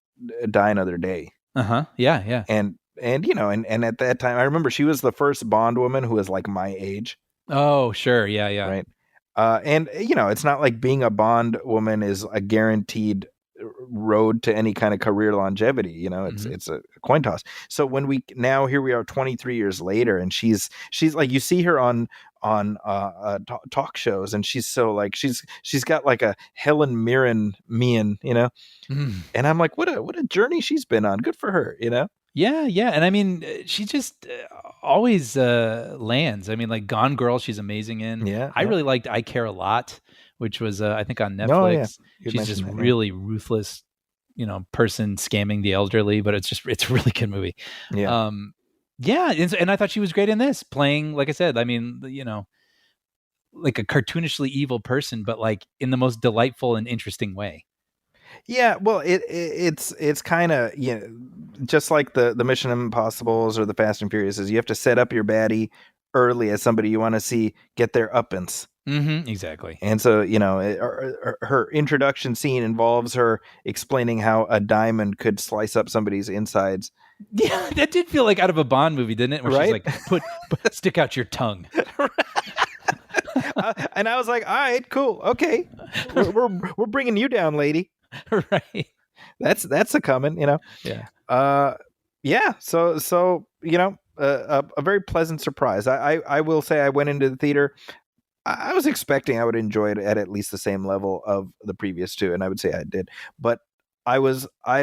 Die Another Day. Yeah. And at that time, I remember she was the first Bond woman who was like my age. Oh, sure. Yeah. Right. And it's not like being a Bond woman is a guaranteed road to any kind of career longevity. It's a coin toss. So here we are 23 years later, and she's like, you see her on talk shows, and she's so like, she's got like a Helen Mirren mien, and I'm like, what a journey she's been on. Good for her, Yeah. And I mean, she just always lands. I mean, like Gone Girl, she's amazing in. Yeah. I really liked I Care a Lot, which was, I think, on Netflix. Oh, yeah. She's just really ruthless, person scamming the elderly, but it's a really good movie. Yeah. And I thought she was great in this, playing, like I said, I mean, like a cartoonishly evil person, but like in the most delightful and interesting way. Yeah, well, it's kind of, just like the Mission Impossibles or the Fast and Furious, is you have to set up your baddie early as somebody you want to see get their uppance. Exactly. And so, her introduction scene involves her explaining how a diamond could slice up somebody's insides. Yeah, that did feel like out of a Bond movie, didn't it? Where she's like, stick out your tongue. And I was like, all right, cool. Okay. We're bringing you down, lady. Right. That's a coming, Yeah. Yeah. So, a very pleasant surprise. I will say I went into the theater. I was expecting I would enjoy it at least the same level of the previous two, and I would say I did. But I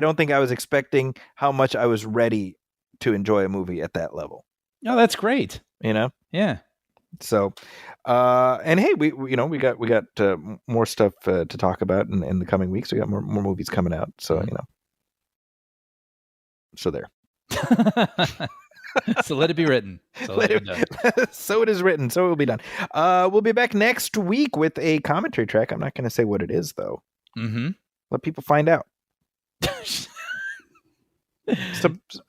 don't think I was expecting how much I was ready to enjoy a movie at that level. Oh, that's great. Yeah. So, and hey, we got more stuff to talk about in the coming weeks. We got more movies coming out. So, so there. So let it be written. So it is written. So it will be done. We'll be back next week with a commentary track. I'm not going to say what it is, though. Let people find out.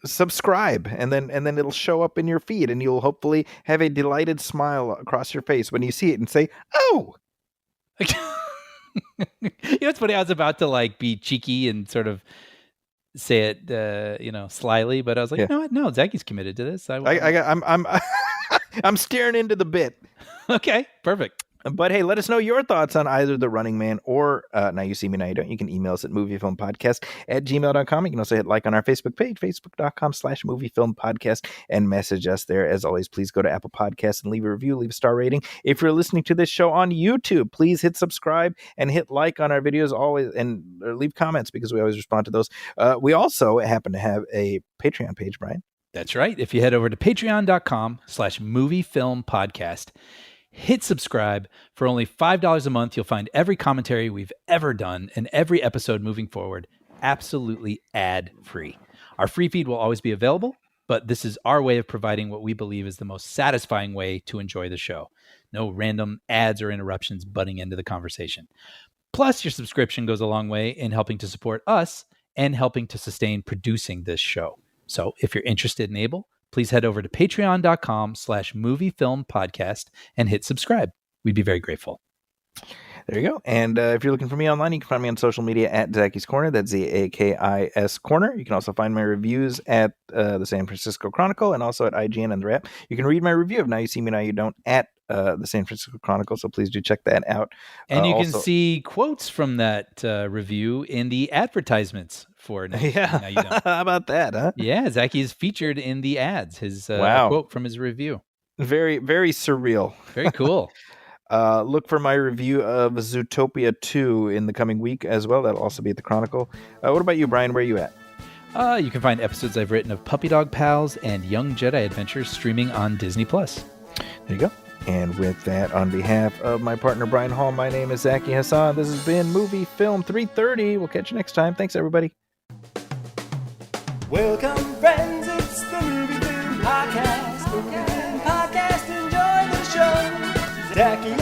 Subscribe, and then it'll show up in your feed, and you'll hopefully have a delighted smile across your face when you see it and say, "Oh." It's funny. I was about to like be cheeky and sort of say it, slyly, but I was like, you know what? No, Zacky's committed to this. I'm staring into the bit. Okay, perfect. But hey, let us know your thoughts on either The Running Man or Now You See Me, Now You Don't. You can email us at moviefilmpodcast@gmail.com. You can also hit like on our Facebook page, facebook.com/moviefilmpodcast, and message us there. As always, please go to Apple Podcasts and leave a review, leave a star rating. If you're listening to this show on YouTube, please hit subscribe and hit like on our videos always, and leave comments because we always respond to those. We also happen to have a Patreon page, Brian. That's right. If you head over to patreon.com/moviefilmpodcast, hit subscribe. For only $5 a month, you'll find every commentary we've ever done and every episode moving forward absolutely ad-free. Our free feed will always be available, but this is our way of providing what we believe is the most satisfying way to enjoy the show. No random ads or interruptions butting into the conversation. Plus, your subscription goes a long way in helping to support us and helping to sustain producing this show. So if you're interested and able, please head over to patreon.com/moviefilmpodcast and hit subscribe. We'd be very grateful. There you go. And if you're looking for me online, you can find me on social media at Zacky's Corner. That's ZAKIS Corner. You can also find my reviews at the San Francisco Chronicle and also at IGN and the Wrap. You can read my review of Now You See Me, Now You Don't at the San Francisco Chronicle, so please do check that out. And you can see quotes from that review in the advertisements for Now You See Me, Now You Don't. How about that, huh? Yeah, Zachy is featured in the ads. His quote from his review. Very, very surreal. Very cool. Look for my review of Zootopia 2 in the coming week as well. That'll also be at the Chronicle. What about you, Brian? Where are you at? You can find episodes I've written of Puppy Dog Pals and Young Jedi Adventures streaming on Disney+. There you go. And with that, on behalf of my partner, Brian Hall, my name is Zachy Hassan. This has been Movie Film 330. We'll catch you next time. Thanks, everybody. Welcome, friends, it's the Movie Film Podcast. Movie Film Podcast, enjoy the show. Zachy